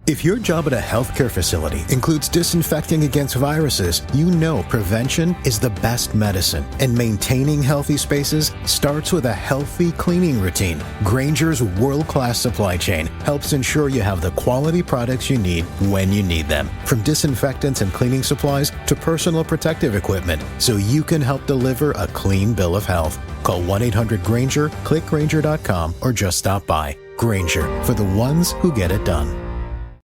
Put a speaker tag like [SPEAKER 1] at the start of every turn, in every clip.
[SPEAKER 1] If your job at a healthcare facility includes disinfecting against viruses, you know prevention is the best medicine. And maintaining healthy spaces starts with a healthy cleaning routine. Grainger's world-class supply chain helps ensure you have the quality products you need when you need them. From disinfectants and cleaning supplies to personal protective equipment, so you can help deliver a clean bill of health. Call 1-800-GRAINGER, click Grainger.com, or just stop by. Grainger, for the ones who get it done.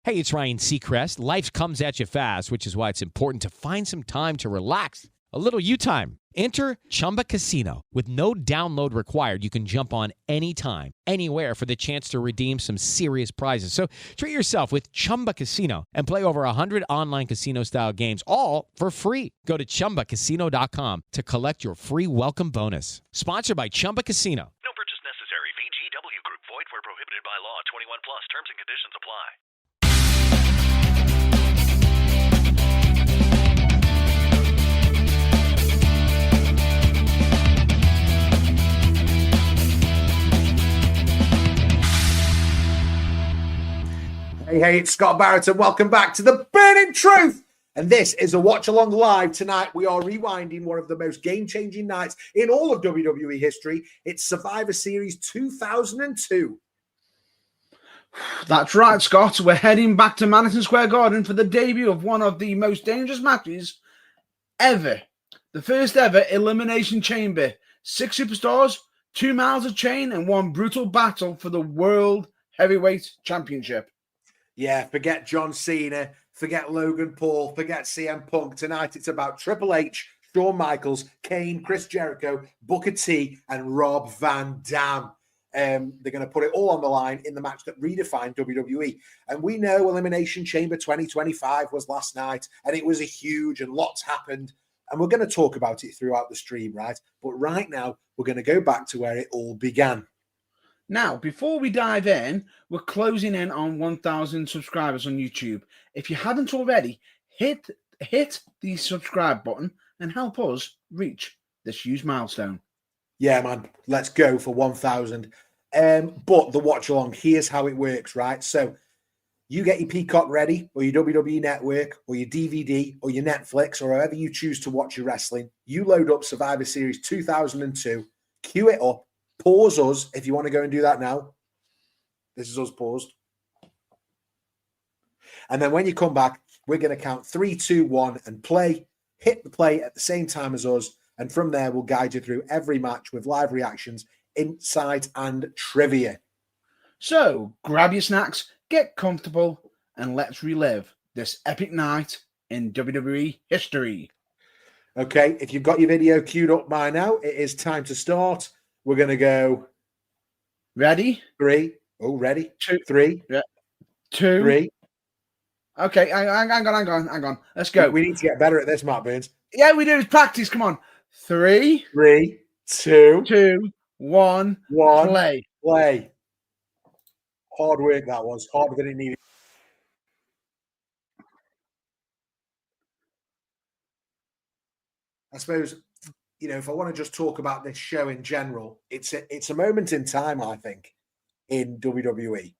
[SPEAKER 2] Hey, it's Ryan Seacrest. Life comes at you fast, which is why it's important to find some time to relax. A little you time. Enter Chumba Casino. With no download required, you can jump on anytime, anywhere for the chance to redeem some serious prizes. So treat yourself with Chumba Casino and play over 100 online casino-style games, all for free. Go to ChumbaCasino.com to collect your free welcome bonus. Sponsored by Chumba Casino.
[SPEAKER 3] No purchase necessary. VGW Group. Void where prohibited by law. 21 plus. Terms and conditions apply.
[SPEAKER 4] Hey, it's Scott Barrett, and welcome back to The Burning Truth. And this is a watch-along live. Tonight, we are rewinding one of the most game-changing nights in all of WWE history. It's Survivor Series 2002.
[SPEAKER 5] That's right, Scott. We're heading back to Madison Square Garden for the debut of one of the most dangerous matches ever. The first ever Elimination Chamber. 6 superstars, 2 miles of chain, and one brutal battle for the World Heavyweight Championship.
[SPEAKER 4] Yeah, forget John Cena, forget Logan Paul, forget CM Punk. Tonight it's about Triple H, Shawn Michaels, Kane, Chris Jericho, Booker T, and Rob Van Dam. They're going to put it all on the line in the match that redefined WWE. And we know Elimination Chamber 2025 was last night, and it was a huge, and lots happened. And we're going to talk about it throughout the stream, right? But right now, we're going to go back to where it all began.
[SPEAKER 5] Now, before we dive in, we're closing in on 1,000 subscribers on YouTube. If you haven't already, hit the subscribe button and help us reach this huge milestone.
[SPEAKER 4] Yeah, man, let's go for 1,000. But the watch along, here's how it works, right? So you get your Peacock ready, or your WWE Network, or your DVD, or your Netflix, or however you choose to watch your wrestling. You load up Survivor Series 2002, queue it up, pause us if you want to go and do that now. This is us paused. And then when you come back, we're going to count 3, 2, 1 and play. Hit the play at the same time as us. And from there, we'll guide you through every match with live reactions, insight, and trivia.
[SPEAKER 5] So grab your snacks, get comfortable, and let's relive this epic night in WWE history.
[SPEAKER 4] Okay, if you've got your video queued up by now, it is time to start. We're going to go.
[SPEAKER 5] Ready?
[SPEAKER 4] 3. Oh, ready?
[SPEAKER 5] 2.
[SPEAKER 4] 3.
[SPEAKER 5] Yeah. 2.
[SPEAKER 4] 3.
[SPEAKER 5] Okay, hang on. Let's go.
[SPEAKER 4] We need to get better at this, Matt Burns.
[SPEAKER 5] Yeah, we do. It's practice. Come on. 3.
[SPEAKER 4] 3, 2.
[SPEAKER 5] 2, 1.
[SPEAKER 4] Play. Hard work that was. Harder than it needed. I suppose, if I want to just talk about this show in general, it's a moment in time, I think, in WWE.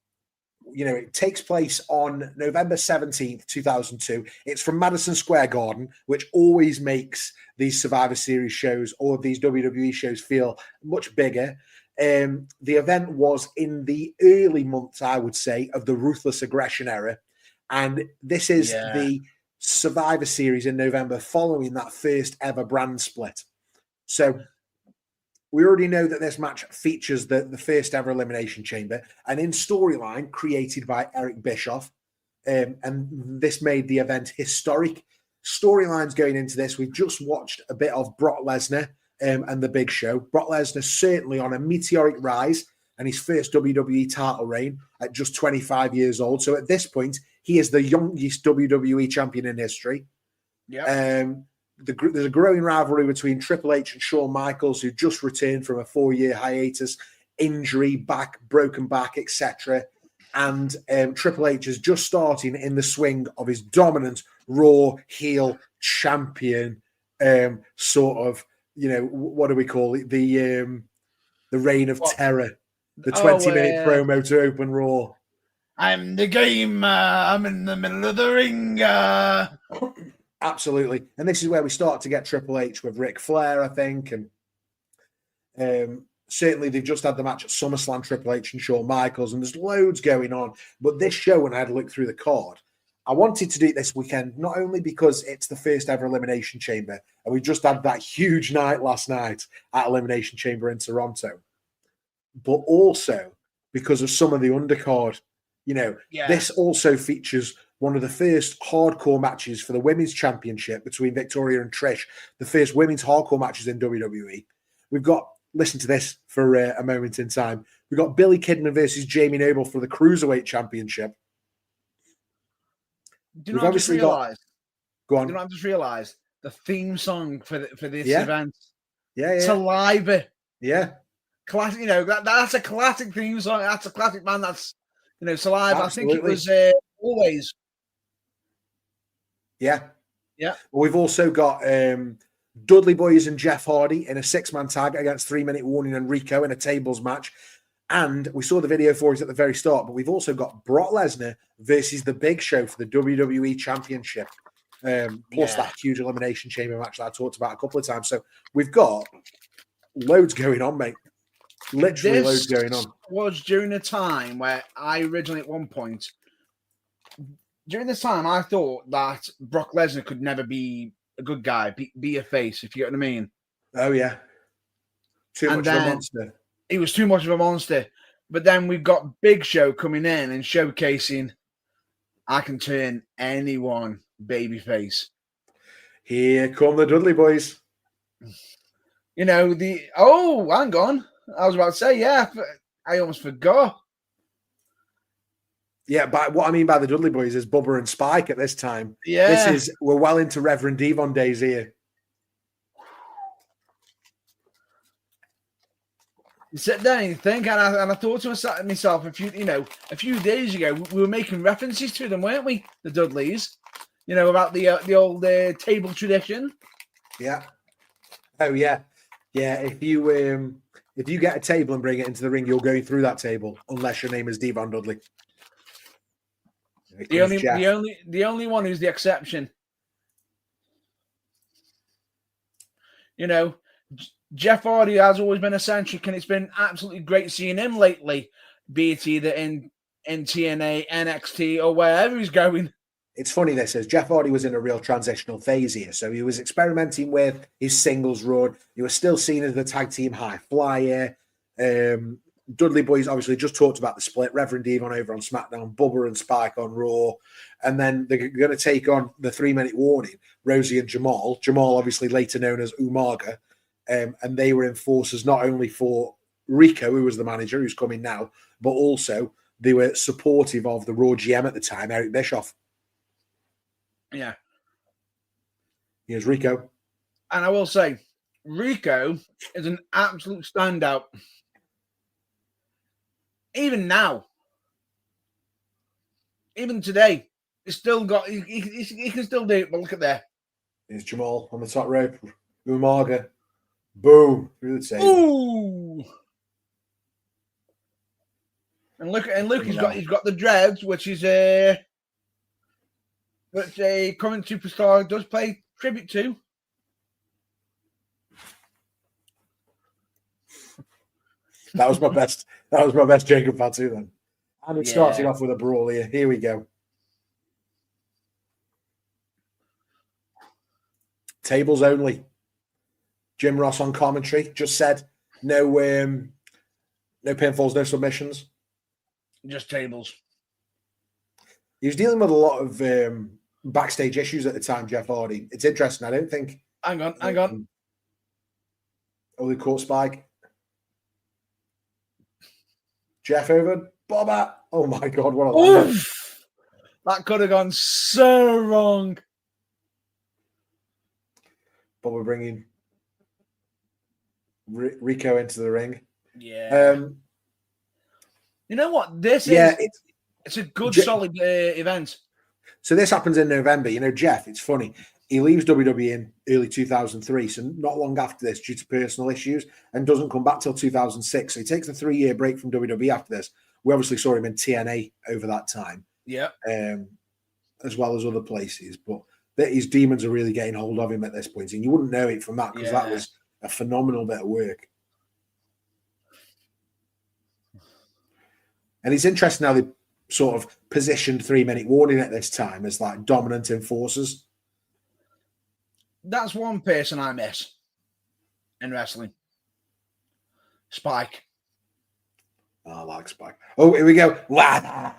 [SPEAKER 4] It takes place on November 17th, 2002. It's from Madison Square Garden, which always makes these Survivor Series shows or these WWE shows feel much bigger. The event was in the early months, I would say, of the Ruthless Aggression era. And this is the Survivor Series in November following that first ever brand split. So we already know that this match features the first ever Elimination Chamber, and in storyline created by Eric Bischoff. And this made the event historic. Storylines going into this, we've just watched a bit of Brock Lesnar and The Big Show. Brock Lesnar certainly on a meteoric rise and his first WWE title reign at just 25 years old. So at this point, he is the youngest WWE champion in history.
[SPEAKER 5] Yeah.
[SPEAKER 4] There's a growing rivalry between Triple H and Shawn Michaels, who just returned from a 4-year hiatus, injury, broken back, etc. And Triple H is just starting in the swing of his dominant Raw heel champion sort of, what do we call it? The reign of terror, the 20-minute promo to open Raw.
[SPEAKER 5] I'm the game. I'm in the middle of the ring.
[SPEAKER 4] Absolutely. And this is where we start to get Triple H with Ric Flair, I think. And certainly they've just had the match at SummerSlam, Triple H and Shawn Michaels, and there's loads going on. But this show, when I had a look through the card, I wanted to do it this weekend, not only because it's the first ever Elimination Chamber, and we just had that huge night last night at Elimination Chamber in Toronto, but also because of some of the undercard. This also features one of the first hardcore matches for the Women's Championship between Victoria and Trish, the first women's hardcore matches in WWE. We've got, listen to this for a moment in time, we've got Billy Kidman versus Jamie Noble for the Cruiserweight Championship.
[SPEAKER 5] Do you know what I just realised?
[SPEAKER 4] Go on.
[SPEAKER 5] Do you know what I just realised? The theme song for this
[SPEAKER 4] Yeah.
[SPEAKER 5] event.
[SPEAKER 4] Yeah.
[SPEAKER 5] Saliva.
[SPEAKER 4] Yeah.
[SPEAKER 5] Classic, that's a classic theme song. That's a classic band. That's, Saliva.
[SPEAKER 4] Absolutely.
[SPEAKER 5] I think it was Always.
[SPEAKER 4] Yeah.
[SPEAKER 5] Yeah.
[SPEAKER 4] We've also got Dudley Boyz and Jeff Hardy in a 6-man tag against 3 Minute Warning and Rico in a tables match. And we saw the video for it at the very start, but we've also got Brock Lesnar versus The Big Show for the WWE Championship, plus that huge Elimination Chamber match that I talked about a couple of times. So we've got loads going on, mate. Literally loads going on.
[SPEAKER 5] Was during the time where I originally, at one point, during this time, I thought that Brock Lesnar could never be a good guy, be a face, if you get what I mean.
[SPEAKER 4] Oh, yeah. Too much of a monster.
[SPEAKER 5] He was too much of a monster. But then we've got Big Show coming in and showcasing, I can turn anyone babyface.
[SPEAKER 4] Here come the Dudley Boys.
[SPEAKER 5] Hang on. I was about to say, I almost forgot.
[SPEAKER 4] Yeah, but what I mean by the Dudley Boys is Bubba and Spike at this time.
[SPEAKER 5] Yeah.
[SPEAKER 4] We're well into Reverend Devon days here.
[SPEAKER 5] You sit there and you think, and I thought to myself a few days ago, we were making references to them, weren't we? The Dudleys, about the old table tradition.
[SPEAKER 4] Yeah. Oh yeah, yeah. If you get a table and bring it into the ring, you'll go through that table unless your name is Devon Dudley.
[SPEAKER 5] The only one who's the exception. Jeff Hardy has always been eccentric, and it's been absolutely great seeing him lately, be it either in TNA, NXT, or wherever he's going.
[SPEAKER 4] It's funny, this is Jeff Hardy was in a real transitional phase here. So he was experimenting with his singles run. He was still seen as the tag team high flyer. Dudley Boys obviously just talked about the split. Reverend Devon over on SmackDown, Bubba and Spike on Raw. And then they're going to take on the 3 Minute Warning, Rosie and Jamal. Jamal, obviously later known as Umaga. And they were enforcers not only for Rico, who was the manager, who's coming now, but also they were supportive of the Raw GM at the time, Eric Bischoff.
[SPEAKER 5] Yeah.
[SPEAKER 4] Here's Rico.
[SPEAKER 5] And I will say, Rico is an absolute standout. Even now. Even today. He's still got, he can still do it, but look at there.
[SPEAKER 4] Here's Jamal on the top rope. Umaga. Boom. Through the table.
[SPEAKER 5] Ooh. And look, he's got the dreads, which is which a current superstar does pay tribute to.
[SPEAKER 4] That was my best. That was my best Jacob Fatu then. And it started off with a brawl here. Here we go. Tables only. Jim Ross on commentary just said no pinfalls, no submissions.
[SPEAKER 5] Just tables.
[SPEAKER 4] He was dealing with a lot of backstage issues at the time, Jeff Hardy. It's interesting. I don't think.
[SPEAKER 5] Hang on.
[SPEAKER 4] Oh, they caught Spike. Jeff over. Bobber. Oh my God! What a
[SPEAKER 5] that could have gone so wrong.
[SPEAKER 4] Bobber bringing Rico into the ring.
[SPEAKER 5] Yeah. You know what? This is. It's a good, solid event.
[SPEAKER 4] So this happens in November. Jeff, it's funny. He leaves WWE in early 2003, so not long after this, due to personal issues, and doesn't come back till 2006. So he takes a 3-year break from WWE after this. We obviously saw him in TNA over that time,
[SPEAKER 5] Yeah.
[SPEAKER 4] as well as other places. But his demons are really getting hold of him at this point, and you wouldn't know it from that because that was a phenomenal bit of work. And it's interesting how they sort of positioned 3-minute warning at this time as like dominant enforcers.
[SPEAKER 5] That's one person I miss in wrestling. Spike.
[SPEAKER 4] I like Spike. Oh, here we go.
[SPEAKER 5] But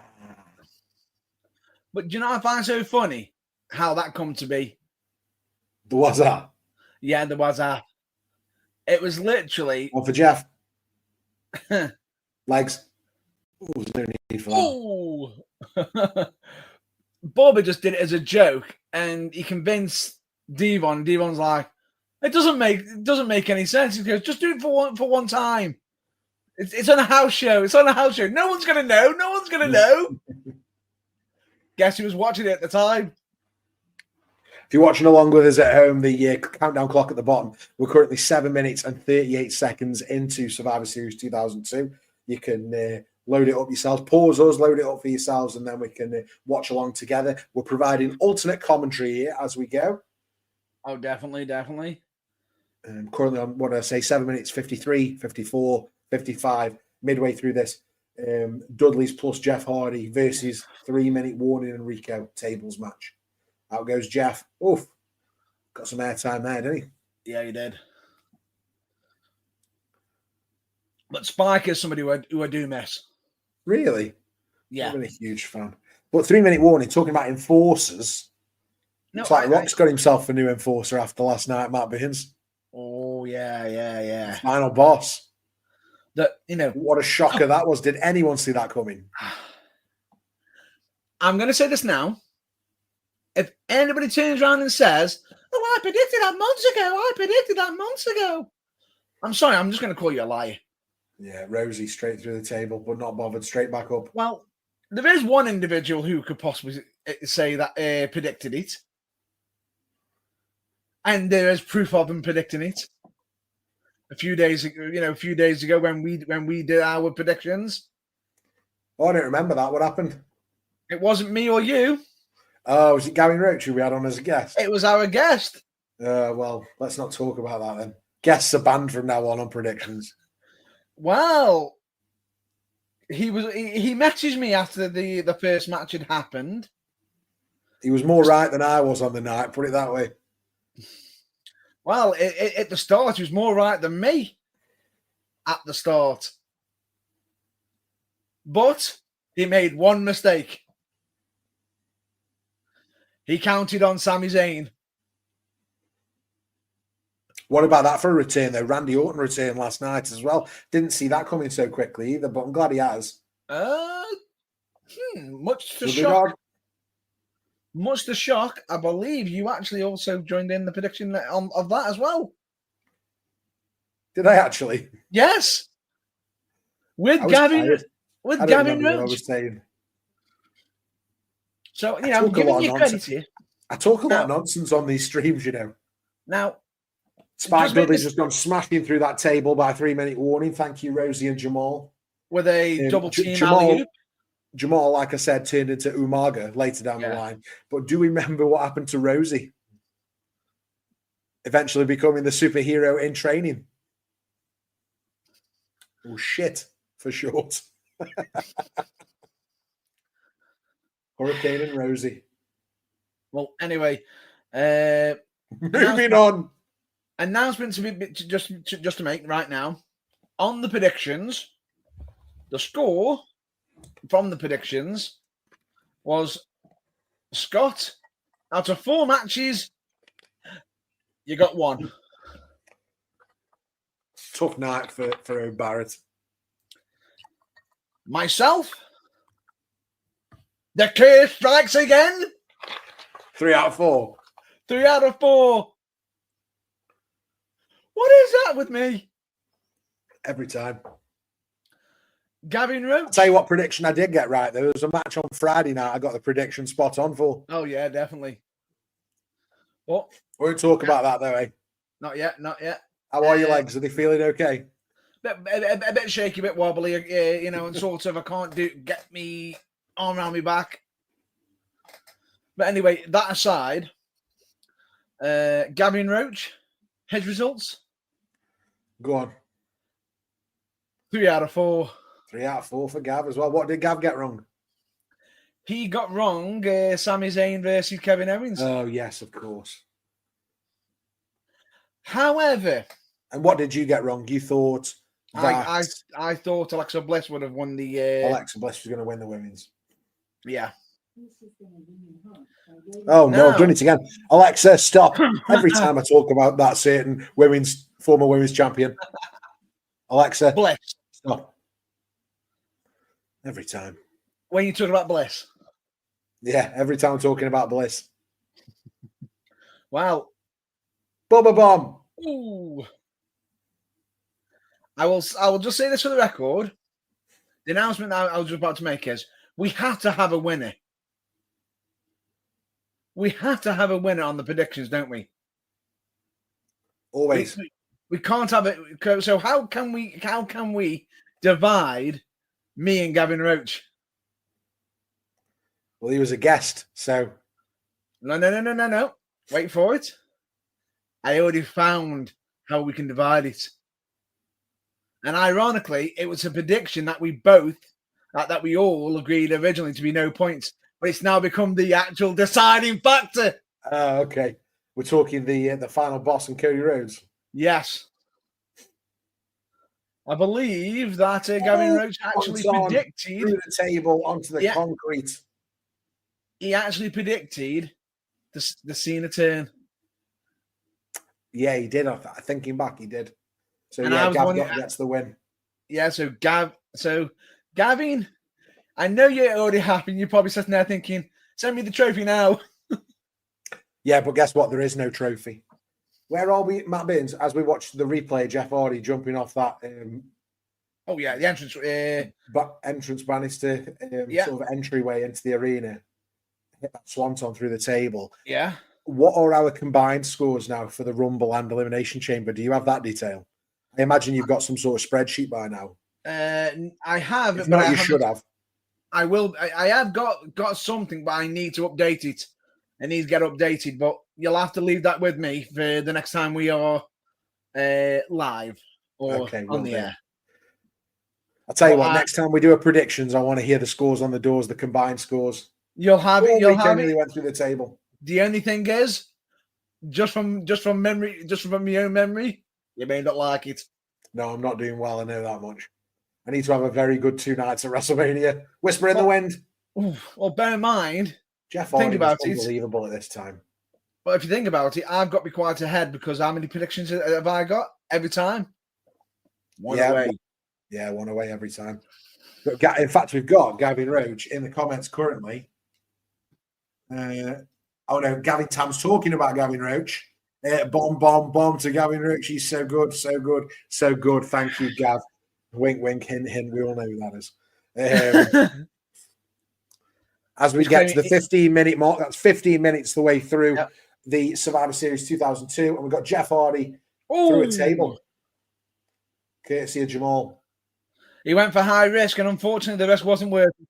[SPEAKER 5] do you know what I find so funny? How that come to be?
[SPEAKER 4] There was that.
[SPEAKER 5] Yeah, there was that. It was literally...
[SPEAKER 4] One for Jeff. Legs. Oh, there's no need for that.
[SPEAKER 5] Oh! Bobby just did it as a joke, and he convinced Devon. Devon's like, it doesn't make any sense. He goes, just do it for one time. It's on a house show. It's on a house show. No one's gonna know. No one's gonna know. Guess who was watching it at the time?
[SPEAKER 4] If you're watching along with us at home, the countdown clock at the bottom, we're currently 7 minutes and 38 seconds into Survivor Series 2002. You can load it up yourselves, pause us, load it up for yourselves, and then we can watch along together. We're providing alternate commentary here as we go.
[SPEAKER 5] Oh, definitely.
[SPEAKER 4] Currently on, what did I say, 7 minutes, 53, 54, 55, midway through this. Dudley's plus Jeff Hardy versus 3-minute warning and Rico tables match. Out goes Jeff. Oof. Got some airtime there, didn't he?
[SPEAKER 5] Yeah, he did. But Spike is somebody who I do miss.
[SPEAKER 4] Really?
[SPEAKER 5] Yeah.
[SPEAKER 4] I've been a huge fan. But 3-minute warning, talking about enforcers.
[SPEAKER 5] No,
[SPEAKER 4] it's like Rock's got himself a new enforcer after last night, Matt Beans.
[SPEAKER 5] Oh, yeah.
[SPEAKER 4] Final boss.
[SPEAKER 5] That,
[SPEAKER 4] what a shocker that was. Did anyone see that coming?
[SPEAKER 5] I'm going to say this now. If anybody turns around and says, oh, I predicted that months ago. I'm sorry, I'm just going to call you a liar.
[SPEAKER 4] Yeah, Rosie straight through the table, but not bothered, straight back up.
[SPEAKER 5] Well, there is one individual who could possibly say that predicted it. And there is proof of him predicting it. A few days ago when we did our predictions.
[SPEAKER 4] Oh, I don't remember that. What happened?
[SPEAKER 5] It wasn't me or you.
[SPEAKER 4] Oh, was it Gavin Roach who we had on as a guest?
[SPEAKER 5] It was our guest.
[SPEAKER 4] Well, let's not talk about that then. Guests are banned from now on predictions.
[SPEAKER 5] Well, he messaged me after the first match had happened.
[SPEAKER 4] He was more right than I was on the night, put it that way.
[SPEAKER 5] Well, at the start, he was more right than me at the start. But he made one mistake. He counted on Sami Zayn.
[SPEAKER 4] What about that for a return, though? Randy Orton returned last night as well. Didn't see that coming so quickly either, but I'm glad he has.
[SPEAKER 5] Much to shock. Much to shock, I believe you actually also joined in the prediction of that as well.
[SPEAKER 4] Did I actually?
[SPEAKER 5] Yes. With Gavin Roach. So, I'm giving you credit here.
[SPEAKER 4] I talk a lot of nonsense on these streams,
[SPEAKER 5] Now,
[SPEAKER 4] Spike Dudley's just gone smashing through that table by 3-minute warning. Thank you, Rosie and Jamal.
[SPEAKER 5] With a double team alley-oop.
[SPEAKER 4] Jamal, like I said, turned into Umaga later down the line. But do we remember what happened to Rosie? Eventually becoming the superhero in training. Oh, shit, for short. Hurricane and Rosie.
[SPEAKER 5] Well, anyway.
[SPEAKER 4] Moving on.
[SPEAKER 5] Announcement to make right now. On the predictions, the score from the predictions was Scott, out of 4 matches, you got 1.
[SPEAKER 4] Tough night for Barrett.
[SPEAKER 5] Myself, the curse strikes again.
[SPEAKER 4] 3 out of 4.
[SPEAKER 5] 3 out of 4. What is that with me?
[SPEAKER 4] Every time.
[SPEAKER 5] Gavin Roach.
[SPEAKER 4] I'll tell you what prediction I did get right. There was a match on Friday night I got the prediction spot on for.
[SPEAKER 5] Oh, yeah, definitely. Well,
[SPEAKER 4] we won't talk about that, though, eh?
[SPEAKER 5] Not yet.
[SPEAKER 4] How are your legs? Are they feeling okay?
[SPEAKER 5] a bit shaky, a bit wobbly, and sort of I can't get me arm around my back. But anyway, that aside, Gavin Roach, his results.
[SPEAKER 4] Go on.
[SPEAKER 5] 3 out of 4.
[SPEAKER 4] 3 out of 4 for Gav as well. What did Gav get wrong?
[SPEAKER 5] He got wrong Sami Zayn versus Kevin Owens.
[SPEAKER 4] Oh, yes, of course.
[SPEAKER 5] However...
[SPEAKER 4] And what did you get wrong? You thought that...
[SPEAKER 5] I thought Alexa Bliss would have won the...
[SPEAKER 4] Alexa Bliss was going to win the women's.
[SPEAKER 5] Yeah.
[SPEAKER 4] Oh, no, I've done it again. Alexa, stop. Every time I talk about that certain former women's champion. Alexa,
[SPEAKER 5] Bliss.
[SPEAKER 4] Stop. Every time.
[SPEAKER 5] When you talk about Bliss.
[SPEAKER 4] Yeah, every time I'm talking about Bliss.
[SPEAKER 5] Wow.
[SPEAKER 4] Bubba bomb.
[SPEAKER 5] Ooh. I will just say this for the record. The announcement that I was just about to make is we have to have a winner. We have to have a winner on the predictions, don't we?
[SPEAKER 4] Always.
[SPEAKER 5] We can't have it. So how can we divide me and Gavin Roach?
[SPEAKER 4] Well, he was a guest, so
[SPEAKER 5] No. Wait for it. I already found how we can divide it. And ironically, it was a prediction that we all agreed originally to be no points, but it's now become the actual deciding factor.
[SPEAKER 4] Oh, okay. We're talking the final boss and Cody Rhodes.
[SPEAKER 5] Yes. I believe that Gavin Roach actually predicted
[SPEAKER 4] through the table onto the concrete.
[SPEAKER 5] He actually predicted the Cena turn.
[SPEAKER 4] Yeah, he did. Thinking back, he did. So
[SPEAKER 5] and
[SPEAKER 4] Gav gets the win.
[SPEAKER 5] Yeah, so Gavin, I know you're already happy. You're probably sitting there thinking, "Send me the trophy now."
[SPEAKER 4] Yeah, but guess what? There is no trophy. Where are we, Matt Burns? As we watch the replay, Jeff Hardy jumping off that.
[SPEAKER 5] The entrance.
[SPEAKER 4] Entrance banister, sort of entryway into the arena. Hit that swanton through the table.
[SPEAKER 5] Yeah.
[SPEAKER 4] What are our combined scores now for the Rumble and Elimination Chamber? Do you have that detail? I imagine you've got some sort of spreadsheet by now.
[SPEAKER 5] I have.
[SPEAKER 4] If not, you should have.
[SPEAKER 5] I will. I have got something, but I need to update it. I need to get updated, but you'll have to leave that with me for the next time we are live or on the air.
[SPEAKER 4] I'll tell you what, next time we do a predictions, I want to hear the scores on the doors, the combined scores.
[SPEAKER 5] You'll have it. You'll have it.
[SPEAKER 4] Went through the table.
[SPEAKER 5] The only thing is, just from memory, just from my own memory, you may not like it.
[SPEAKER 4] No, I'm not doing well. I know that much. I need to have a very good 2 nights at WrestleMania. Whisper in the wind.
[SPEAKER 5] Well, bear in mind,
[SPEAKER 4] Jeff Hardy was unbelievable at this time.
[SPEAKER 5] But if you think about it, I've got to be quite ahead because how many predictions have I got every time? One away.
[SPEAKER 4] Yeah, one away every time. But in fact, we've got Gavin Roach in the comments currently. Gavin Tam's talking about Gavin Roach. Bomb to Gavin Roach. He's so good. Thank you, Gav. Wink, wink, hint, hint. We all know who that is. As we get to the 15-minute mark, that's 15 minutes the way through the Survivor Series 2002, and we've got Jeff Hardy through a table. Courtesy of Jamal.
[SPEAKER 5] He went for high risk, and unfortunately, the risk wasn't worth it.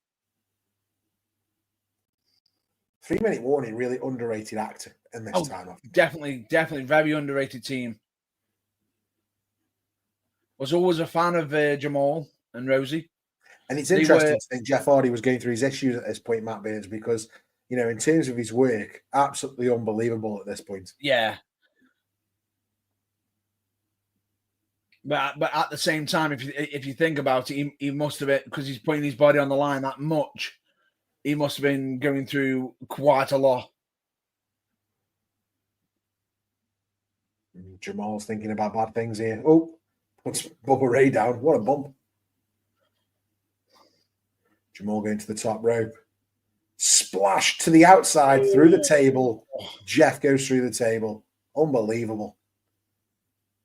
[SPEAKER 4] 3-minute warning, really underrated actor in this time.
[SPEAKER 5] Definitely very underrated team. Was always a fan of Jamal and Rosie.
[SPEAKER 4] And it's interesting to think Jeff Hardy was going through his issues at this point, Matt Burns, because, in terms of his work, absolutely unbelievable at this point.
[SPEAKER 5] Yeah. But at the same time, if you think about it, he must have been, because he's putting his body on the line that much, he must have been going through quite a lot.
[SPEAKER 4] Jamal's thinking about bad things here. Oh, puts Bubba Ray down. What a bump. Jamal going to the top rope. Splash to the outside through the table. Jeff goes through the table. Unbelievable.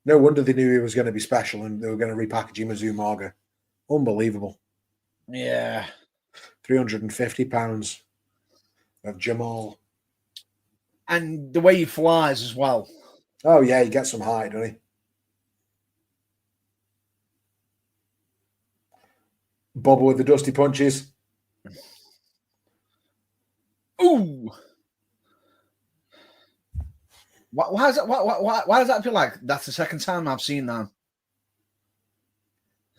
[SPEAKER 4] No wonder they knew he was going to be special and they were going to repackage him as Umaga. Unbelievable.
[SPEAKER 5] Yeah.
[SPEAKER 4] 350 pounds of Jamal.
[SPEAKER 5] And the way he flies as well.
[SPEAKER 4] Oh, yeah, he gets some height, doesn't he? Bubba with the dusty punches.
[SPEAKER 5] Ooh. Why does that feel like that's the second time I've seen that?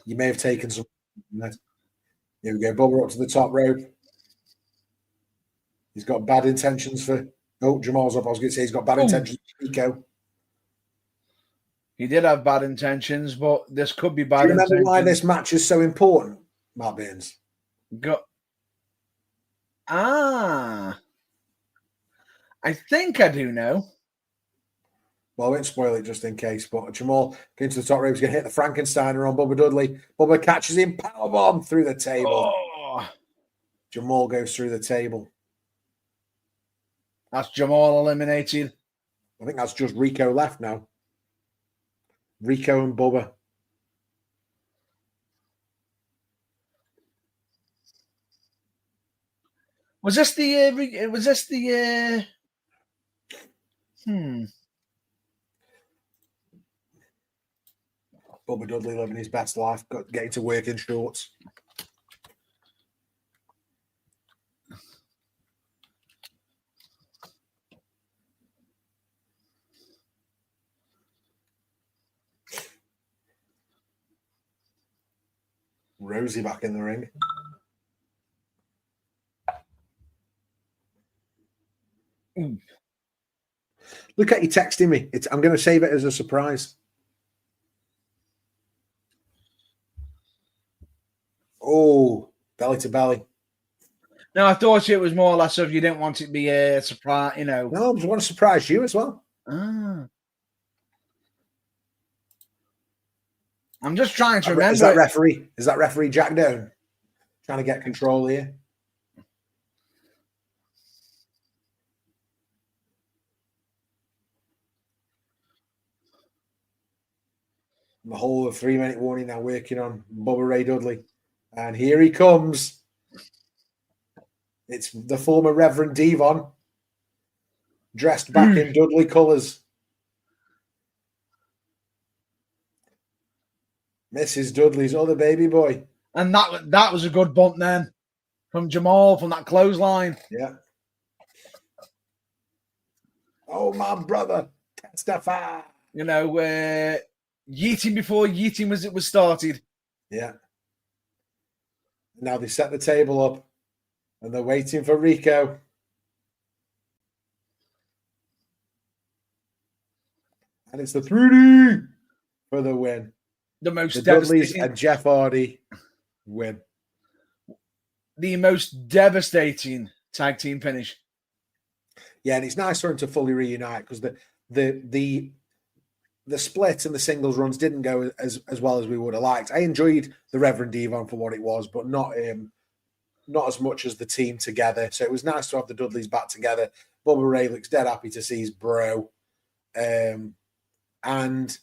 [SPEAKER 4] You may have taken some. Here we go. Bubba up to the top rope. He's got bad intentions for. Oh, Jamal's up. I was going to say he's got bad intentions for Rico.
[SPEAKER 5] He did have bad intentions, but this could be bad.
[SPEAKER 4] Do you remember why this match is so important, Matt Burns?
[SPEAKER 5] I think I do know.
[SPEAKER 4] Well, I won't spoil it just in case, but Jamal going to the top rope. He's going to hit the Frankensteiner on Bubba Dudley. Bubba catches him, powerbomb through the table.
[SPEAKER 5] Oh.
[SPEAKER 4] Jamal goes through the table.
[SPEAKER 5] That's Jamal eliminated.
[SPEAKER 4] I think that's just Rico left now. Rico and Bubba.
[SPEAKER 5] Was this the
[SPEAKER 4] Bubba Dudley living his best life, getting to work in shorts. Rosie back in the ring. Look at you texting me. I'm going to save it as a surprise. Oh, belly to belly.
[SPEAKER 5] No, I thought it was more or less of you didn't want it to be a surprise, you know.
[SPEAKER 4] No, I just want to surprise you as well.
[SPEAKER 5] I'm just trying to remember.
[SPEAKER 4] Is that referee Jack Doan trying to get control here? The whole of 3-minute warning now working on Bubba Ray Dudley. And here he comes. It's the former Reverend Devon, dressed back in Dudley colours. Mrs. Dudley's other baby boy.
[SPEAKER 5] And that was a good bump then from Jamal from that clothesline.
[SPEAKER 4] Yeah. Oh, my brother. Testify.
[SPEAKER 5] You know, yeeting before yeeting was started.
[SPEAKER 4] Yeah. Now they set the table up and they're waiting for Rico. And it's the 3D for the win.
[SPEAKER 5] The most
[SPEAKER 4] Dudleys and Jeff Hardy win.
[SPEAKER 5] The most devastating tag team finish.
[SPEAKER 4] Yeah, and it's nice for them to fully reunite because the split and the singles runs didn't go as well as we would have liked. I enjoyed the Reverend Devon for what it was, but not as much as the team together. So it was nice to have the Dudleys back together. Bubba Ray looks dead happy to see his bro. And,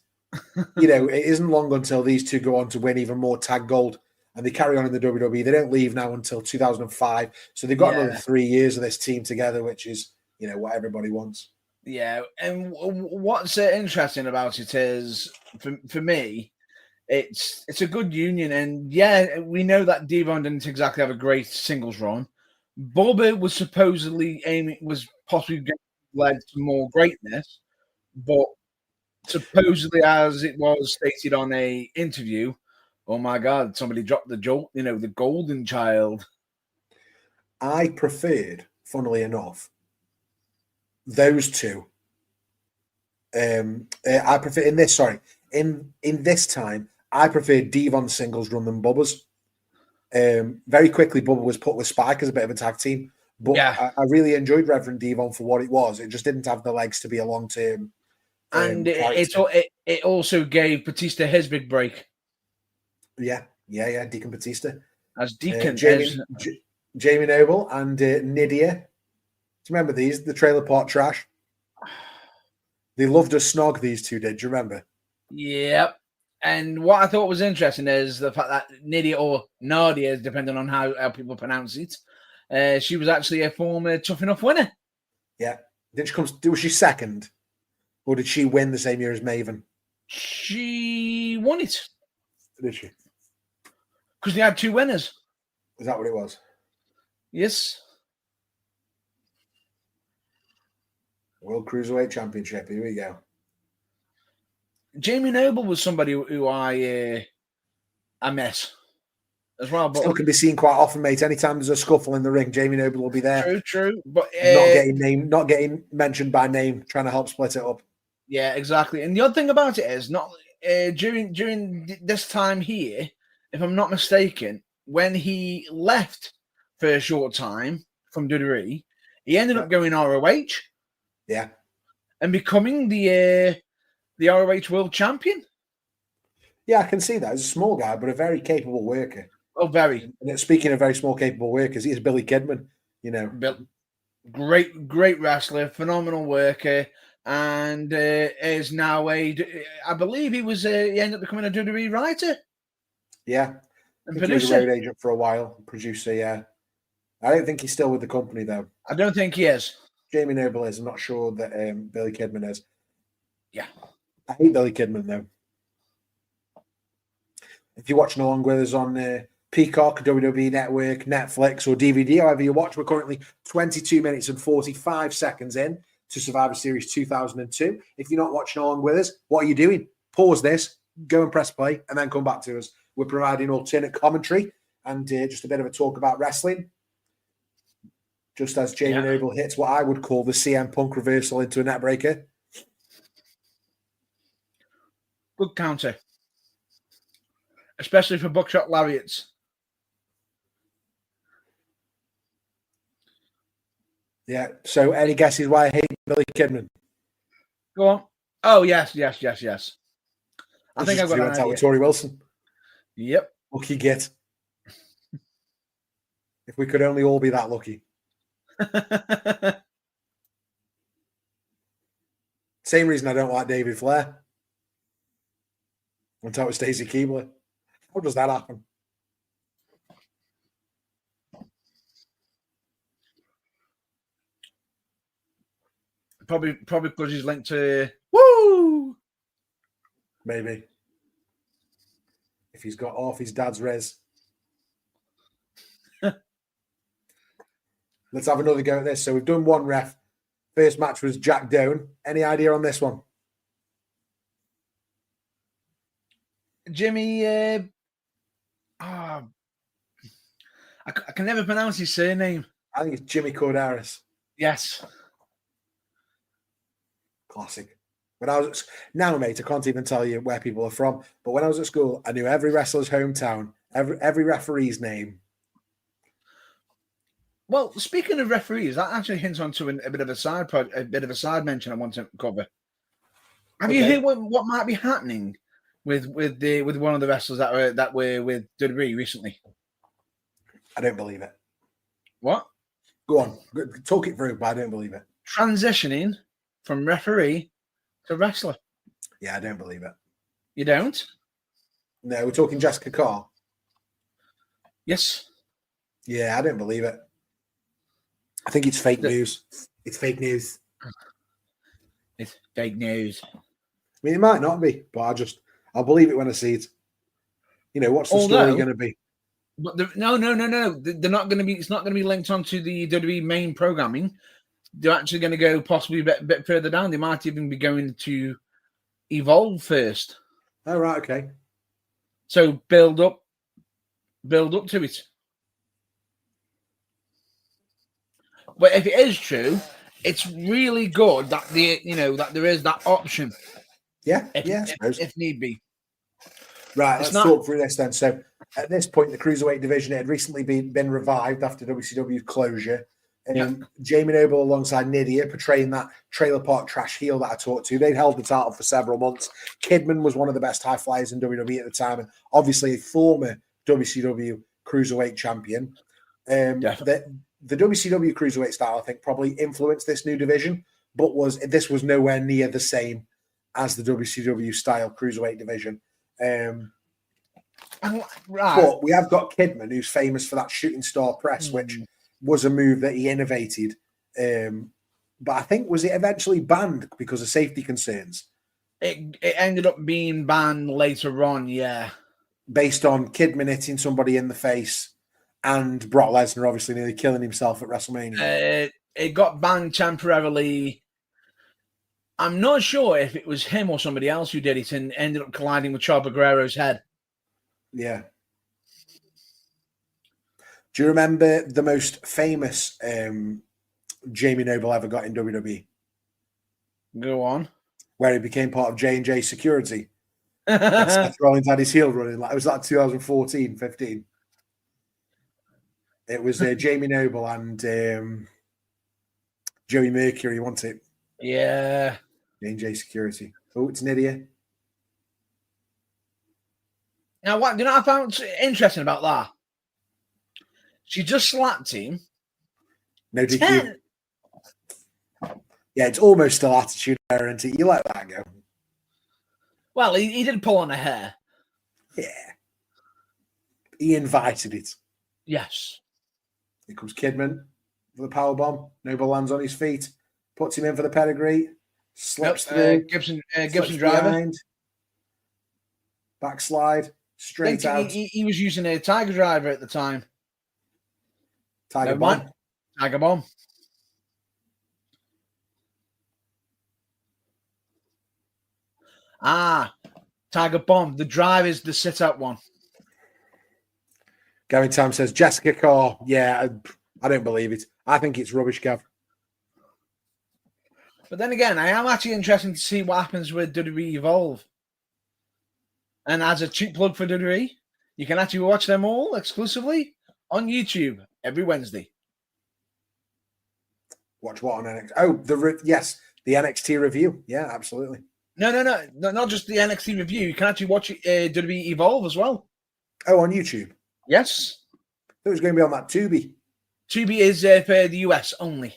[SPEAKER 4] you know, it isn't long until these two go on to win even more tag gold. And they carry on in the WWE. They don't leave now until 2005. So they've got another 3 years of this team together, which is, you know, what everybody wants.
[SPEAKER 5] Yeah, and what's interesting about it is, for me, it's a good union. And, yeah, we know that Devon didn't exactly have a great singles run. Bubba was possibly led to more greatness, but supposedly, as it was stated on a interview, oh my God, somebody dropped the jolt, you know, the golden child.
[SPEAKER 4] I preferred, funnily enough, those two. I prefer in this this time, I preferred Devon's singles run than Bubba's. Very quickly, Bubba was put with Spike as a bit of a tag team, but yeah. I really enjoyed Reverend Devon for what it was. It just didn't have the legs to be a long-term.
[SPEAKER 5] And it also gave Batista his big break.
[SPEAKER 4] Yeah, Deacon Batista.
[SPEAKER 5] As Deacon.
[SPEAKER 4] Jamie Noble and Nydia. Do you remember these? The Trailer Park Trash. They loved a snog, these two did. Do you remember?
[SPEAKER 5] Yep. And what I thought was interesting is the fact that Nydia, or Nadia, depending on how people pronounce it, she was actually a former Tough Enough winner.
[SPEAKER 4] Yeah. Was she second? Or did she win the same year as Maven?
[SPEAKER 5] She won it.
[SPEAKER 4] Did she?
[SPEAKER 5] Because they had 2 winners.
[SPEAKER 4] Is that what it was?
[SPEAKER 5] Yes.
[SPEAKER 4] World Cruiserweight Championship. Here we go.
[SPEAKER 5] Jamie Noble was somebody who I miss as well. But
[SPEAKER 4] Still can be seen quite often, mate. Anytime there's a scuffle in the ring, Jamie Noble will be there.
[SPEAKER 5] True. But
[SPEAKER 4] not getting mentioned by name, trying to help split it up.
[SPEAKER 5] Yeah, exactly. And the odd thing about it is not during this time here, if I'm not mistaken, when he left for a short time from WWE, he ended up going ROH.
[SPEAKER 4] Yeah.
[SPEAKER 5] And becoming the ROH World Champion.
[SPEAKER 4] Yeah, I can see that. He's a small guy, but a very capable worker.
[SPEAKER 5] Oh, very.
[SPEAKER 4] And speaking of very small, capable workers, he is Billy Kidman. You know,
[SPEAKER 5] great wrestler, phenomenal worker, and is now I believe he ended up becoming a WWE writer.
[SPEAKER 4] Yeah,
[SPEAKER 5] and
[SPEAKER 4] producer. He was a road agent for a while, producer. Yeah, I don't think he's still with the company though.
[SPEAKER 5] I don't think he is.
[SPEAKER 4] Jamie Noble is. I'm not sure that Billy Kidman is.
[SPEAKER 5] Yeah,
[SPEAKER 4] I hate Billy Kidman though. If you're watching along with us on Peacock, WWE Network, Netflix, or DVD, however you watch, we're currently 22 minutes and 45 seconds in to Survivor Series 2002. If you're not watching along with us, what are you doing? Pause this, go and press play, and then come back to us. We're providing alternate commentary and just a bit of a talk about wrestling. Just as Jamie Noble hits what I would call the CM Punk reversal into a net breaker.
[SPEAKER 5] Good counter. Especially for buckshot lariats.
[SPEAKER 4] Yeah. So, any guesses why I hate Billy Kidman?
[SPEAKER 5] Go on. Oh, yes. I think I've got
[SPEAKER 4] an idea. With Tori Wilson.
[SPEAKER 5] Yep.
[SPEAKER 4] Lucky git. If we could only all be that lucky. Same reason I don't like David Flair. On top of Stacey Keebler. How does that happen?
[SPEAKER 5] Probably because he's linked to woo.
[SPEAKER 4] Maybe. If he's got off his dad's res. Let's have another go at this. So we've done one ref. First match was Jack Doan. Any idea on this one?
[SPEAKER 5] Jimmy, I can never pronounce his surname.
[SPEAKER 4] I think it's Jimmy Corderas.
[SPEAKER 5] Yes.
[SPEAKER 4] Classic. When I was now, mate, I can't even tell you where people are from. But when I was at school, I knew every wrestler's hometown, every referee's name.
[SPEAKER 5] Well, speaking of referees, that actually hints onto a bit of a side mention I want to cover. Have you heard what might be happening with one of the wrestlers that were with WWE recently?
[SPEAKER 4] I don't believe it.
[SPEAKER 5] What?
[SPEAKER 4] Go on, talk it through, but I don't believe it.
[SPEAKER 5] Transitioning from referee to wrestler.
[SPEAKER 4] Yeah, I don't believe it.
[SPEAKER 5] You don't?
[SPEAKER 4] No, we're talking Jessica Carr.
[SPEAKER 5] Yes.
[SPEAKER 4] Yeah, I don't believe it. I think it's fake news. It's fake news.
[SPEAKER 5] It's fake news.
[SPEAKER 4] I mean, it might not be, but I'll believe it when I see it. You know, what's the story going to be?
[SPEAKER 5] But no. They're not going to be. It's not going to be linked onto the WWE main programming. They're actually going to go possibly a bit further down. They might even be going to Evolve first.
[SPEAKER 4] Oh, right, okay.
[SPEAKER 5] So build up to it. But if it is true, it's really good that that there is that option.
[SPEAKER 4] Yeah,
[SPEAKER 5] if need be.
[SPEAKER 4] Right, let's talk through this then. So at this point, the Cruiserweight division had recently been revived after WCW's closure. Jamie Noble alongside Nydia portraying that trailer park trash heel that I talked to. They'd held the title for several months. Kidman was one of the best high flyers in WWE at the time, and obviously a former WCW Cruiserweight champion. The WCW Cruiserweight style, I think, probably influenced this new division, but this was nowhere near the same as the WCW style Cruiserweight division. But we have got Kidman, who's famous for that shooting star press, which was a move that he innovated. But I think, was it eventually banned because of safety concerns?
[SPEAKER 5] It ended up being banned later on, yeah.
[SPEAKER 4] based on Kidman hitting somebody in the face and Brock Lesnar obviously nearly killing himself at WrestleMania.
[SPEAKER 5] It got banned temporarily. I'm not sure if it was him or somebody else who did it and ended up colliding with Chavo Guerrero's head.
[SPEAKER 4] Yeah. Do you remember the most famous Jamie Noble ever got in WWE?
[SPEAKER 5] Go on.
[SPEAKER 4] Where he became part of J&J Security. Seth Rollins had his heel running. It was like 2014, 15. It was Jamie Noble and Joey Mercury, wasn't it?
[SPEAKER 5] Yeah.
[SPEAKER 4] J&J Security. Oh, it's Nydia.
[SPEAKER 5] Now, what do you know what I found interesting about that? She just slapped him.
[SPEAKER 4] No DQ. Yeah, it's almost still attitude error, isn't it? You let that go.
[SPEAKER 5] Well, he did pull on her hair.
[SPEAKER 4] Yeah. He invited it.
[SPEAKER 5] Yes.
[SPEAKER 4] Here comes Kidman for the powerbomb. Noble lands on his feet, puts him in for the pedigree, slips through.
[SPEAKER 5] Gibson
[SPEAKER 4] slips
[SPEAKER 5] driver.
[SPEAKER 4] Behind, backslide, straight out.
[SPEAKER 5] He was using a Tiger driver at the time.
[SPEAKER 4] Tiger bomb.
[SPEAKER 5] Tiger bomb. Tiger bomb. The drive is the sit-out one.
[SPEAKER 4] Gavin Tam says, Jessica Carr. Yeah, I don't believe it. I think it's rubbish, Gav.
[SPEAKER 5] But then again, I am actually interested to see what happens with WWE Evolve. And as a cheap plug for WWE, you can actually watch them all exclusively on YouTube every Wednesday.
[SPEAKER 4] Watch what on NXT? Oh, yes, the NXT review. Yeah, absolutely.
[SPEAKER 5] No, not just the NXT review. You can actually watch WWE Evolve as well.
[SPEAKER 4] Oh, on YouTube?
[SPEAKER 5] Yes.
[SPEAKER 4] It was going to be on that Tubi.
[SPEAKER 5] Tubi is for the US only.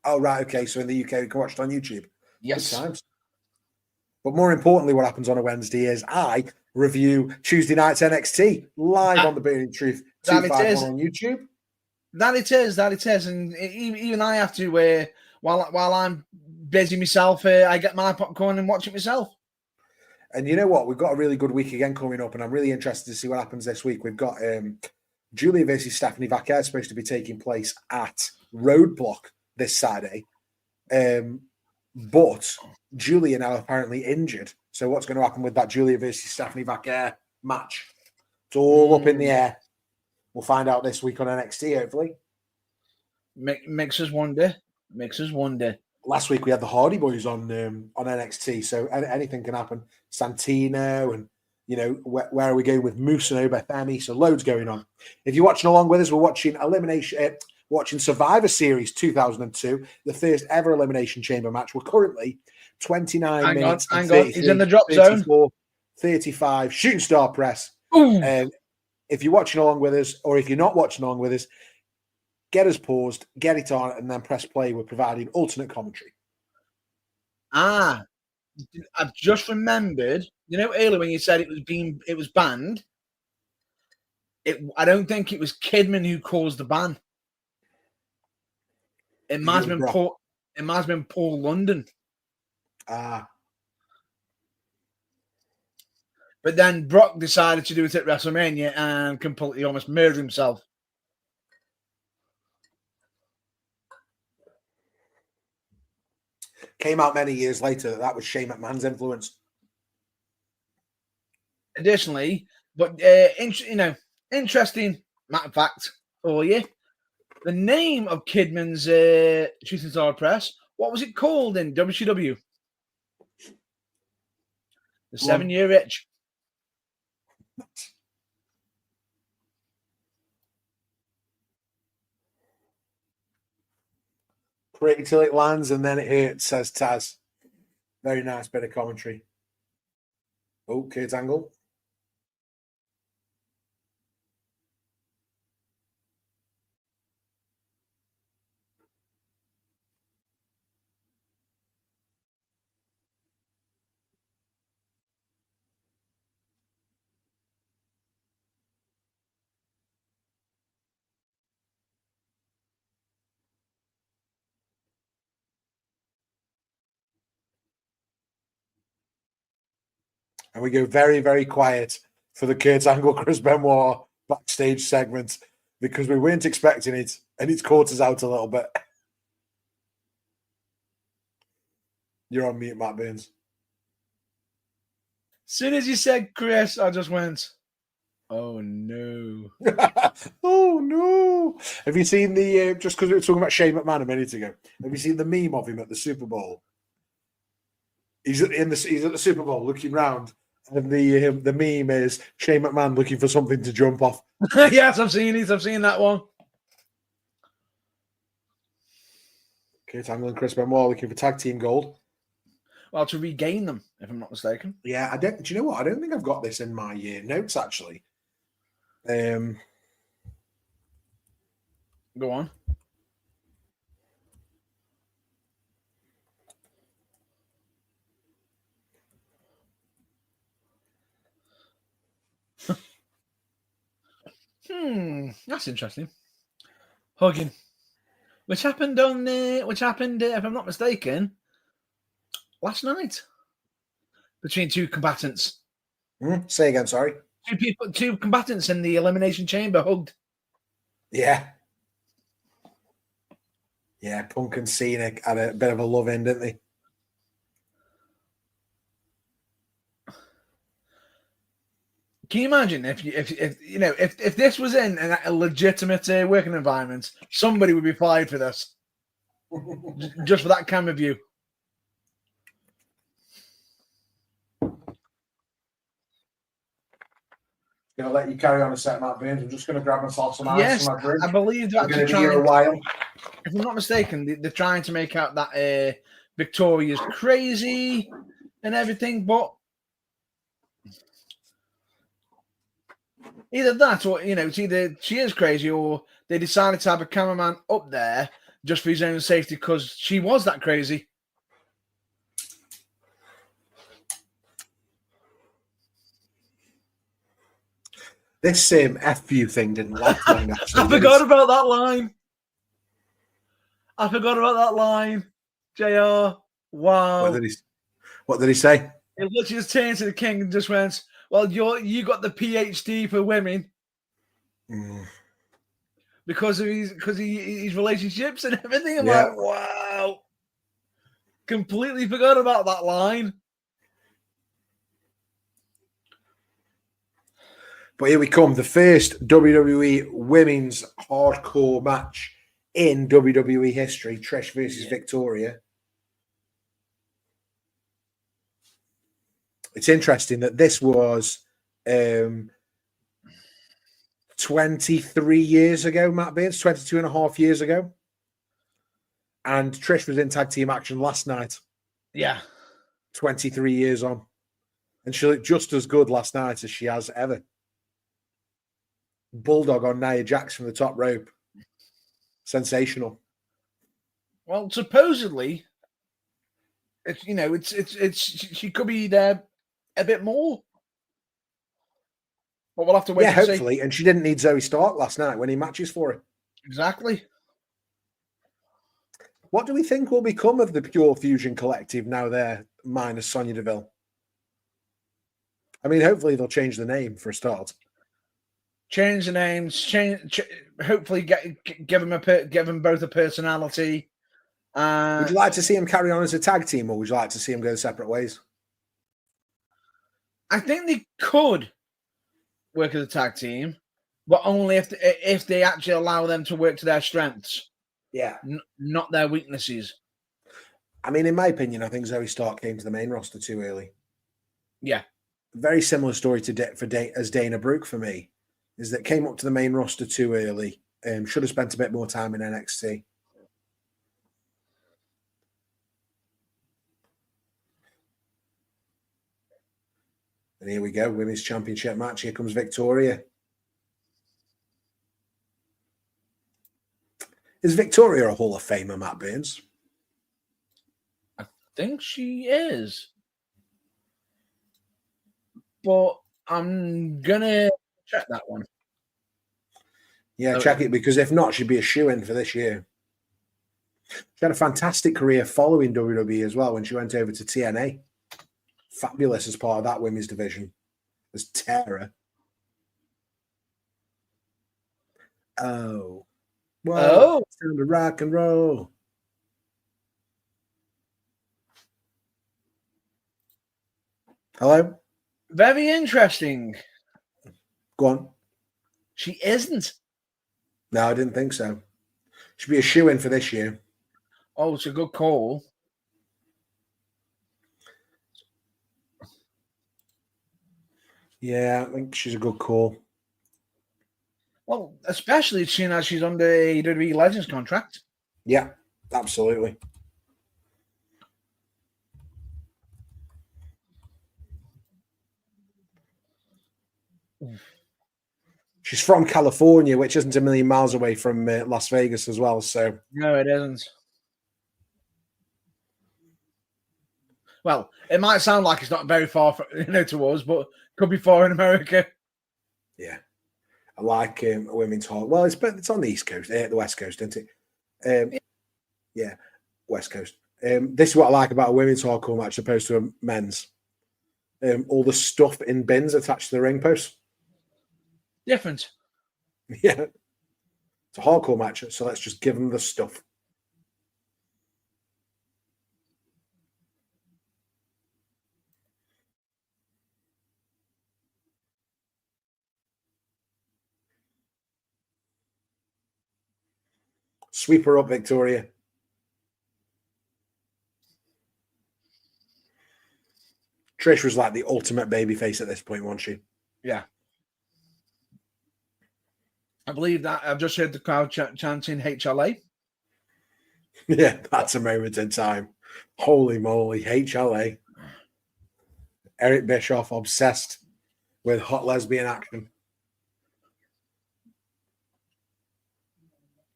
[SPEAKER 4] Oh, right. Okay. So in the UK, we can watch it on YouTube.
[SPEAKER 5] Yes.
[SPEAKER 4] Good times. But more importantly, what happens on a Wednesday is I review Tuesday night's NXT live on the Burning Truth 251 on YouTube.
[SPEAKER 5] That it is. And even I have to, while I'm busy myself, I get my popcorn and watch it myself.
[SPEAKER 4] And you know what? We've got a really good week again coming up, and I'm really interested to see what happens this week. We've got Julia versus Stephanie Vaquer supposed to be taking place at Roadblock this Saturday. But Julia now apparently injured. So what's going to happen with that Julia versus Stephanie Vaquer match? It's all up in the air. We'll find out this week on NXT, hopefully.
[SPEAKER 5] Makes us wonder.
[SPEAKER 4] Last week we had the Hardy Boys on NXT, so anything can happen. Santino and, where are we going with Moose and Obafemi? So loads going on. If you're watching along with us, we're watching watching Survivor Series 2002, the first ever Elimination Chamber match. We're currently 29 minutes.
[SPEAKER 5] Hang on. He's in the drop zone.
[SPEAKER 4] 35, shooting star press. If you're watching along with us, or if you're not watching along with us, get us paused, get it on, and then press play. We're providing alternate commentary.
[SPEAKER 5] I've just remembered. Earlier when you said it was banned. I don't think it was Kidman who caused the ban. It might have been Paul. It might have been Paul London. But then Brock decided to do it at WrestleMania and completely almost murdered himself.
[SPEAKER 4] Came out many years later that was Shane McMahon's influence.
[SPEAKER 5] Additionally, but interesting matter of fact for you, the name of Kidman's shooting star press. What was it called in WCW? The 7-year itch.
[SPEAKER 4] Pretty till it lands and then it hurts, says Taz. Very nice bit of commentary. Oh, Kurt Angle. And we go very, very quiet for the Kurt Angle Chris Benoit backstage segment because we weren't expecting it, and it's caught us out a little bit. You're on mute, Matt Burns.
[SPEAKER 5] As soon as you said Chris, I just went, oh no.
[SPEAKER 4] Oh no. Have you seen the, just because we were talking about Shane McMahon a minute ago, have you seen the meme of him at the Super Bowl? He's at the Super Bowl looking round, and the meme is Shane McMahon looking for something to jump off.
[SPEAKER 5] Yes, I've seen it. I've seen that one.
[SPEAKER 4] Kurt Angle and Chris Benoit looking for tag team gold.
[SPEAKER 5] Well, to regain them, if I'm not mistaken.
[SPEAKER 4] Yeah, do you know what? I don't think I've got this in my notes actually.
[SPEAKER 5] Go on. That's interesting. Hugging, which happened if I'm not mistaken, last night between two combatants.
[SPEAKER 4] Say again, sorry.
[SPEAKER 5] Two combatants in the Elimination Chamber hugged.
[SPEAKER 4] Yeah. Yeah, Punk and Cena had a bit of a love in, didn't they?
[SPEAKER 5] Can you imagine if this was in a legitimate working environment, somebody would be fired for this, just for that camera view.
[SPEAKER 4] Going to let you carry on a set, Matt Burns. I'm just going to grab myself some ice.
[SPEAKER 5] Yes,
[SPEAKER 4] from my drink.
[SPEAKER 5] I believe they're
[SPEAKER 4] going to
[SPEAKER 5] actually
[SPEAKER 4] be here a
[SPEAKER 5] trying.
[SPEAKER 4] while.
[SPEAKER 5] If I'm not mistaken, they're trying to make out that Victoria's crazy and everything, but either that or, it's either she is crazy or they decided to have a cameraman up there just for his own safety because she was that crazy.
[SPEAKER 4] This F you thing didn't last long, actually.
[SPEAKER 5] I forgot about that line. JR. Wow.
[SPEAKER 4] What did he say?
[SPEAKER 5] He literally just turned to the king and just went, well, you got the PhD for women. Because of his relationships and everything. I'm like, wow. Completely forgot about that line.
[SPEAKER 4] But here we come. The first WWE women's hardcore match in WWE history. Trish versus Victoria. It's interesting that this was 23 years ago, Matt Bates, 22 and a half years ago. And Trish was in tag team action last night.
[SPEAKER 5] Yeah.
[SPEAKER 4] 23 years on. And she looked just as good last night as she has ever. Bulldog on Nia Jax from the top rope. Sensational.
[SPEAKER 5] Well, supposedly, it's she could be there a bit more. But we'll have to wait.
[SPEAKER 4] Yeah, hopefully. And she didn't need Zoe Stark last night when he matches for her.
[SPEAKER 5] Exactly.
[SPEAKER 4] What do we think will become of the Pure Fusion Collective now they're minus Sonya Deville? I mean, hopefully they'll change the name for a start.
[SPEAKER 5] Change the names. Hopefully, give them both a personality.
[SPEAKER 4] Would you like to see them carry on as a tag team, or would you like to see them go separate ways?
[SPEAKER 5] I think they could work as a tag team, but only if they actually allow them to work to their strengths.
[SPEAKER 4] Yeah,
[SPEAKER 5] not their weaknesses.
[SPEAKER 4] I mean, in my opinion, I think Zoe Stark came to the main roster too early.
[SPEAKER 5] Yeah,
[SPEAKER 4] very similar story as Dana Brooke for me. Is that came up to the main roster too early. Should have spent a bit more time in NXT. And here we go, Women's Championship match. Here comes Victoria. Is Victoria a Hall of Famer, Matt Burns?
[SPEAKER 5] I think she is. But I'm going to check that one.
[SPEAKER 4] Yeah, check it, because if not, she'd be a shoo-in for this year. She had a fantastic career following WWE as well when she went over to TNA. Fabulous as part of that women's division as Tara. Oh. Whoa.
[SPEAKER 5] Oh.
[SPEAKER 4] It's time to rock and roll. Hello?
[SPEAKER 5] Very interesting.
[SPEAKER 4] Go on.
[SPEAKER 5] She isn't.
[SPEAKER 4] No, I didn't think so. Should be a shoe-in for this year.
[SPEAKER 5] Oh, it's a good call.
[SPEAKER 4] Yeah, I think she's a good call.
[SPEAKER 5] Well, especially seeing as she's under a WWE Legends contract.
[SPEAKER 4] Yeah, absolutely. She's from California, which isn't a million miles away from Las Vegas as well. So
[SPEAKER 5] No, it isn't. Well, it might sound like it's not very far, to us, but could be far in America.
[SPEAKER 4] yeah, I like a women's hall. Well, it's on the East Coast, the West Coast, isn't it? Yeah, West Coast. This is what I like about a women's hardcore match opposed to a men's. All the stuff in bins attached to the ring post.
[SPEAKER 5] Different.
[SPEAKER 4] Yeah, it's a hardcore match, so let's just give them the stuff. Sweep her up, Victoria. Trish was like the ultimate babyface at this point, wasn't she?
[SPEAKER 5] Yeah. I believe that I've just heard the crowd chanting HLA.
[SPEAKER 4] Yeah, that's a moment in time. Holy moly, HLA. Eric Bischoff obsessed with hot lesbian action.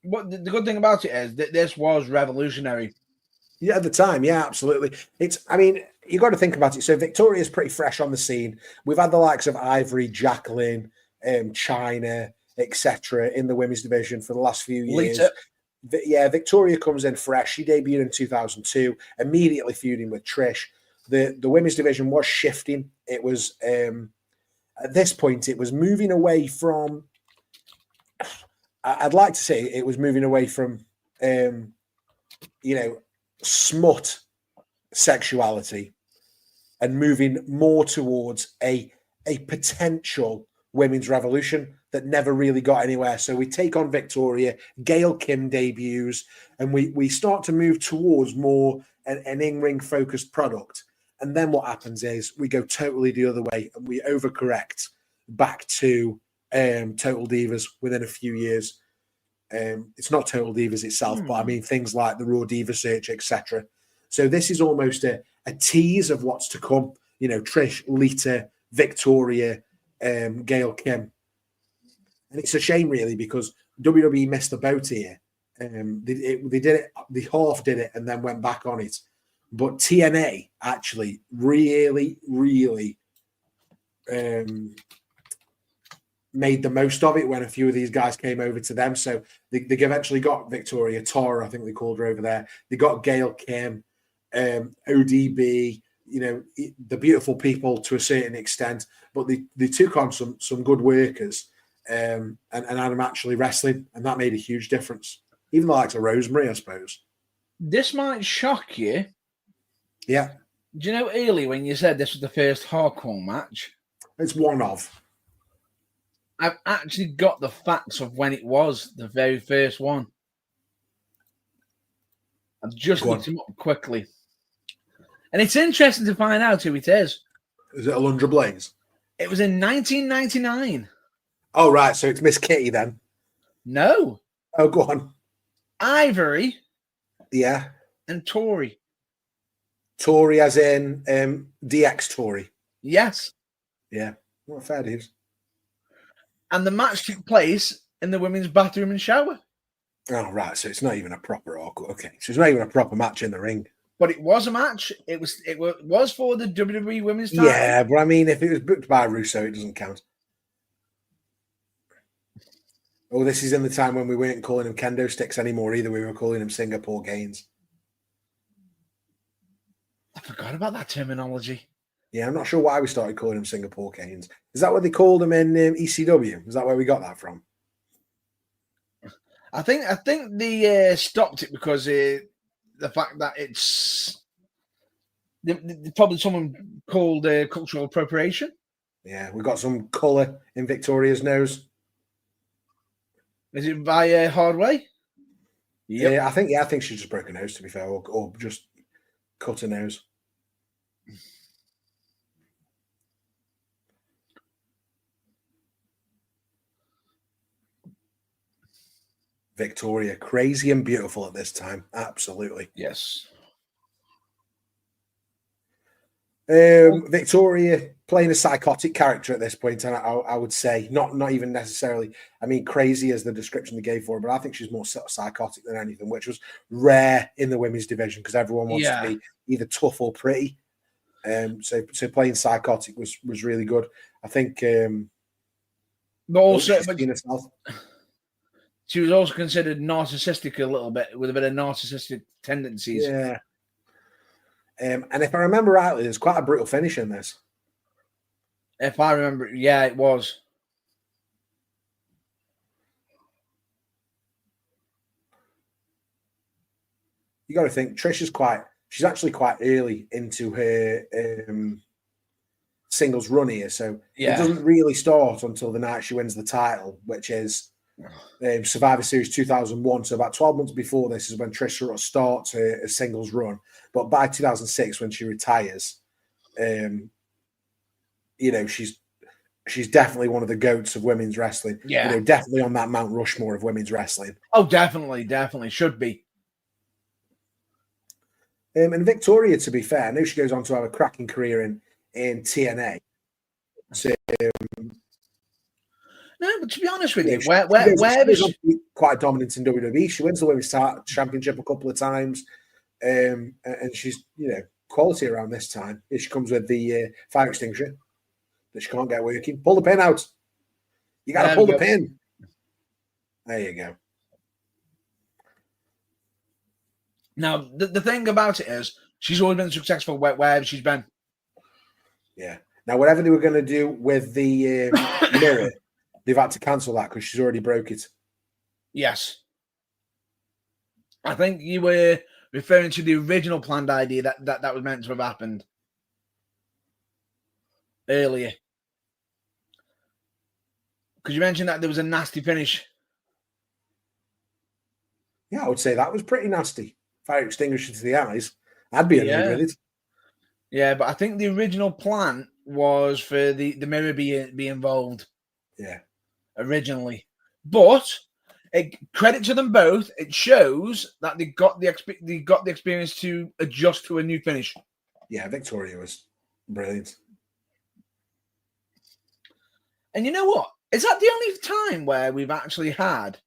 [SPEAKER 5] But the good thing about it is that this was revolutionary.
[SPEAKER 4] Yeah, at the time, yeah, absolutely. You got to think about it. So Victoria's pretty fresh on the scene. We've had the likes of Ivory, Jacqueline, China, etc. in the women's division for the last few years. Yeah, Victoria comes in fresh. She debuted in 2002, immediately feuding with Trish. The women's division was shifting. It was at this point, it was moving away from. I'd like to say it was moving away from, smut sexuality and moving more towards a potential women's revolution that never really got anywhere. So we take on Victoria, Gail Kim debuts, and we start to move towards more an in-ring focused product. And then what happens is we go totally the other way and we overcorrect back to Total Divas within a few years. It's not Total Divas itself, but I mean things like the Raw Diva Search, etc. So this is almost a tease of what's to come. Trish, Lita, Victoria, Gail Kim. And it's a shame, really, because WWE missed the boat here. They did it, they half did it and then went back on it. But TNA actually really, really made the most of it when a few of these guys came over to them. So they eventually got Victoria, Tara, I think they called her over there. They got Gail Kim, ODB, the beautiful people to a certain extent, but they took on some good workers and had them actually wrestling, and that made a huge difference. Even the likes of Rosemary, I suppose.
[SPEAKER 5] This might shock you.
[SPEAKER 4] Yeah.
[SPEAKER 5] Do you know earlier when you said this was the first hardcore match?
[SPEAKER 4] It's one of.
[SPEAKER 5] I've actually got the facts of when it was the very first one. I've just looked them up quickly. And it's interesting to find out who it is.
[SPEAKER 4] Is it Alundra Blaze?
[SPEAKER 5] It was in 1999.
[SPEAKER 4] Oh, right. So it's Miss Kitty then?
[SPEAKER 5] No.
[SPEAKER 4] Oh, go on. Yeah.
[SPEAKER 5] Ivory. And Tori.
[SPEAKER 4] Tori as in DX Tori?
[SPEAKER 5] Yes.
[SPEAKER 4] Yeah. What fair dues.
[SPEAKER 5] And the match took place in the women's bathroom and shower.
[SPEAKER 4] Oh, right. So it's not even a proper hardcore. Okay. So it's not even a proper match in the ring.
[SPEAKER 5] But it was a match. It was for the WWE Women's title.
[SPEAKER 4] Yeah, but I mean, if it was booked by Russo, it doesn't count. Oh, this is in the time when we weren't calling them kendo sticks anymore either. We were calling them Singapore Gains.
[SPEAKER 5] I forgot about that terminology.
[SPEAKER 4] Yeah, I'm not sure why we started calling them Singapore Canes. Is that what they called them in ECW? Is that where we got that from?
[SPEAKER 5] I think they stopped it because the fact that it's probably someone called cultural appropriation.
[SPEAKER 4] Yeah, we got some colour in Victoria's nose.
[SPEAKER 5] Is it by hard way? Yep.
[SPEAKER 4] I think she just broke her nose, to be fair, or just cut her nose. Victoria, crazy and beautiful at this time. Absolutely.
[SPEAKER 5] Yes.
[SPEAKER 4] Victoria playing a psychotic character at this point, and I would say not even necessarily. I mean, crazy as the description they gave for her, but I think she's more psychotic than anything, which was rare in the women's division because everyone wants to be either tough or pretty. So playing psychotic was really good. I think.
[SPEAKER 5] But also, she was also considered narcissistic a little bit, with a bit of narcissistic tendencies.
[SPEAKER 4] Yeah. And if I remember rightly, there's quite a brutal finish in this.
[SPEAKER 5] If I remember, yeah, it was.
[SPEAKER 4] You got to think she's actually quite early into her singles run here. So it doesn't really start until the night she wins the title, which is Survivor Series 2001. So about 12 months before this is when Trish sort of starts her singles run. But by 2006, when she retires, she's definitely one of the goats of women's wrestling.
[SPEAKER 5] Yeah,
[SPEAKER 4] definitely on that Mount Rushmore of women's wrestling.
[SPEAKER 5] Oh, definitely should be.
[SPEAKER 4] And Victoria, to be fair, I know she goes on to have a cracking career in TNA. So,
[SPEAKER 5] no, but to be honest with you,
[SPEAKER 4] she's quite dominant in WWE. She wins the Women's Championship a couple of times, and she's quality around this time. She comes with the fire extinguisher that she can't get working. Pull the pin out. You got to pull the pin. There you go.
[SPEAKER 5] Now, the thing about it is, she's always been successful wherever she's been.
[SPEAKER 4] Yeah. Now, whatever they were going to do with the mirror, they've had to cancel that because she's already broke it.
[SPEAKER 5] Yes. I think you were referring to the original planned idea that was meant to have happened earlier. Because you mentioned that there was a nasty finish.
[SPEAKER 4] Yeah, I would say that was pretty nasty. Fire extinguisher to the eyes. I'd be annoyed with it.
[SPEAKER 5] Yeah, but I think the original plan was for the mirror be involved.
[SPEAKER 4] Yeah.
[SPEAKER 5] Originally. But credit to them both, it shows that they got the experience to adjust to a new finish.
[SPEAKER 4] Yeah, Victoria was brilliant.
[SPEAKER 5] And you know what? Is that the only time where we've actually had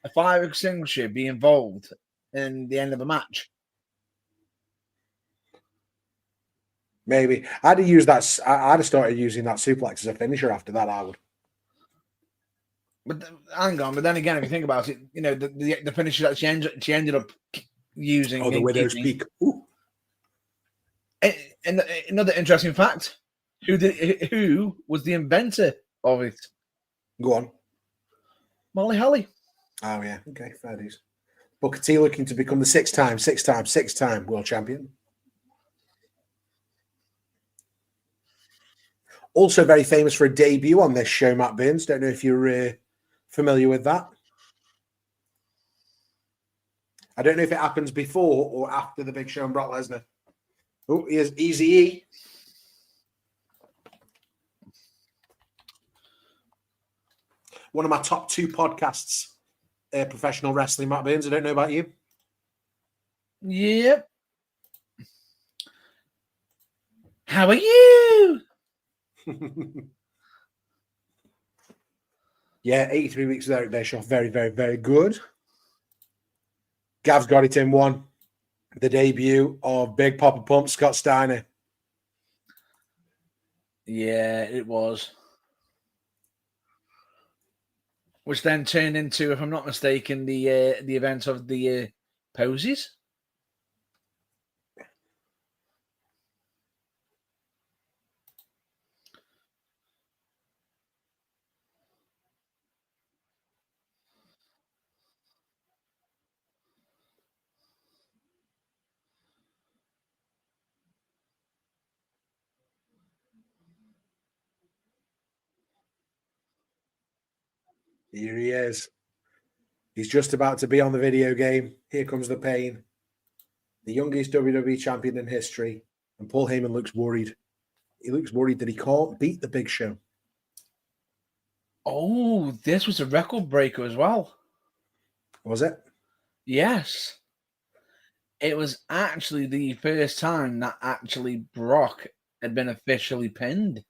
[SPEAKER 5] a fire extinguisher be involved in the end of a match?
[SPEAKER 4] Maybe. I'd have started using that suplex as a finisher after that, I would.
[SPEAKER 5] But hang on, but then again, if you think about it, the finisher that she ended up using.
[SPEAKER 4] Oh, the Widow's Peak. Ooh.
[SPEAKER 5] And another interesting fact: who was the inventor of it?
[SPEAKER 4] Go on.
[SPEAKER 5] Molly Holly.
[SPEAKER 4] Oh yeah, okay, fair dues. Booker T looking to become the six-time world champion. Also very famous for a debut on this show, Matt Burns. Don't know if you're familiar with that. I don't know if it happens before or after the Big Show and Brock Lesnar. Oh, here's Eazy-E. One of my top 2 podcasts, professional wrestling, Matt Burns. I don't know about you.
[SPEAKER 5] Yep. How are you?
[SPEAKER 4] Yeah, 83 weeks with Eric Bischoff. Very, very, very good. Gav's got it in 1. The debut of Big Papa Pump, Scott Steiner.
[SPEAKER 5] Yeah, it was. Which then turned into, if I'm not mistaken, the event of the poses.
[SPEAKER 4] Here he is. He's just about to be on the video game. Here comes the pain. The youngest WWE champion in history. And Paul Heyman looks worried. He looks worried that he can't beat the Big Show.
[SPEAKER 5] Oh, this was a record breaker as well.
[SPEAKER 4] Was it?
[SPEAKER 5] Yes. It was actually the first time that actually Brock had been officially pinned.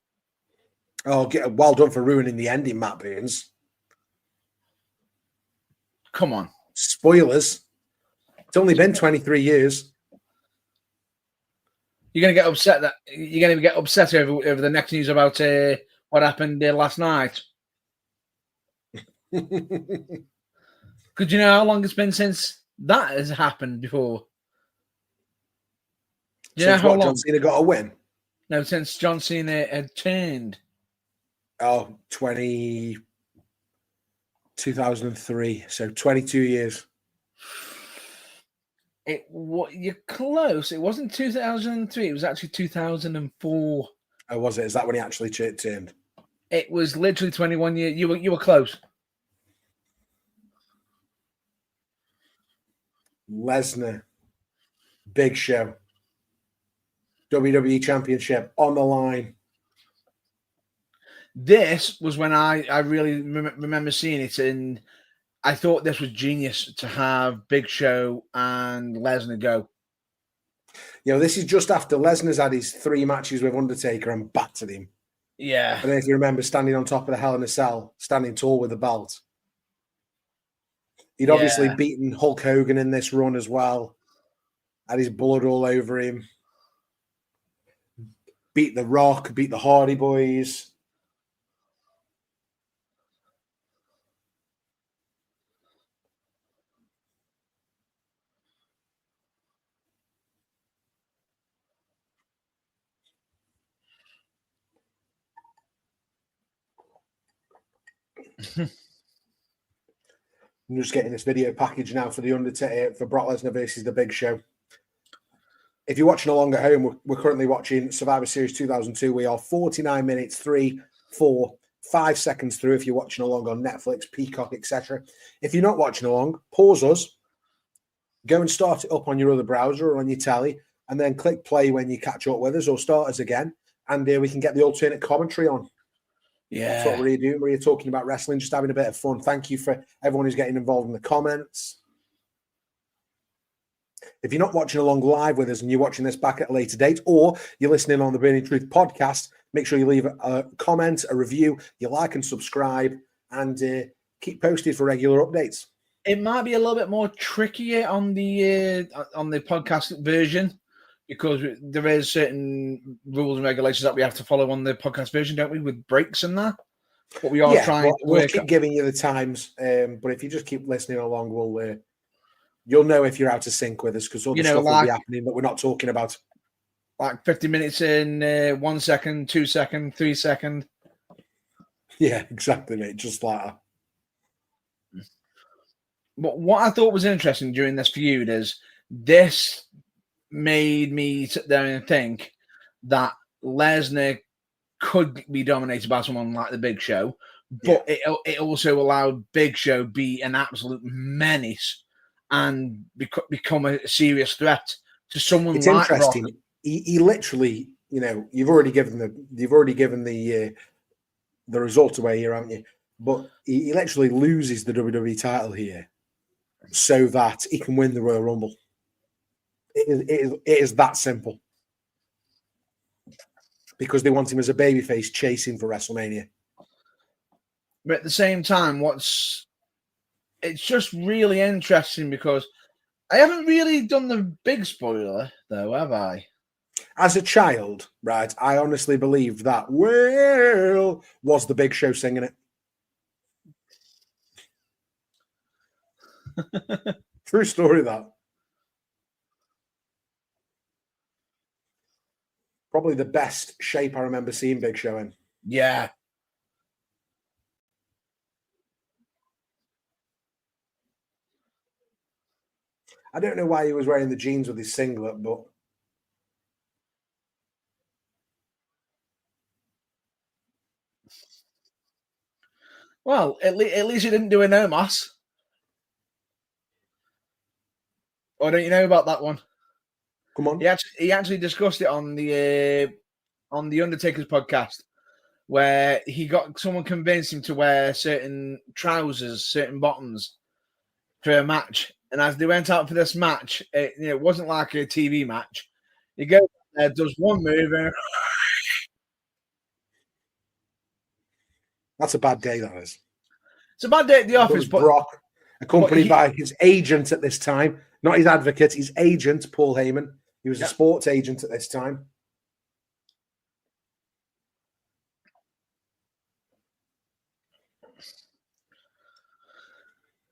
[SPEAKER 4] Oh, well done for ruining the ending, Matt Burns.
[SPEAKER 5] Come on.
[SPEAKER 4] Spoilers. It's only been 23 years.
[SPEAKER 5] You're gonna get upset over the next news about what happened last night. Because you know how long it's been since that has happened before. You know
[SPEAKER 4] Since
[SPEAKER 5] how
[SPEAKER 4] what,
[SPEAKER 5] long?
[SPEAKER 4] John Cena got a win?
[SPEAKER 5] No, since John Cena had turned.
[SPEAKER 4] Oh, 2003. So 22 years.
[SPEAKER 5] You're close. It wasn't 2003. It was actually 2004.
[SPEAKER 4] Oh, was it? Is that when he actually turned?
[SPEAKER 5] It was literally 21 years. You were close.
[SPEAKER 4] Lesnar, Big Show, WWE Championship on the line.
[SPEAKER 5] This was when I really remember seeing it, and I thought this was genius to have Big Show and Lesnar go.
[SPEAKER 4] You know, this is just after Lesnar's had his 3 matches with Undertaker and battered him.
[SPEAKER 5] Yeah.
[SPEAKER 4] I don't know if you remember standing on top of the Hell in a Cell, standing tall with the belt. He'd obviously beaten Hulk Hogan in this run as well. Had his blood all over him. Beat The Rock, beat the Hardy Boys. I'm just getting this video package now for the Undertaker, for Brock Lesnar versus The Big Show. If you're watching along at home, we're currently watching Survivor Series 2002. We are 49 minutes, 3, 4, 5 seconds through if you're watching along on Netflix, Peacock, etc. If you're not watching along, pause us, go and start it up on your other browser or on your telly, and then click play when you catch up with us or start us again, and we can get the alternate commentary on.
[SPEAKER 5] Yeah.
[SPEAKER 4] That's what we're doing. We're talking about wrestling, just having a bit of fun. Thank you for everyone who's getting involved in the comments. If you're not watching along live with us and you're watching this back at a later date, or you're listening on the Burning Truth podcast, make sure you leave a comment, a review, you like and subscribe, and keep posted for regular updates.
[SPEAKER 5] It might be a little bit more trickier on the podcast version, because there is certain rules and regulations that we have to follow on the podcast version, don't we, with breaks and that? But we are trying to
[SPEAKER 4] we'll keep giving you the times, but if you just keep listening along, you'll know if you're out of sync with us, because all the stuff will be happening that we're not talking about.
[SPEAKER 5] Like 50 minutes in 1 second, 2 second, 3 second.
[SPEAKER 4] Yeah, exactly, mate. Just like that.
[SPEAKER 5] But what I thought was interesting during this feud is this made me sit there and think that Lesnar could be dominated by someone like the Big Show, but it also allowed Big Show be an absolute menace and become a serious threat to someone. It's like
[SPEAKER 4] interesting. Rock. He literally, you've already given the result away here, haven't you? But he literally loses the WWE title here so that he can win the Royal Rumble. It is that simple. Because they want him as a babyface chasing for WrestleMania.
[SPEAKER 5] But at the same time, it's just really interesting because I haven't really done the big spoiler, though, have I?
[SPEAKER 4] As a child, right, I honestly believed that Will was the Big Show singing it. True story, that. Probably the best shape I remember seeing Big Show in.
[SPEAKER 5] Yeah.
[SPEAKER 4] I don't know why he was wearing the jeans with his singlet, but
[SPEAKER 5] Well, at least he didn't do a no mas. Or don't you know about that one?
[SPEAKER 4] Come on.
[SPEAKER 5] He actually discussed it on the Undertaker's podcast, where he got someone convinced him to wear certain trousers, certain bottoms for a match. And as they went out for this match, it wasn't like a TV match. He goes there, does one move, and
[SPEAKER 4] That's a bad day, that is.
[SPEAKER 5] it's a bad day at the office. But
[SPEAKER 4] Brock, accompanied by his agent at this time, not his advocate, his agent, Paul Heyman. He was a sports agent at this time.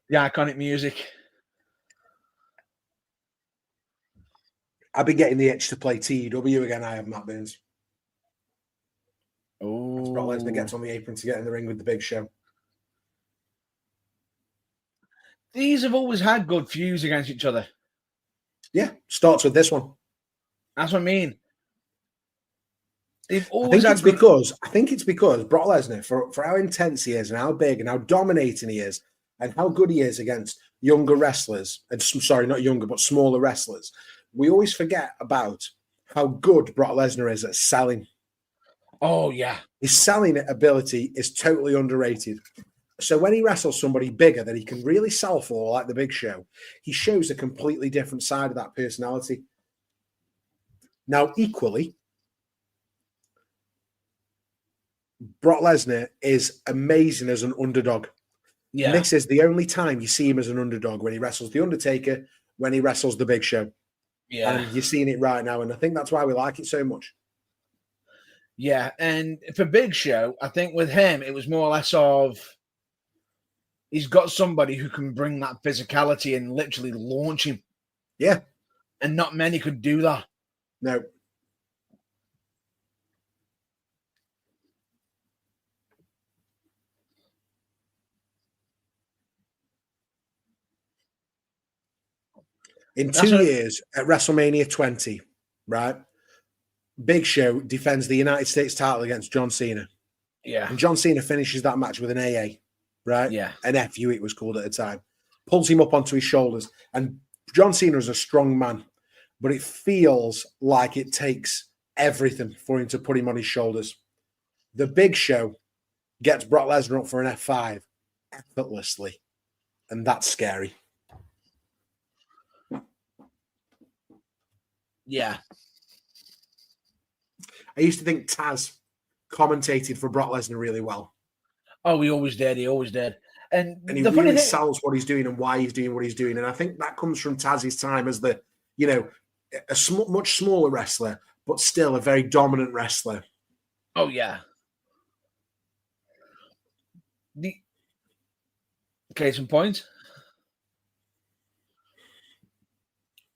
[SPEAKER 5] The iconic music.
[SPEAKER 4] I've been getting the itch to play TEW again. I have, Matt Burns.
[SPEAKER 5] Oh,
[SPEAKER 4] Brock Lesnar gets on the apron to get in the ring with the Big Show.
[SPEAKER 5] These have always had good feuds against each other.
[SPEAKER 4] Yeah, starts with this one.
[SPEAKER 5] That's what I mean. They've
[SPEAKER 4] I
[SPEAKER 5] always
[SPEAKER 4] think it's because Brock Lesnar, for how intense he is and how big and how dominating he is and how good he is against younger wrestlers, and sorry, not younger, but smaller wrestlers, we always forget about how good Brock Lesnar is at selling.
[SPEAKER 5] Oh, yeah.
[SPEAKER 4] His selling ability is totally underrated. So when he wrestles somebody bigger that he can really sell for, like the Big Show, he shows a completely different side of that personality. Now, equally, Brock Lesnar is amazing as an underdog.
[SPEAKER 5] Yeah.
[SPEAKER 4] And this is the only time you see him as an underdog, when he wrestles The Undertaker, when he wrestles the Big Show.
[SPEAKER 5] Yeah.
[SPEAKER 4] And you're seeing it right now, and I think that's why we like it so much.
[SPEAKER 5] Yeah, and for Big Show, I think with him, it was more or less of he's got somebody who can bring that physicality and literally launch him.
[SPEAKER 4] Yeah.
[SPEAKER 5] And not many could do that.
[SPEAKER 4] No. In 2 years at WrestleMania 20, right, Big Show defends the United States title against John Cena.
[SPEAKER 5] Yeah.
[SPEAKER 4] And John Cena finishes that match with an AA, right?
[SPEAKER 5] Yeah.
[SPEAKER 4] An FU, it was called at the time. Pulls him up onto his shoulders. And John Cena is a strong man, but it feels like it takes everything for him to put him on his shoulders. The Big Show gets Brock Lesnar up for an F5 effortlessly. And that's scary.
[SPEAKER 5] Yeah.
[SPEAKER 4] I used to think Taz commentated for Brock Lesnar really well.
[SPEAKER 5] Oh, he always did. He always did. And
[SPEAKER 4] he
[SPEAKER 5] the
[SPEAKER 4] really sells what he's doing and why he's doing what he's doing. And I think that comes from Taz's time as the, much smaller wrestler, but still a very dominant wrestler.
[SPEAKER 5] Oh, yeah. Case in point.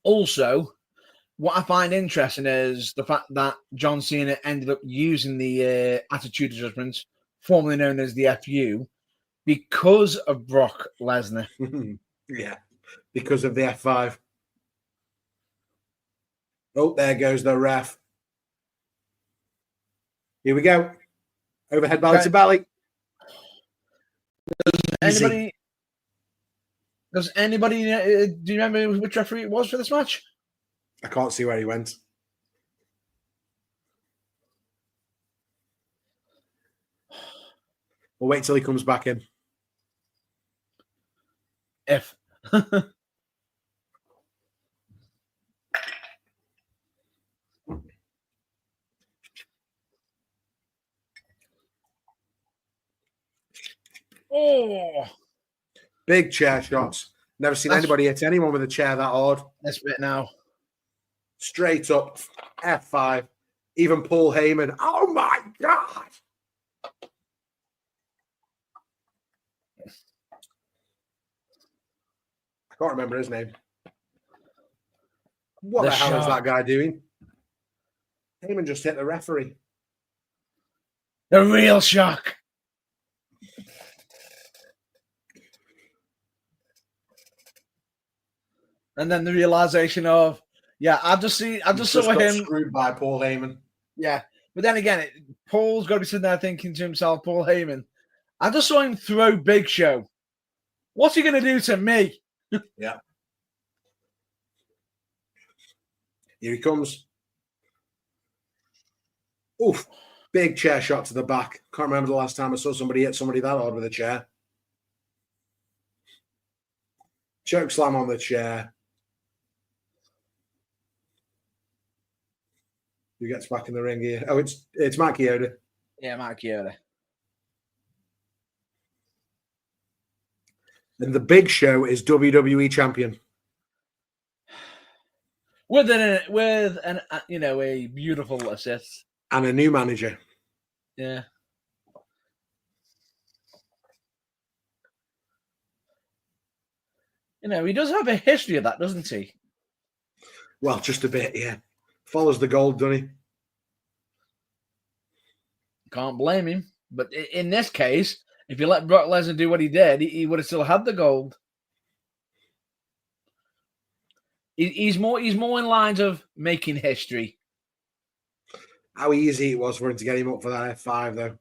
[SPEAKER 5] Also, what I find interesting is the fact that John Cena ended up using the Attitude Adjustment, formerly known as the FU, because of Brock Lesnar.
[SPEAKER 4] Yeah, because of the F5. Oh, there goes the ref. Here we go. Overhead belly to belly.
[SPEAKER 5] Does anybody do you remember which referee it was for this match?
[SPEAKER 4] I can't see where he went. We'll wait till he comes back in.
[SPEAKER 5] F. Oh.
[SPEAKER 4] Big chair shots. Never seen anybody hit anyone with a chair that hard.
[SPEAKER 5] This bit now.
[SPEAKER 4] Straight up. F5. Even Paul Heyman. Oh my God. I can't remember his name. What the hell is that guy doing? Heyman just hit the referee.
[SPEAKER 5] The real shock. And then the realization of, I just saw him
[SPEAKER 4] screwed by Paul Heyman.
[SPEAKER 5] Yeah, but then again, Paul's got to be sitting there thinking to himself, Paul Heyman, I just saw him throw Big Show. What's he going to do to me?
[SPEAKER 4] Yeah. Here he comes. Oof. Big chair shot to the back. Can't remember the last time I saw somebody hit somebody that hard with a chair. Choke slam on the chair. Who gets back in the ring here? Oh, it's Mike Chioda.
[SPEAKER 5] Yeah, Mike Chioda.
[SPEAKER 4] And the Big Show is WWE champion.
[SPEAKER 5] With an a beautiful assist.
[SPEAKER 4] And a new manager.
[SPEAKER 5] Yeah. He does have a history of that, doesn't he?
[SPEAKER 4] Well, just a bit, yeah. Follows the gold, doesn't he?
[SPEAKER 5] Can't blame him. But in this case, if you let Brock Lesnar do what he did, he would have still had the gold. He's more in lines of making history.
[SPEAKER 4] How easy it was for him to get him up for that F5, though.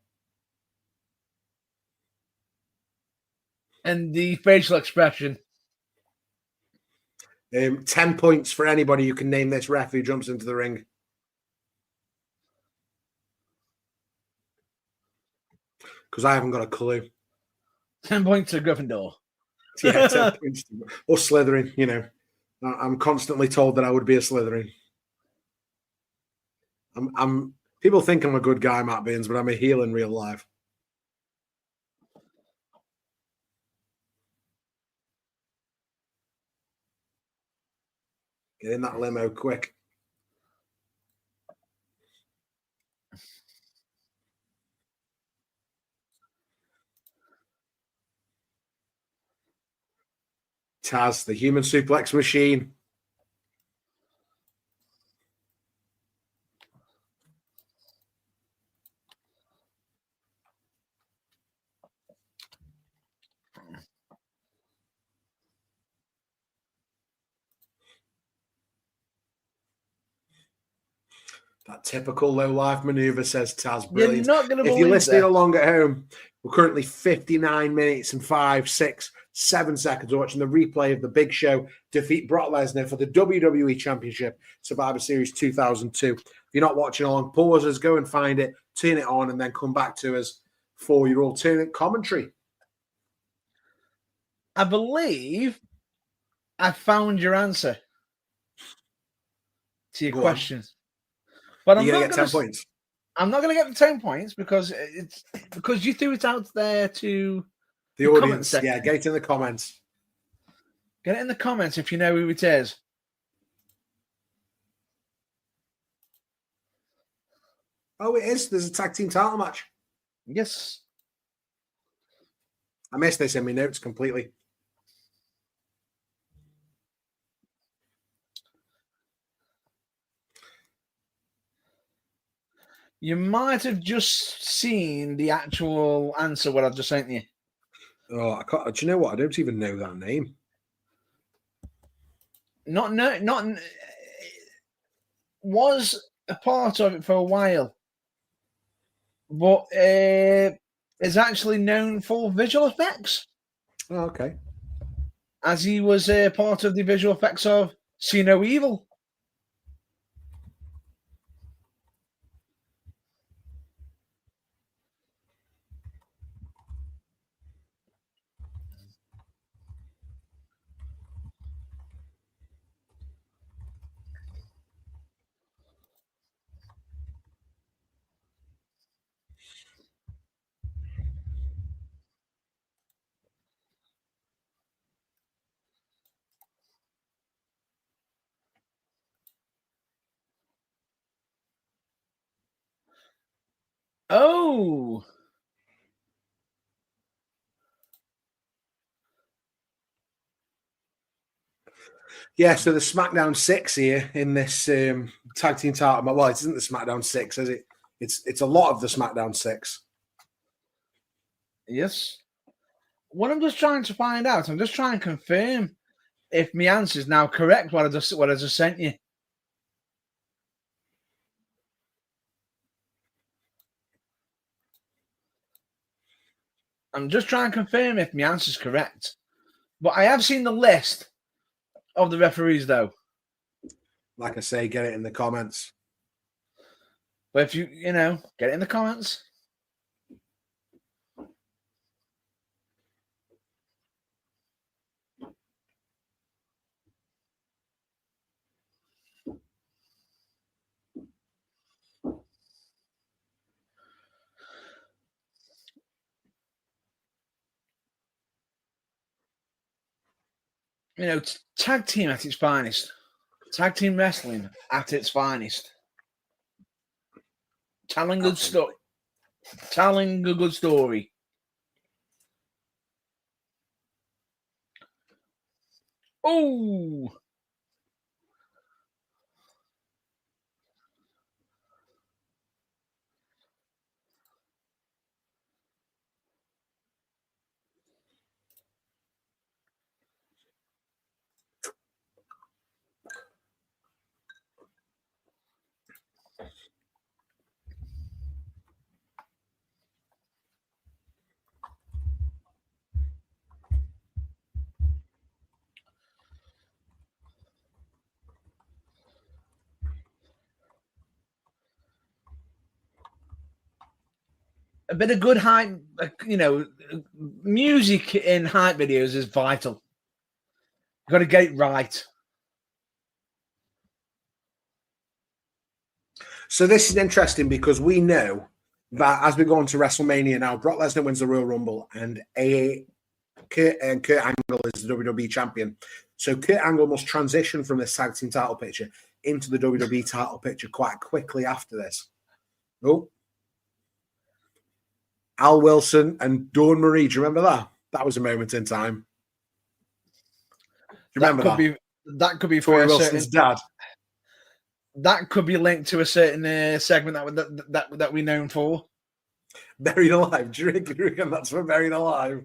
[SPEAKER 5] And the facial expression.
[SPEAKER 4] 10 points for anybody who can name this ref who jumps into the ring. Because I haven't got a clue.
[SPEAKER 5] 10 points to Gryffindor.
[SPEAKER 4] Yeah, 10 points. Or Slytherin, I'm constantly told that I would be a Slytherin. People think I'm a good guy, Matt Beans, but I'm a heel in real life. Get in that limo quick. Taz, the human suplex machine. That typical low life maneuver, says Taz. Brilliant.
[SPEAKER 5] You're not going to believe
[SPEAKER 4] if you're listening
[SPEAKER 5] that.
[SPEAKER 4] along at home, we're currently 59 minutes and 5, 6, 7 seconds watching the replay of the Big Show defeat Brock Lesnar for the WWE Championship Survivor Series 2002. If you're not watching along, pause us, go and find it, turn it on, and then come back to us for your alternate commentary.
[SPEAKER 5] I believe I found your answer to your question. But
[SPEAKER 4] You're going to get 10 points.
[SPEAKER 5] I'm not going to get the 10 points because you threw it out there to
[SPEAKER 4] the audience. Yeah, get it in the comments.
[SPEAKER 5] Get it in the comments if you know who it is.
[SPEAKER 4] Oh, it is. There's a tag team title match.
[SPEAKER 5] Yes.
[SPEAKER 4] I missed this in my notes completely.
[SPEAKER 5] You might have just seen the actual answer what I've just sent you.
[SPEAKER 4] Oh, I can't. Do you know what? I don't even know that name.
[SPEAKER 5] Not was a part of it for a while, but is actually known for visual effects.
[SPEAKER 4] Oh, okay.
[SPEAKER 5] As he was a part of the visual effects of See No Evil. Oh.
[SPEAKER 4] Yeah, so the SmackDown 6 here in this tag team title. Well, it isn't the SmackDown 6, is it? It's a lot of the SmackDown 6.
[SPEAKER 5] Yes. What I'm just trying to find out, I'm just trying to confirm if my answer is now correct, what I just sent you. I'm just trying to confirm if my answer's correct. But I have seen the list of the referees, though.
[SPEAKER 4] Like I say, get it in the comments.
[SPEAKER 5] But if you get it in the comments. Tag team at its finest. Tag team wrestling at its finest. Telling good stuff. Telling a good story. Oh! A bit of good hype, music in hype videos is vital. You've got to get it right.
[SPEAKER 4] So this is interesting because we know that as we go on to WrestleMania now, Brock Lesnar wins the Royal Rumble and Kurt Angle is the WWE champion. So Kurt Angle must transition from this tag team title picture into the WWE title picture quite quickly after this. Oh. Al Wilson and Dawn Marie. Do you remember that? That was a moment in time. Do you remember that?
[SPEAKER 5] That could be for
[SPEAKER 4] Tori Wilson's dad.
[SPEAKER 5] That could be linked to a certain segment that we're known for.
[SPEAKER 4] Buried Alive. Do you reckon that's for Buried Alive?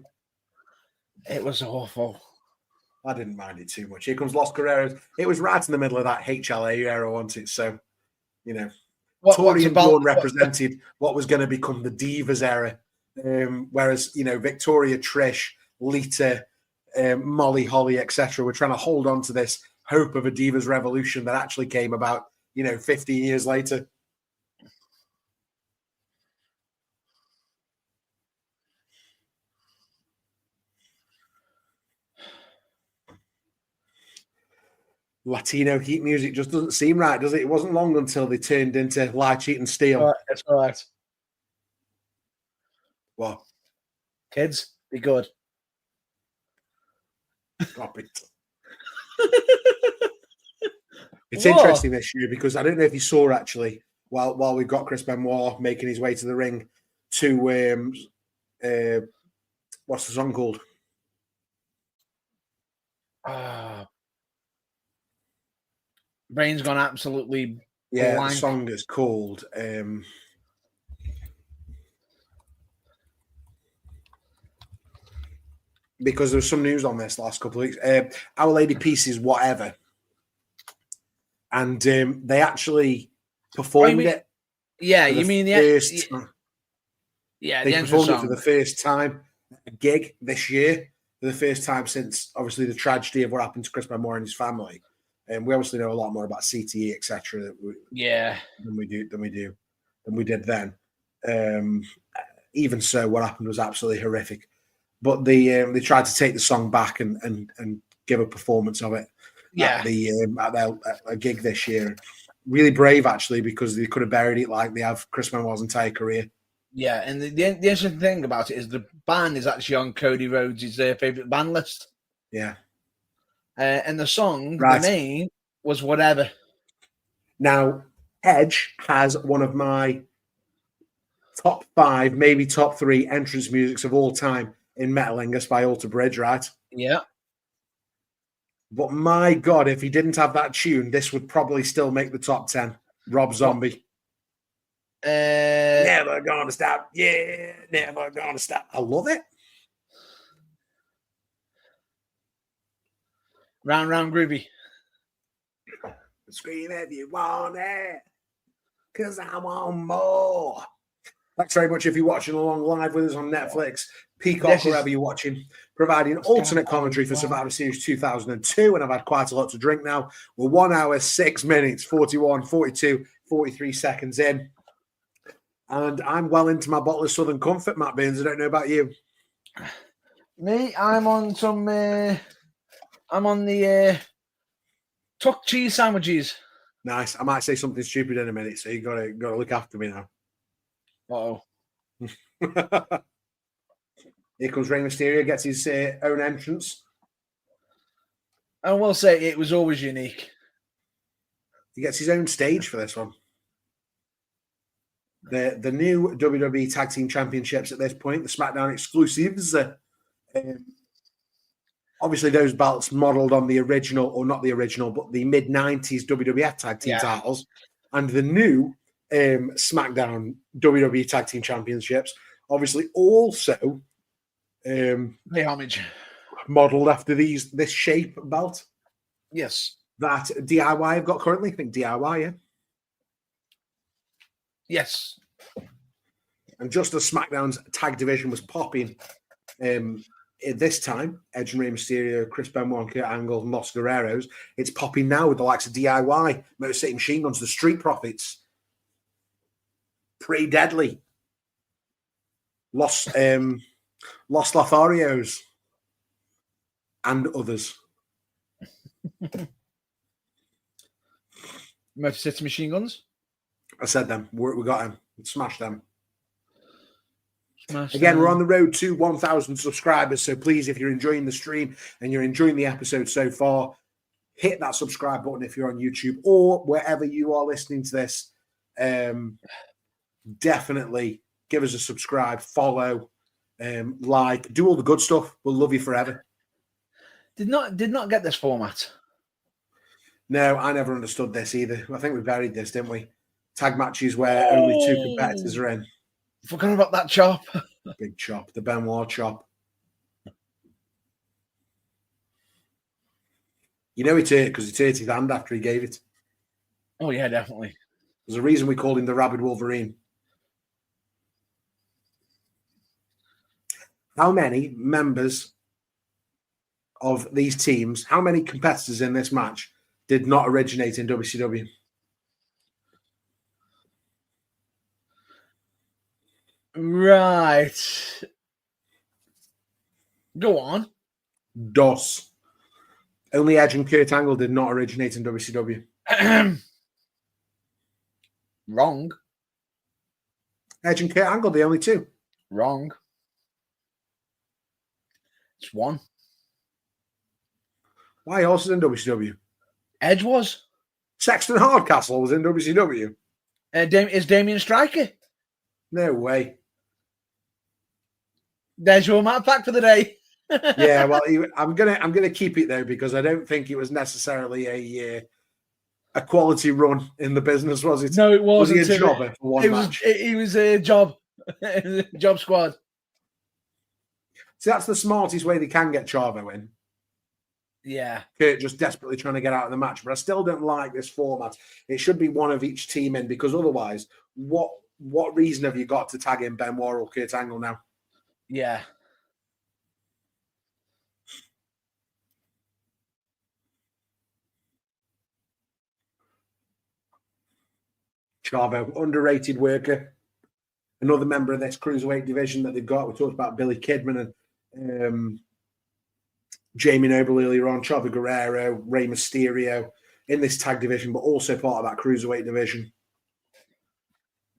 [SPEAKER 5] It was awful.
[SPEAKER 4] I didn't mind it too much. Here comes Los Guerreros. It was right in the middle of that HLA era, wasn't it? So, Tori and Dawn represented what was going to become the Divas era. Whereas, Victoria, Trish, Lita, Molly, Holly, etc. were trying to hold on to this hope of a Divas revolution that actually came about, 15 years later. Latino heat music just doesn't seem right, does it? It wasn't long until they turned into Lie, Cheat, and Steal.
[SPEAKER 5] That's right.
[SPEAKER 4] What?
[SPEAKER 5] Kids, be good.
[SPEAKER 4] Stop it. It's interesting this year because I don't know if you saw actually while we've got Chris Benoit making his way to the ring to what's the song called?
[SPEAKER 5] Brain's gone absolutely
[SPEAKER 4] blank.
[SPEAKER 5] The
[SPEAKER 4] song is called because there was some news on this last couple of weeks. Our Lady Pieces, whatever. And they actually performed it.
[SPEAKER 5] Yeah, you mean the
[SPEAKER 4] first?
[SPEAKER 5] Yeah,
[SPEAKER 4] they performed it for the first time a gig this year, for the first time since obviously the tragedy of what happened to Chris Benoit and his family. And we obviously know a lot more about CTE, etc. Than we did then. Even so, what happened was absolutely horrific. But they tried to take the song back and give a performance of it. At a gig this year. Really brave, actually, because they could have buried it like they have Chris Benoit's entire career.
[SPEAKER 5] Yeah, and the interesting thing about it is the band is actually on Cody Rhodes' favourite band list.
[SPEAKER 4] Yeah.
[SPEAKER 5] And the song, the name, was Whatever.
[SPEAKER 4] Now, Edge has one of my top 5, maybe top 3 entrance musics of all time in Metalingus by Alter Bridge, right?
[SPEAKER 5] Yeah.
[SPEAKER 4] But my God, if he didn't have that tune, this would probably still make the top 10. Rob Zombie. Never gonna stop. Yeah, never gonna stop. I love it.
[SPEAKER 5] Round, round, groovy.
[SPEAKER 4] Scream if you want it, because I want more. Thanks very much if you're watching along live with us on Netflix. Peacock, wherever you're watching, providing alternate commentary for Survivor Series 2002. And I've had quite a lot to drink now. We're 1 hour, 6 minutes, 41, 42, 43 seconds in. And I'm well into my bottle of Southern Comfort, Matt Burns. I don't know about you.
[SPEAKER 5] Me, I'm on the tuck cheese sandwiches.
[SPEAKER 4] Nice. I might say something stupid in a minute, so you gotta look after me now.
[SPEAKER 5] Uh-oh.
[SPEAKER 4] Here comes Rey Mysterio, gets his own entrance.
[SPEAKER 5] I will say it was always unique.
[SPEAKER 4] He gets his own stage for this one. The new WWE Tag Team Championships at this point, the SmackDown exclusives. Obviously, those belts modelled on the original, or not the original, but the mid-90s WWF Tag Team titles. And the new SmackDown WWE Tag Team Championships, obviously also
[SPEAKER 5] Pay homage.
[SPEAKER 4] modelled after this shape belt.
[SPEAKER 5] Yes.
[SPEAKER 4] That DIY have got currently. I think DIY, yeah.
[SPEAKER 5] Yes.
[SPEAKER 4] And just as SmackDown's tag division was popping at this time, Edge and Rey Mysterio, Chris Benoit, Kurt Angle, and Los Guerreros, it's popping now with the likes of DIY, Motor City Machine Guns, the Street Profits, Pretty Deadly, Los Lotharios, and others.
[SPEAKER 5] Motor City Machine Guns?
[SPEAKER 4] I said them. We got them. Smash them.
[SPEAKER 5] Smash
[SPEAKER 4] Again,
[SPEAKER 5] them.
[SPEAKER 4] we're on the road to 1,000 subscribers. So please, if you're enjoying the stream and you're enjoying the episode so far, hit that subscribe button if you're on YouTube or wherever you are listening to this. Definitely give us a subscribe, follow, like, do all the good stuff. We'll love you forever.
[SPEAKER 5] Did not get this format.
[SPEAKER 4] No, I never understood this either. I think we buried this, didn't we? Tag matches where only two competitors are in.
[SPEAKER 5] Forgot about that chop.
[SPEAKER 4] Big chop, the Benoit chop. You know it hurt because he hurt his hand after he gave it.
[SPEAKER 5] Oh, yeah, definitely.
[SPEAKER 4] There's a reason we called him the Rabid Wolverine. How many members of these teams, how many competitors in this match did not originate in WCW?
[SPEAKER 5] Right. Go on.
[SPEAKER 4] Dos. Only Edge and Kurt Angle did not originate in WCW.
[SPEAKER 5] Wrong.
[SPEAKER 4] Edge and Kurt Angle, the only two.
[SPEAKER 5] Wrong. It's one.
[SPEAKER 4] Why else is in WCW?
[SPEAKER 5] Edge was.
[SPEAKER 4] Sexton Hardcastle was in WCW.
[SPEAKER 5] Is Damien Stryker?
[SPEAKER 4] No way.
[SPEAKER 5] There's your map fact for the day.
[SPEAKER 4] Yeah, well, I'm gonna keep it though because I don't think it was necessarily a quality run in the business, was it?
[SPEAKER 5] No, it wasn't.
[SPEAKER 4] Was he a jobber for one match?
[SPEAKER 5] He was a job. Job squad.
[SPEAKER 4] See, that's the smartest way they can get Chavo in.
[SPEAKER 5] Yeah.
[SPEAKER 4] Kurt just desperately trying to get out of the match, but I still don't like this format. It should be one of each team in because otherwise, what reason have you got to tag in Benoit or Kurt Angle now?
[SPEAKER 5] Yeah.
[SPEAKER 4] Chavo, underrated worker. Another member of this cruiserweight division that they've got. We talked about Billy Kidman and Jamie Noble earlier on, Chavo Guerrero, Rey Mysterio in this tag division, but also part of that cruiserweight division.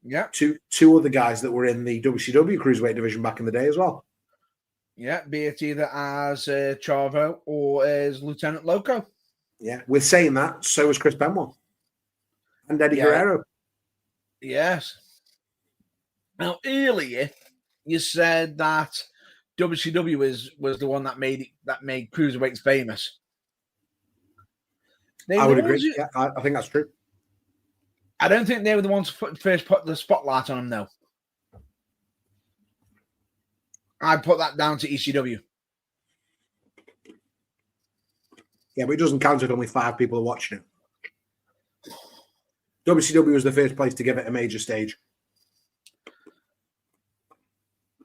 [SPEAKER 5] Yeah.
[SPEAKER 4] Two other guys that were in the WCW cruiserweight division back in the day as well.
[SPEAKER 5] Yeah, be it either as Chavo or as Lieutenant Loco.
[SPEAKER 4] Yeah, with saying that, so was Chris Benoit and Eddie Guerrero.
[SPEAKER 5] Yes. Now, earlier, you said that WCW was the one that made cruiserweights famous.
[SPEAKER 4] I would agree. Yeah, I think that's true.
[SPEAKER 5] I don't think they were the ones who first put the spotlight on them, though. I put that down to ECW.
[SPEAKER 4] Yeah, but it doesn't count if only 5 people are watching it. WCW was the first place to give it a major stage.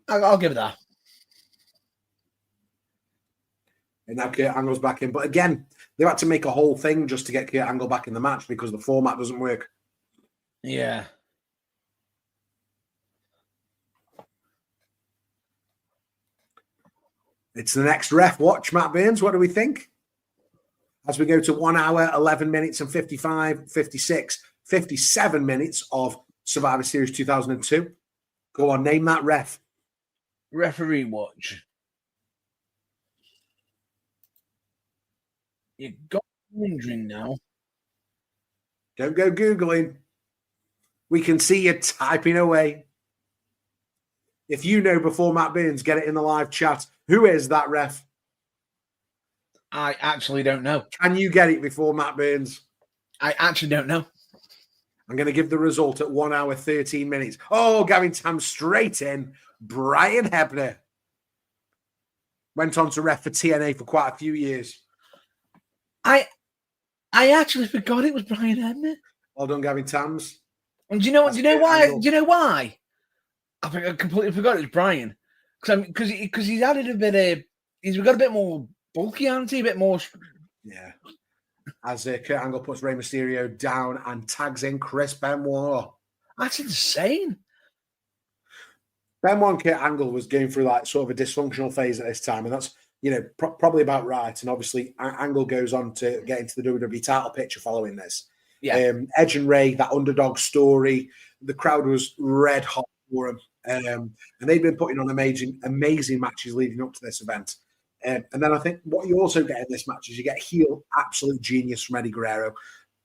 [SPEAKER 5] I'll give it that.
[SPEAKER 4] And now Kurt Angle's back in. But again, they've had to make a whole thing just to get Kurt Angle back in the match because the format doesn't work.
[SPEAKER 5] Yeah.
[SPEAKER 4] It's the next ref watch, Matt Burns. What do we think? As we go to 1 hour, 11 minutes and 55, 56, 57 minutes of Survivor Series 2002. Go on, name that ref.
[SPEAKER 5] Referee watch. You got me wondering now.
[SPEAKER 4] Don't go Googling. We can see you typing away. If you know before Matt Burns, get it in the live chat. Who is that ref?
[SPEAKER 5] I actually don't know.
[SPEAKER 4] Can you get it before Matt Burns?
[SPEAKER 5] I actually don't know.
[SPEAKER 4] I'm going to give the result at 1 hour, 13 minutes. Oh, Gavin Tam straight in. Brian Hebner. Went on to ref for TNA for quite a few years.
[SPEAKER 5] I actually forgot it was Brian Hebner.
[SPEAKER 4] Well done, Gavin Tams.
[SPEAKER 5] And do you know
[SPEAKER 4] That's
[SPEAKER 5] why?
[SPEAKER 4] Angle.
[SPEAKER 5] Do you know why? I think I completely forgot it was Brian. Because he's added a bit of, he's got a bit more bulky, hasn't he? A bit more.
[SPEAKER 4] Yeah. As Kurt Angle puts Rey Mysterio down and tags in Chris Benoit.
[SPEAKER 5] That's insane.
[SPEAKER 4] Benoit and Kurt Angle was going through like sort of a dysfunctional phase at this time, and that's probably about right. And obviously, Angle goes on to get into the WWE title picture following this.
[SPEAKER 5] Yeah.
[SPEAKER 4] Edge and Ray, that underdog story, the crowd was red hot for them, and they've been putting on amazing matches leading up to this event. And then I think what you also get in this match is you get heel absolute genius from Eddie Guerrero,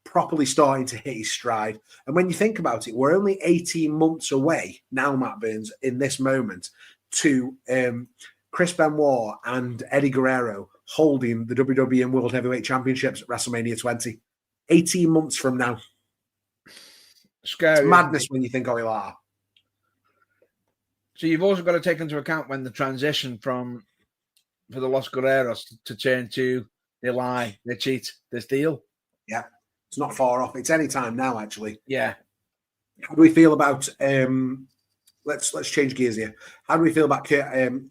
[SPEAKER 4] properly starting to hit his stride. And when you think about it, we're only 18 months away now, Matt Burns, in this moment, to Chris Benoit and Eddie Guerrero holding the WWE and World Heavyweight Championships at WrestleMania 20. 18 months from now.
[SPEAKER 5] Scary.
[SPEAKER 4] It's madness when you think of it like that.
[SPEAKER 5] So you've also got to take into account when the transition for the Los Guerreros to turn to they lie, they cheat, they steal.
[SPEAKER 4] Yeah, it's not far off. It's any time now, actually.
[SPEAKER 5] Yeah.
[SPEAKER 4] How do we feel about let's change gears here. How do we feel about Kurt Angle,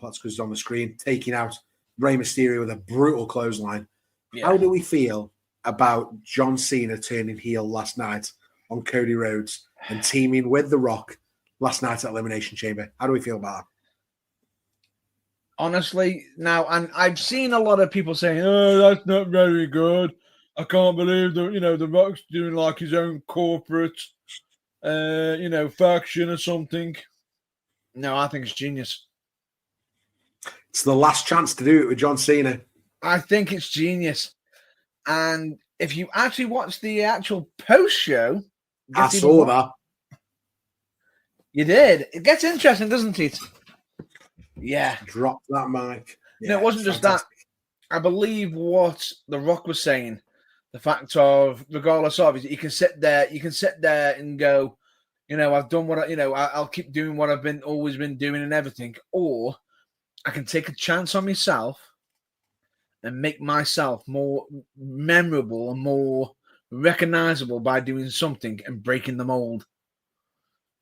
[SPEAKER 4] that's because it's on the screen, taking out Rey Mysterio with a brutal clothesline?
[SPEAKER 5] Yeah.
[SPEAKER 4] How do we feel about John Cena turning heel last night on Cody Rhodes and teaming with The Rock last night at Elimination Chamber? How do we feel about that?
[SPEAKER 5] Honestly, now, and I've seen a lot of people saying, "Oh, that's not very good. I can't believe that The Rock's doing like his own corporate, faction or something." No, I think it's genius.
[SPEAKER 4] It's the last chance to do it with John Cena.
[SPEAKER 5] I think it's genius. And if you actually watch the actual post show,
[SPEAKER 4] I saw that.
[SPEAKER 5] You did. It gets interesting, doesn't it? Yeah.
[SPEAKER 4] Drop that mic. Yeah,
[SPEAKER 5] No, it wasn't just that. I believe what The Rock was saying, the fact of, regardless of it, you can sit there and go, I've done what I'll keep doing what I've always been doing and everything, or I can take a chance on myself and make myself more memorable and more recognizable by doing something and breaking the mold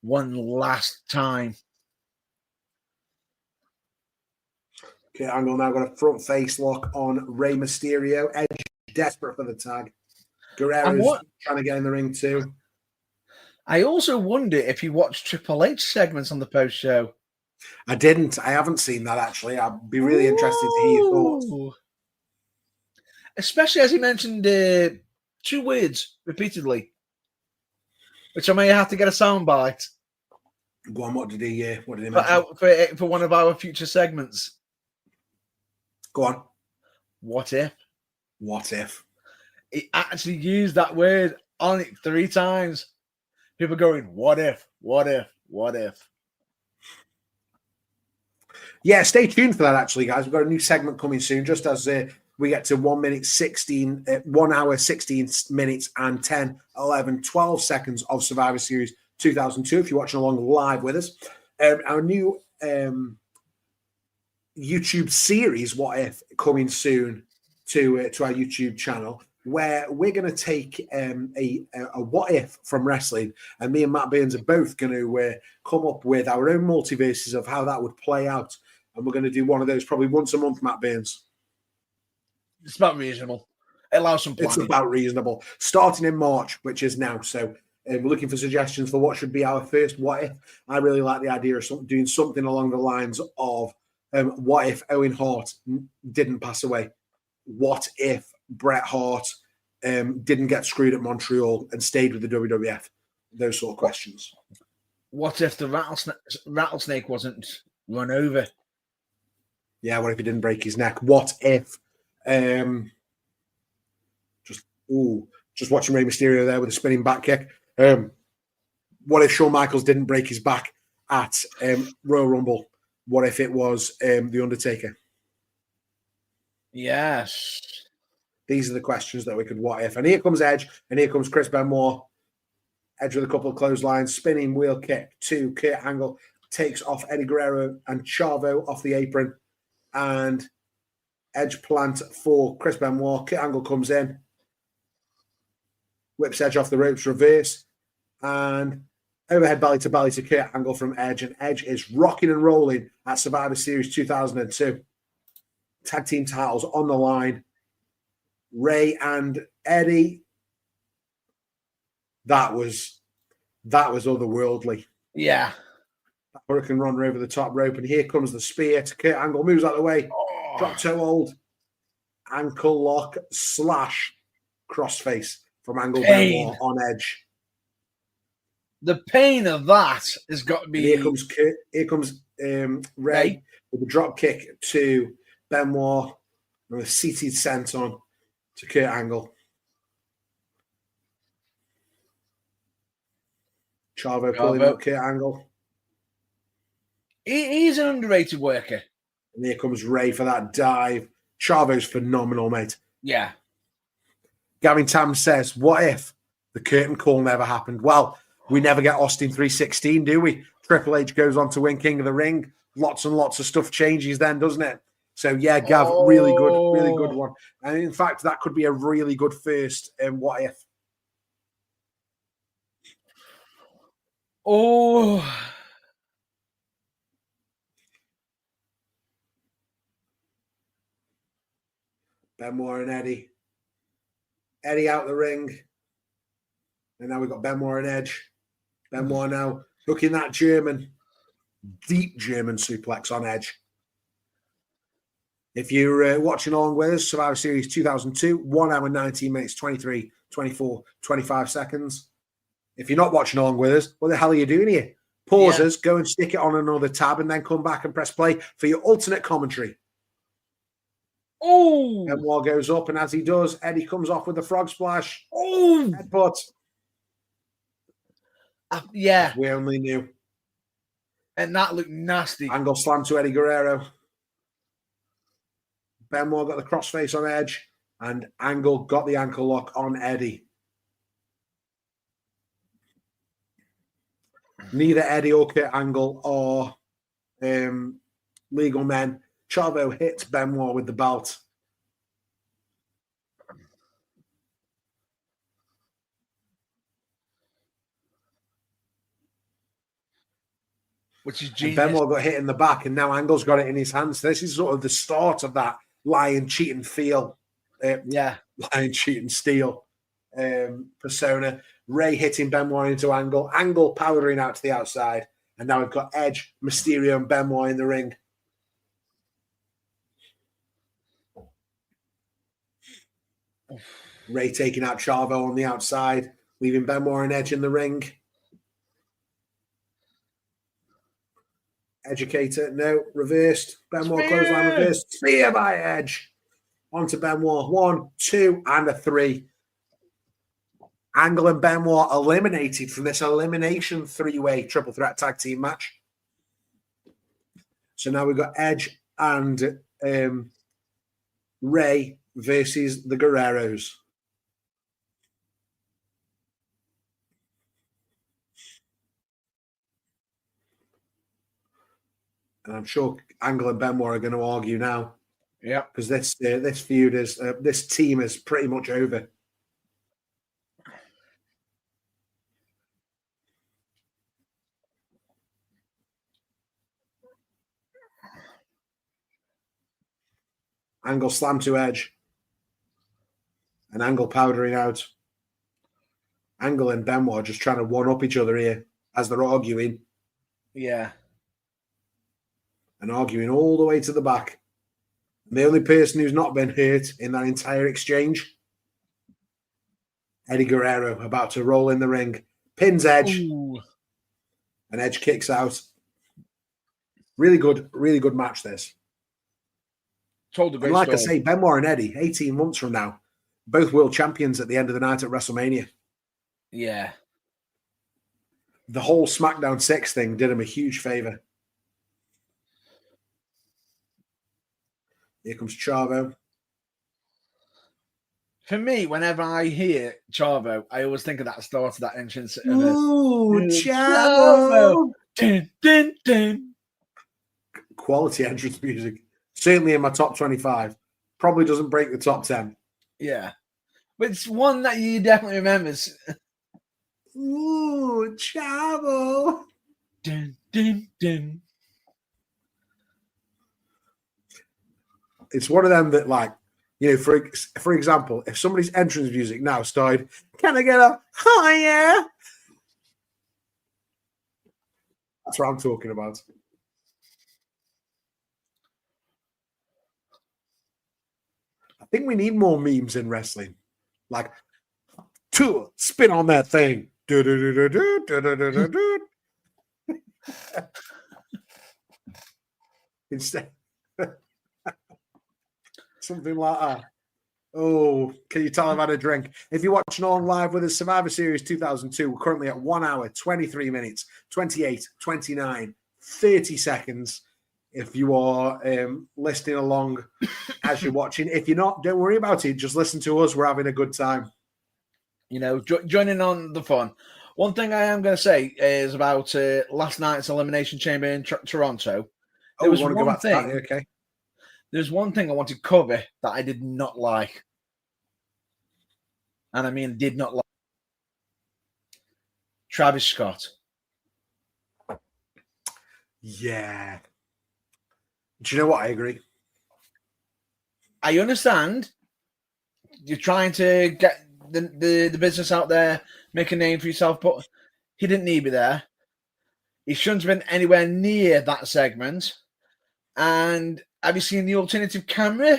[SPEAKER 5] one last time.
[SPEAKER 4] Okay, Angle now got a front face lock on Rey Mysterio. Edge desperate for the tag. Guerrero's trying to get in the ring too.
[SPEAKER 5] I also wonder if you watched Triple H segments on the post show.
[SPEAKER 4] I didn't. I haven't seen that actually. I'd be really interested to hear your thoughts.
[SPEAKER 5] Especially as he mentioned 2 words repeatedly, which I may have to get a soundbite.
[SPEAKER 4] Go on. What did he mention?
[SPEAKER 5] For one of our future segments.
[SPEAKER 4] Go on.
[SPEAKER 5] What if?
[SPEAKER 4] What if?
[SPEAKER 5] He actually used that word on it 3 times. People going, what if? What if? What if?
[SPEAKER 4] Yeah, stay tuned for that, actually, guys. We've got a new segment coming soon, just as we get to 1 hour, 16 minutes and 10, 11, 12 seconds of Survivor Series 2002, if you're watching along live with us. Our new YouTube series, What If, coming soon to our YouTube channel, where we're going to take a what if from wrestling, and me and Matt Burns are both going to come up with our own multiverses of how that would play out. And we're going to do one of those probably once a month, Matt Burns.
[SPEAKER 5] It's about reasonable. It allows some
[SPEAKER 4] It's
[SPEAKER 5] planning.
[SPEAKER 4] about reasonable. Starting in March, which is now. So we're looking for suggestions for what should be our first what if. I really like the idea of doing something along the lines of what if Owen Hart didn't pass away? What if Bret Hart didn't get screwed at Montreal and stayed with the WWF? Those sort of questions.
[SPEAKER 5] What if the rattlesnake wasn't run over?
[SPEAKER 4] Yeah, what if he didn't break his neck? What if just watching Rey Mysterio there with a spinning back kick. What if Shawn Michaels didn't break his back at Royal Rumble? What if it was The Undertaker?
[SPEAKER 5] Yes.
[SPEAKER 4] These are the questions that we could what if. And here comes Edge, and here comes Chris Benoit. Edge with a couple of clotheslines, spinning wheel kick to Kurt Angle, takes off Eddie Guerrero and Chavo off the apron, and Edge plant for Chris Benoit. Kurt Angle comes in, whips Edge off the ropes, reverse, and overhead belly to Kurt Angle from Edge, and Edge is rocking and rolling at Survivor Series 2002. Tag team titles on the line. Ray and Eddie. That was otherworldly.
[SPEAKER 5] Yeah.
[SPEAKER 4] Hurricane Runner over the top rope, and here comes the spear to Kurt Angle. Moves out of the way. Drop toe hold. Ankle lock / crossface from Angle Benoit on Edge.
[SPEAKER 5] The pain of that has got to be.
[SPEAKER 4] And here comes Ray with a drop kick to Benoit with a seated senton to Kurt Angle. Chavo pulling up Kurt Angle.
[SPEAKER 5] He's an underrated worker.
[SPEAKER 4] And here comes Ray for that dive. Chavo's phenomenal, mate.
[SPEAKER 5] Yeah.
[SPEAKER 4] Gavin Tam says, what if the curtain call never happened? Well, we never get Austin 316, do we? Triple H goes on to win King of the Ring. Lots and lots of stuff changes then, doesn't it? So, yeah, Gav, really good one. And in fact, that could be a really good first what if.
[SPEAKER 5] Oh.
[SPEAKER 4] Benoit and Eddie. Eddie out the ring. And now we've got Benoit and Edge. Benoit now hooking that deep German suplex on Edge. If you're watching along with us, Survivor Series 2002, 1 hour, 19 minutes, 23, 24, 25 seconds. If you're not watching along with us, what the hell are you doing here? Pause us, go and stick it on another tab, and then come back and press play for your alternate commentary.
[SPEAKER 5] Oh!
[SPEAKER 4] Benoit goes up, and as he does, Eddie comes off with the frog splash.
[SPEAKER 5] Oh!
[SPEAKER 4] Headbutt.
[SPEAKER 5] Yeah.
[SPEAKER 4] We only knew.
[SPEAKER 5] And that looked nasty.
[SPEAKER 4] Angle slam to Eddie Guerrero. Benoit got the crossface on Edge, and Angle got the ankle lock on Eddie. Neither Eddie or Kurt Angle are legal men. Chavo hits Benoit with the belt.
[SPEAKER 5] Which is genius.
[SPEAKER 4] Benoit got hit in the back, and now Angle's got it in his hands. This is sort of the start of that lying, cheating feel. Lying, cheating, steal persona. Ray hitting Benoit into Angle. Angle powdering out to the outside. And now we've got Edge, Mysterio, and Benoit in the ring. Ray taking out Chavo on the outside, leaving Benoit and Edge in the ring. Educator, no, reversed. Benoit clothesline reversed. Spear by Edge. Onto Benoit. 1, 2, and a 3. Angle and Benoit eliminated from this elimination 3-way triple threat tag team match. So now we've got Edge and Ray versus the Guerreros. And I'm sure Angle and Benoit are going to argue now.
[SPEAKER 5] Yeah.
[SPEAKER 4] Because this feud is, this team is pretty much over. Angle slam to Edge. And Angle powdering out. Angle and Benoit just trying to one-up each other here as they're arguing.
[SPEAKER 5] Yeah.
[SPEAKER 4] And arguing all the way to the back. And the only person who's not been hurt in that entire exchange, Eddie Guerrero, about to roll in the ring. Pins Edge.
[SPEAKER 5] Ooh.
[SPEAKER 4] And Edge kicks out. Really good match, this.
[SPEAKER 5] Told a great
[SPEAKER 4] And like
[SPEAKER 5] story.
[SPEAKER 4] I say, Benoit and Eddie, 18 months from now, both world champions at the end of the night at WrestleMania.
[SPEAKER 5] Yeah.
[SPEAKER 4] The whole SmackDown 6 thing did him a huge favor. Here comes Chavo.
[SPEAKER 5] For me, whenever I hear Chavo, I always think of that start of that entrance.
[SPEAKER 4] Ooh, Chavo!
[SPEAKER 5] Dun, dun, dun.
[SPEAKER 4] Quality entrance music. Certainly in my top 25. Probably doesn't break the top 10.
[SPEAKER 5] Yeah. But it's one that you definitely remember.
[SPEAKER 4] Ooh, Chavo!
[SPEAKER 5] Dun, dun, dun.
[SPEAKER 4] It's one of them that, like, you know, for example, if somebody's entrance music now started, can I get a oh yeah? That's what I'm talking about. I think we need more memes in wrestling. Like, spin on that thing. Instead. Something like that. Oh, can you tell I've had a drink? If you're watching on live with us, Survivor Series 2002, we're currently at 1 hour, 23 minutes, 28, 29, 30 seconds. If you are listening along as you're watching. If you're not, don't worry about it. Just listen to us. We're having a good time.
[SPEAKER 5] You know, joining on the fun. One thing I am going to say is about last night's Elimination Chamber in Toronto. There was one thing.
[SPEAKER 4] Okay.
[SPEAKER 5] There's one thing I want to cover that I did not like. And I mean, did not like. Travis Scott.
[SPEAKER 4] Yeah. Do you know what? I agree.
[SPEAKER 5] I understand you're trying to get the business out there, make a name for yourself, but he didn't need to be there. He shouldn't have been anywhere near that segment. And have you seen the alternative camera?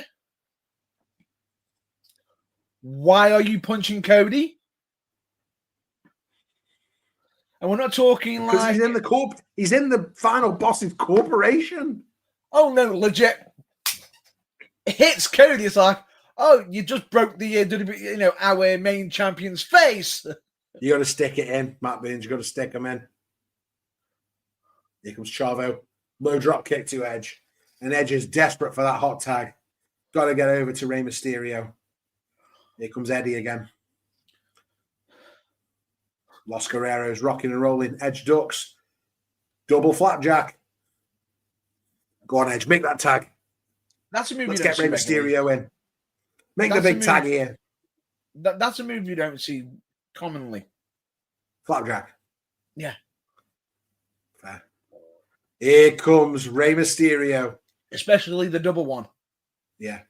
[SPEAKER 5] Why are you punching Cody? And we're not talking
[SPEAKER 4] because
[SPEAKER 5] like
[SPEAKER 4] he's in the final boss's corporation.
[SPEAKER 5] Oh no, legit. Hits Cody. It's like, oh, you just broke the our main champion's face.
[SPEAKER 4] You got to stick it in, Matt Burns. You got to stick him in. Here comes Chavo. Low drop kick to Edge. And Edge is desperate for that hot tag. Got to get over to Rey Mysterio. Here comes Eddie again. Los Guerreros rocking and rolling. Edge ducks. Double flapjack. Go on, Edge. Make that tag.
[SPEAKER 5] That's a move.
[SPEAKER 4] Let's get Rey Mysterio in. Make the big tag here.
[SPEAKER 5] That's a move you don't see commonly.
[SPEAKER 4] Flapjack.
[SPEAKER 5] Yeah.
[SPEAKER 4] Fair. Here comes Rey Mysterio.
[SPEAKER 5] Especially the double one.
[SPEAKER 4] Yeah.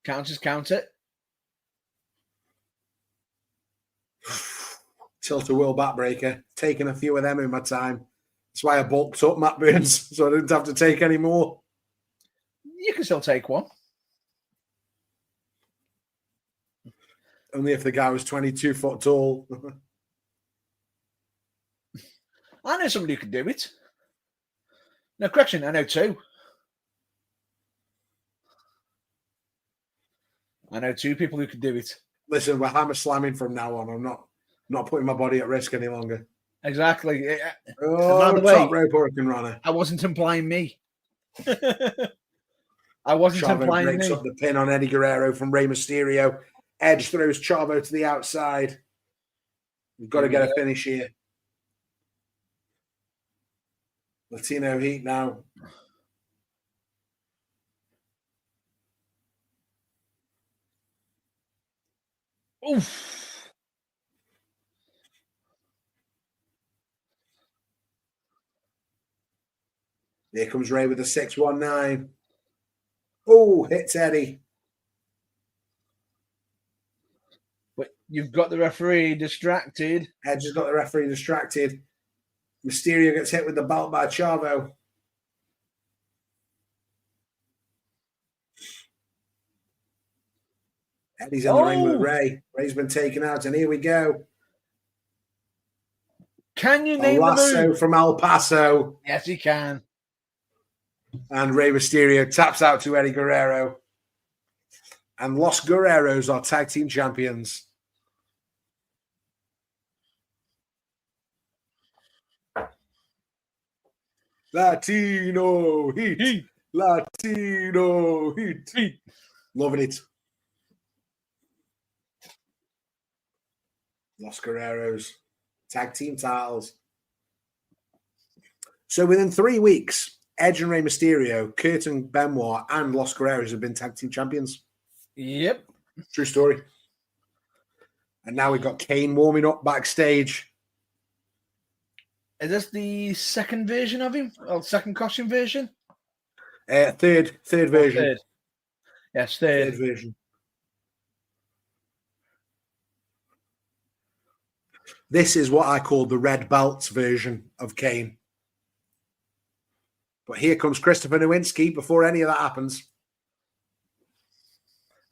[SPEAKER 5] Count it.
[SPEAKER 4] Tilt-a-whirl backbreaker. Taking a few of them in my time. That's why I bulked up, Matt Burns, so I didn't have to take any more.
[SPEAKER 5] You can still take one.
[SPEAKER 4] Only if the guy was 22 foot tall.
[SPEAKER 5] I know somebody who could do it. No, correction, I know two. I know two people who could do it.
[SPEAKER 4] Listen, we're hammer slamming from now on. I'm not putting my body at risk any longer.
[SPEAKER 5] Exactly.
[SPEAKER 4] Oh,
[SPEAKER 5] by the way,
[SPEAKER 4] top rope hurricane runner.
[SPEAKER 5] I wasn't implying me. I wasn't
[SPEAKER 4] Chavo
[SPEAKER 5] implying
[SPEAKER 4] breaks
[SPEAKER 5] me.
[SPEAKER 4] up the pin on Eddie Guerrero from Rey Mysterio. Edge throws Chavo to the outside. We've got to get a finish here. Latino heat now.
[SPEAKER 5] Oof.
[SPEAKER 4] Here comes Ray with the 619. Oh, hits Eddie.
[SPEAKER 5] But you've got the referee distracted.
[SPEAKER 4] Edge has got the referee distracted. Mysterio gets hit with the belt by Chavo. Eddie's in the ring with Ray. Ray's been taken out, and here we go.
[SPEAKER 5] Can you name the
[SPEAKER 4] lasso
[SPEAKER 5] move?
[SPEAKER 4] from El Paso.
[SPEAKER 5] Yes, he can.
[SPEAKER 4] And Rey Mysterio taps out to Eddie Guerrero. And Los Guerreros are tag team champions. Latino heat. Latino heat. Loving it. Los Guerreros. Tag team titles. So within 3 weeks, Edge and Rey Mysterio, Kurt and Benoit, and Los Guerreros have been tag team champions.
[SPEAKER 5] Yep.
[SPEAKER 4] True story. And now we've got Kane warming up backstage.
[SPEAKER 5] Is this the second version of him? Or second costume version?
[SPEAKER 4] Third version.
[SPEAKER 5] Third. Yes, third.
[SPEAKER 4] Third version. This is what I call the red belts version of Kane. But here comes Christopher Nowinski before any of that happens.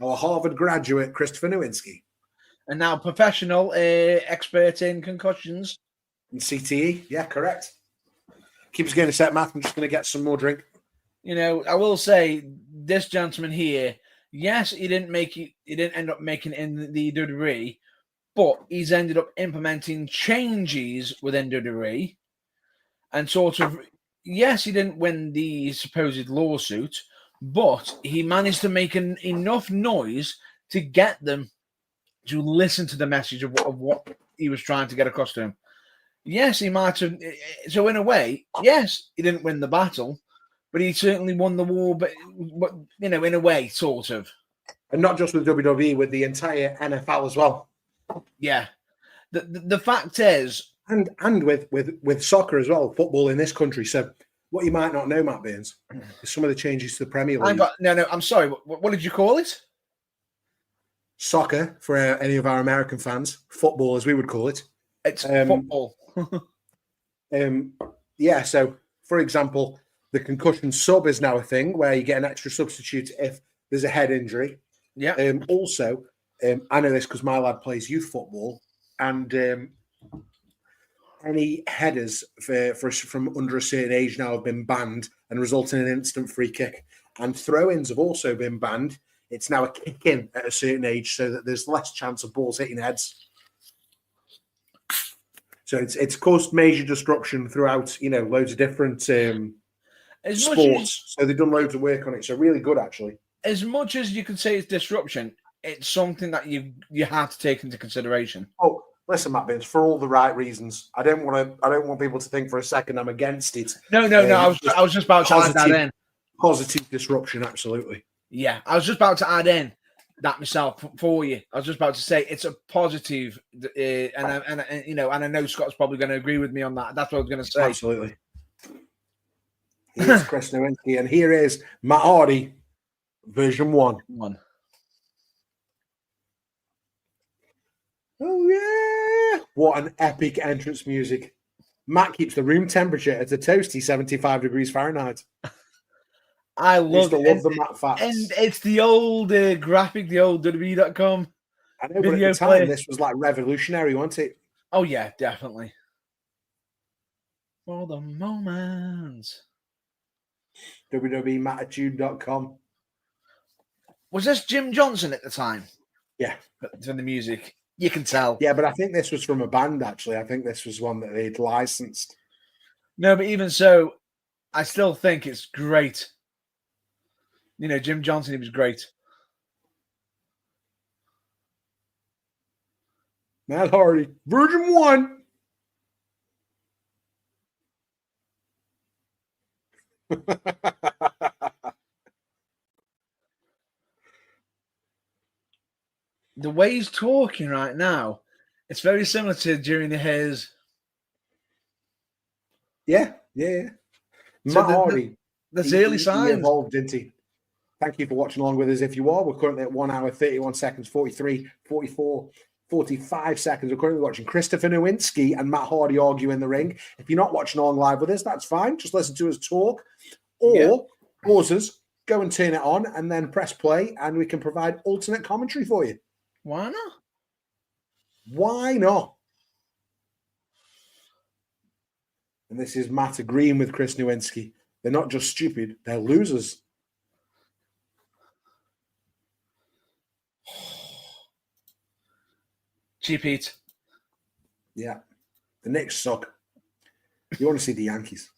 [SPEAKER 4] Our Harvard graduate, Christopher Nowinski.
[SPEAKER 5] And now professional expert in concussions.
[SPEAKER 4] And CTE, yeah, correct. Keep us going a set, Matt. I'm just going to get some more drink.
[SPEAKER 5] You know, I will say this gentleman here, yes, he didn't end up making it in the WWE, but he's ended up implementing changes within WWE and sort of, yes, he didn't win the supposed lawsuit, but he managed to make enough noise to get them to listen to the message of what he was trying to get across to him. Yes, he might have. So in a way, yes, he didn't win the battle, but he certainly won the war. But you know, in a way, sort of.
[SPEAKER 4] And not just with WWE, with the entire NFL as well.
[SPEAKER 5] Yeah. The fact is,
[SPEAKER 4] and with soccer as well, football in this country. So what you might not know, Matt Burns, is some of the changes to the Premier League.
[SPEAKER 5] No, I'm sorry. What did you call it?
[SPEAKER 4] Soccer, for any of our American fans. Football, as we would call it.
[SPEAKER 5] It's football.
[SPEAKER 4] Yeah, so, for example, the concussion sub is now a thing where you get an extra substitute if there's a head injury.
[SPEAKER 5] Yeah.
[SPEAKER 4] Also, I know this because my lad plays youth football, and any headers from under a certain age now have been banned and result in an instant free kick. And throw-ins have also been banned. It's now a kick-in at a certain age so that there's less chance of balls hitting heads. So it's caused major destruction throughout, loads of different sports. So they've done loads of work on it. So really good, actually.
[SPEAKER 5] As much as you could say it's disruption, it's something that you have to take into consideration.
[SPEAKER 4] Oh, listen, Matt Binns, for all the right reasons. I don't want people to think for a second I'm against it.
[SPEAKER 5] No. I was just about to add that in.
[SPEAKER 4] Positive disruption, absolutely.
[SPEAKER 5] Yeah, I was just about to add in that myself for you. I was just about to say it's a positive, and I know Scott's probably going to agree with me on that. That's what I was going to say.
[SPEAKER 4] Absolutely. Here's Chris Nowinski, and here is Matt Hardy, version 1. Oh yeah! What an epic entrance music. Matt keeps the room temperature at a toasty 75 degrees Fahrenheit.
[SPEAKER 5] I love
[SPEAKER 4] the Matt facts.
[SPEAKER 5] And it's the old graphic, the old WWE.com.
[SPEAKER 4] I know, but at the time, this was like revolutionary, wasn't it?
[SPEAKER 5] Oh, yeah, definitely. For the moment.
[SPEAKER 4] WWEMattitude.com.
[SPEAKER 5] Was this Jim Johnson at the time?
[SPEAKER 4] Yeah.
[SPEAKER 5] For the music. You can tell.
[SPEAKER 4] Yeah, but I think this was from a band, actually. I think this was one that they'd licensed.
[SPEAKER 5] No, but even so, I still think it's great. Jim Johnson, he was great.
[SPEAKER 4] Matt Hardy, version 1.
[SPEAKER 5] The way he's talking right now, it's very similar to during his.
[SPEAKER 4] Yeah. Matt Hardy.
[SPEAKER 5] That's early
[SPEAKER 4] He
[SPEAKER 5] signs.
[SPEAKER 4] evolved, didn't he? Thank you for watching along with us. If you are, we're currently at 1 hour, 31 seconds, 43, 44, 45 seconds. We're currently watching Christopher Nowinski and Matt Hardy argue in the ring. If you're not watching along live with us, that's fine. Just listen to us talk. Or pause us, go and turn it on, and then press play, and we can provide alternate commentary for you.
[SPEAKER 5] Why not?
[SPEAKER 4] Why not? And this is Matt agreeing with Chris Nowinski. They're not just stupid, they're losers.
[SPEAKER 5] Cheap heat.
[SPEAKER 4] Yeah. The Knicks suck. You want to see the Yankees.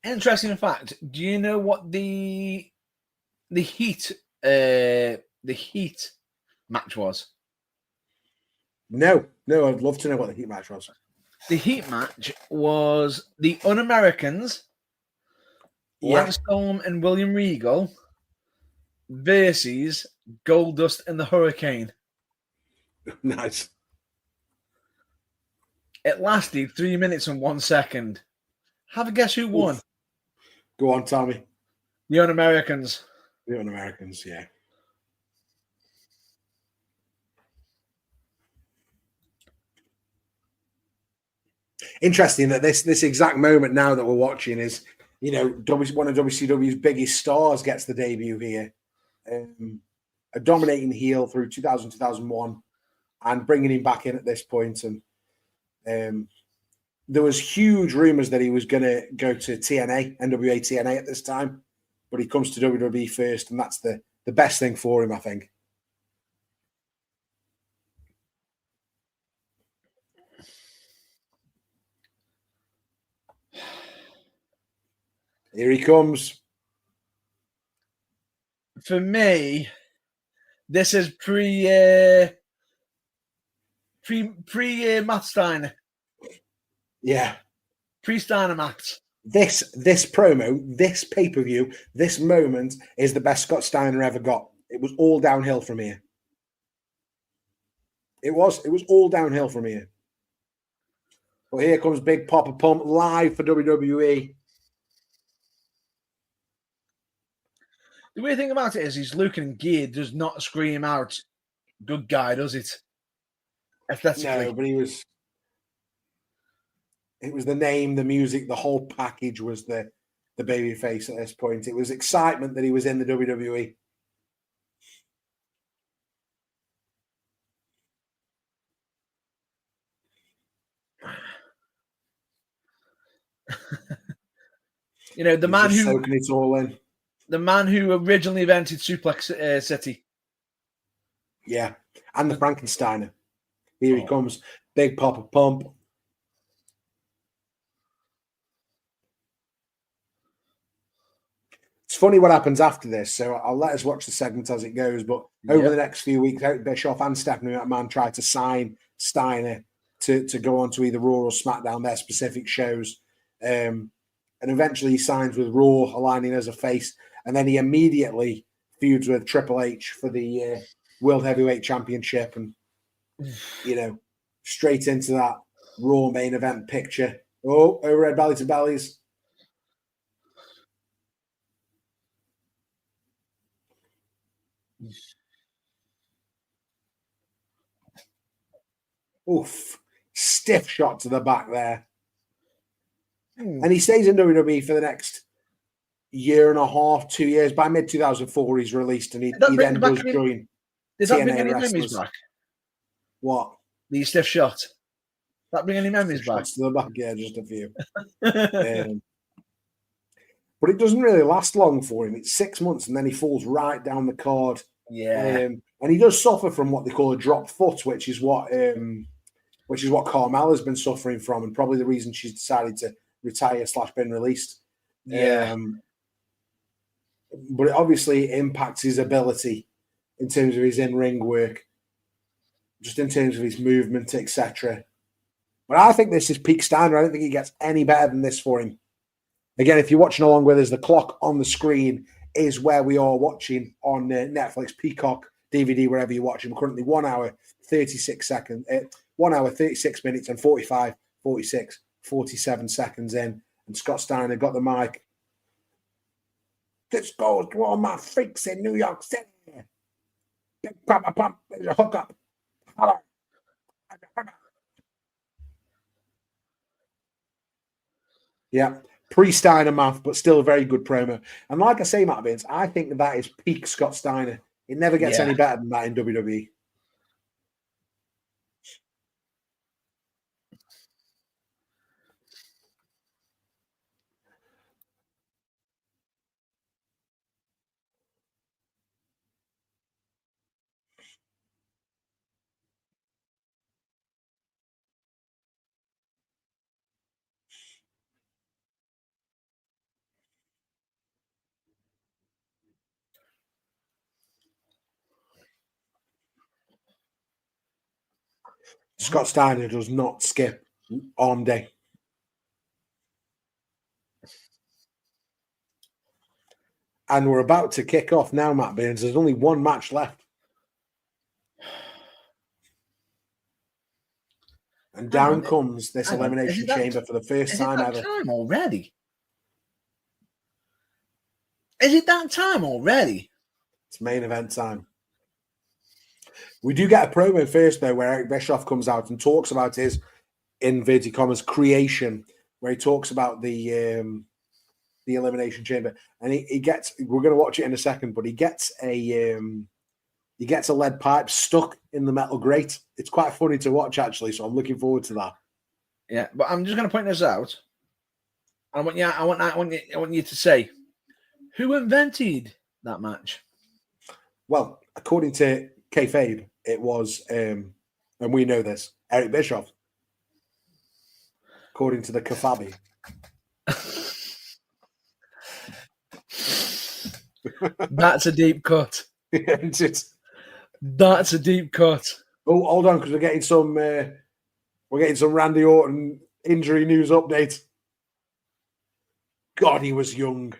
[SPEAKER 5] Interesting fact. Do you know what the Heat match was?
[SPEAKER 4] No, I'd love to know what the Heat match was.
[SPEAKER 5] The Heat match was the Un-Americans, Lance Storm and William Regal versus Goldust and the Hurricane.
[SPEAKER 4] Nice.
[SPEAKER 5] It lasted 3 minutes and 1 second. Have a guess who won?
[SPEAKER 4] Oof. Go on, Tommy.
[SPEAKER 5] The Un-Americans.
[SPEAKER 4] The Un-Americans, yeah. Interesting that this exact moment now that we're watching is, one of WCW's biggest stars gets the debut here. A dominating heel through 2000, 2001, and bringing him back in at this point. And there was huge rumors that he was going to go to NWA TNA at this time, but he comes to WWE first, and that's the best thing for him, I think. Here he comes.
[SPEAKER 5] For me, this is pre Matt Steiner.
[SPEAKER 4] Yeah.
[SPEAKER 5] Pre-Steiner Matt.
[SPEAKER 4] This promo, this pay-per-view, this moment is the best Scott Steiner ever got. It was all downhill from here. It was all downhill from here. But here comes Big Papa Pump live for WWE.
[SPEAKER 5] The weird thing about it is his look and gear does not scream out good guy, does it? Aesthetically.
[SPEAKER 4] No, but it was the name, the music, the whole package was the baby face at this point. It was excitement that he was in the WWE.
[SPEAKER 5] The man who
[SPEAKER 4] soaking it all in.
[SPEAKER 5] The man who originally invented Suplex City.
[SPEAKER 4] Yeah, and the Frankensteiner. Here he comes, Big Papa Pump. It's funny what happens after this, so I'll let us watch the segment as it goes. But over the next few weeks, Bischoff and Stephanie McMahon tried to sign Steiner to go on to either Raw or SmackDown, their specific shows. And eventually he signs with Raw, aligning as a face. And then he immediately feuds with Triple H for the World Heavyweight Championship. And, straight into that Raw main event picture. Oh, overhead belly to bellies. Oof. Stiff shot to the back there. And he stays in WWE for the next year and a half, 2 years. By mid-2004, he's released, and he then does join
[SPEAKER 5] Does that bring
[SPEAKER 4] TNA
[SPEAKER 5] any
[SPEAKER 4] wrestlers.
[SPEAKER 5] memories back?
[SPEAKER 4] What?
[SPEAKER 5] The stiff shot. That bring any memories back?
[SPEAKER 4] Shots to the back, yeah, just a few. But it doesn't really last long for him. It's 6 months, and then he falls right down the card.
[SPEAKER 5] Yeah.
[SPEAKER 4] And he does suffer from what they call a dropped foot, which is what Carmella's been suffering from, and probably the reason she's decided to retire / been released.
[SPEAKER 5] Yeah.
[SPEAKER 4] But it obviously impacts his ability in terms of his in-ring work, just in terms of his movement, etc. But I think this is peak Steiner. I don't think he gets any better than this for him. Again, if you're watching along with us, the clock on the screen is where we are watching on Netflix, Peacock, DVD, wherever you're watching. We're currently 1 hour, 36 seconds, 1 hour, 36 minutes and 45, 46, 47 seconds in. And Scott Steiner got the mic. This goes to all my freaks in New York City. Big papa pump, there's a hookup. Hello. Yeah, pre-Steiner math, but still a very good promo. And like I say, Matt Vince, I think that is peak Scott Steiner. It never gets any better than that in WWE. Scott Steiner does not skip arm day. And we're about to kick off now, Matt Burns. There's only one match left. And down comes this Elimination Chamber for the first time ever.
[SPEAKER 5] Is it that time already? Is it that time already?
[SPEAKER 4] It's main event time. We do get a promo first, though, where Eric Bischoff comes out and talks about his, inverted commas, creation, where he talks about the Elimination Chamber. And he gets, we're going to watch it in a second, but he gets a lead pipe stuck in the metal grate. It's quite funny to watch, actually, so I'm looking forward to that.
[SPEAKER 5] Yeah, but I'm just going to point this out. I want you to say, who invented that match?
[SPEAKER 4] Well, according to kayfabe, it was, and we know this, Eric Bischoff. According to the Kafabi.
[SPEAKER 5] That's a deep cut. That's a deep cut.
[SPEAKER 4] Oh, hold on, because we're getting some Randy Orton injury news update. God, he was young.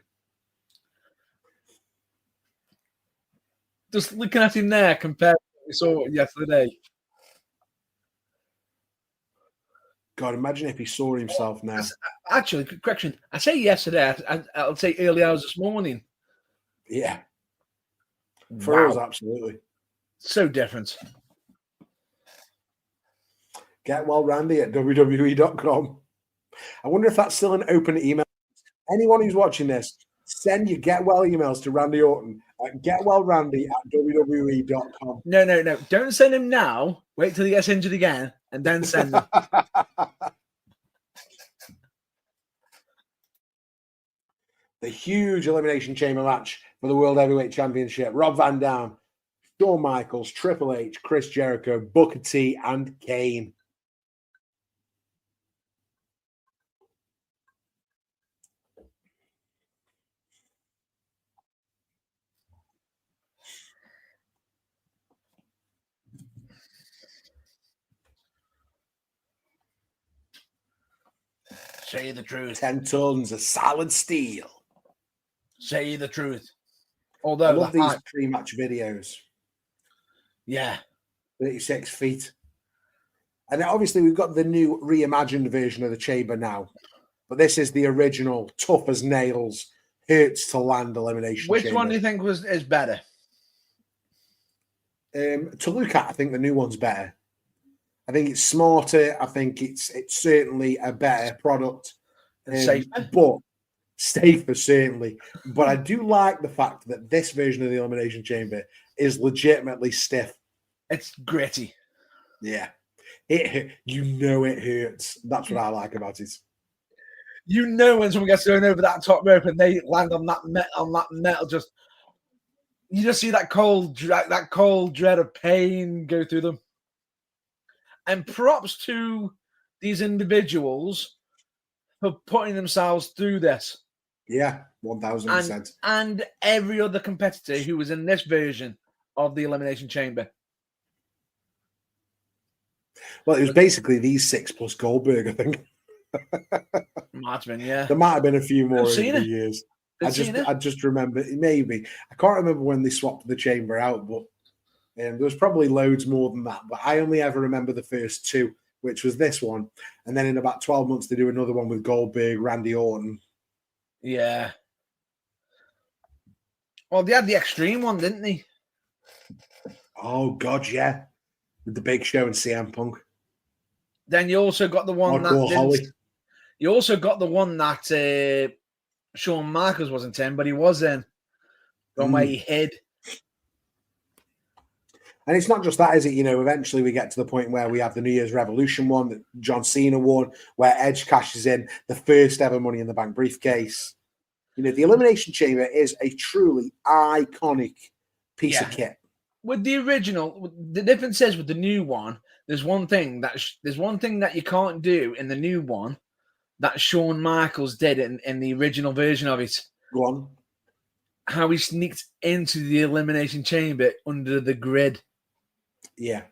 [SPEAKER 5] Just looking at him there compared to what we saw yesterday.
[SPEAKER 4] God, imagine if he saw himself now.
[SPEAKER 5] Actually, correction. I say yesterday. I'll say early hours this morning.
[SPEAKER 4] Yeah. For us, absolutely.
[SPEAKER 5] So different.
[SPEAKER 4] Get well, Randy at WWE.com. I wonder if that's still an open email. Anyone who's watching this, send your get well emails to Randy Orton at getwellrandy@WWE.com.
[SPEAKER 5] No. Don't send him now. Wait till he gets injured again and then send him.
[SPEAKER 4] The huge Elimination Chamber match for the World Heavyweight Championship. Rob Van Dam, Shawn Michaels, Triple H, Chris Jericho, Booker T, and Kane.
[SPEAKER 5] Say the truth.
[SPEAKER 4] 10 tons of solid steel.
[SPEAKER 5] Say the truth. Although
[SPEAKER 4] I love these pre-match videos.
[SPEAKER 5] Yeah.
[SPEAKER 4] 36 feet. And obviously we've got the new reimagined version of the Chamber now. But this is the original, tough as nails, hurts to land Elimination
[SPEAKER 5] Which
[SPEAKER 4] Chamber.
[SPEAKER 5] one do you think is better?
[SPEAKER 4] To look at, I think the new one's better. I think it's smarter. I think it's certainly a better product.
[SPEAKER 5] Safer.
[SPEAKER 4] But safer, certainly. But I do like the fact that this version of the Elimination Chamber is legitimately stiff.
[SPEAKER 5] It's gritty.
[SPEAKER 4] Yeah. It hurts. That's what I like about it.
[SPEAKER 5] You know when someone gets thrown over that top rope and they land on that metal, just you just see that cold dread of pain go through them. And props to these individuals for putting themselves through this.
[SPEAKER 4] Yeah, 1,000%.
[SPEAKER 5] And every other competitor who was in this version of the Elimination Chamber.
[SPEAKER 4] Well, it was basically these 6 plus Goldberg, I think.
[SPEAKER 5] Might have been, yeah.
[SPEAKER 4] There might have been a few more over
[SPEAKER 5] seen
[SPEAKER 4] the
[SPEAKER 5] it.
[SPEAKER 4] years.
[SPEAKER 5] I've seen it.
[SPEAKER 4] I just remember, maybe. I can't remember when they swapped the chamber out, but there was probably loads more than that. But I only ever remember the first two, which was this one. And then in about 12 months, they do another one with Goldberg, Randy Orton.
[SPEAKER 5] Yeah. Well, they had the Extreme one, didn't they?
[SPEAKER 4] Oh, God, yeah. With the Big Show and CM Punk.
[SPEAKER 5] Then you also got the one
[SPEAKER 4] Hardcore
[SPEAKER 5] that
[SPEAKER 4] Holly.
[SPEAKER 5] You also got the one that Shawn Michaels wasn't in, but he was in. From where he hid.
[SPEAKER 4] And it's not just that, is it? You know, eventually we get to the point where we have the New Year's Revolution one that John Cena won, where Edge cashes in the first ever Money in the Bank briefcase. You know, the Elimination Chamber is a truly iconic piece of kit.
[SPEAKER 5] With the original, the difference is with the new one, there's one thing that you can't do in the new one that Shawn Michaels did in the original version of it.
[SPEAKER 4] Go on.
[SPEAKER 5] How he sneaked into the Elimination Chamber under the grid.
[SPEAKER 4] Yeah.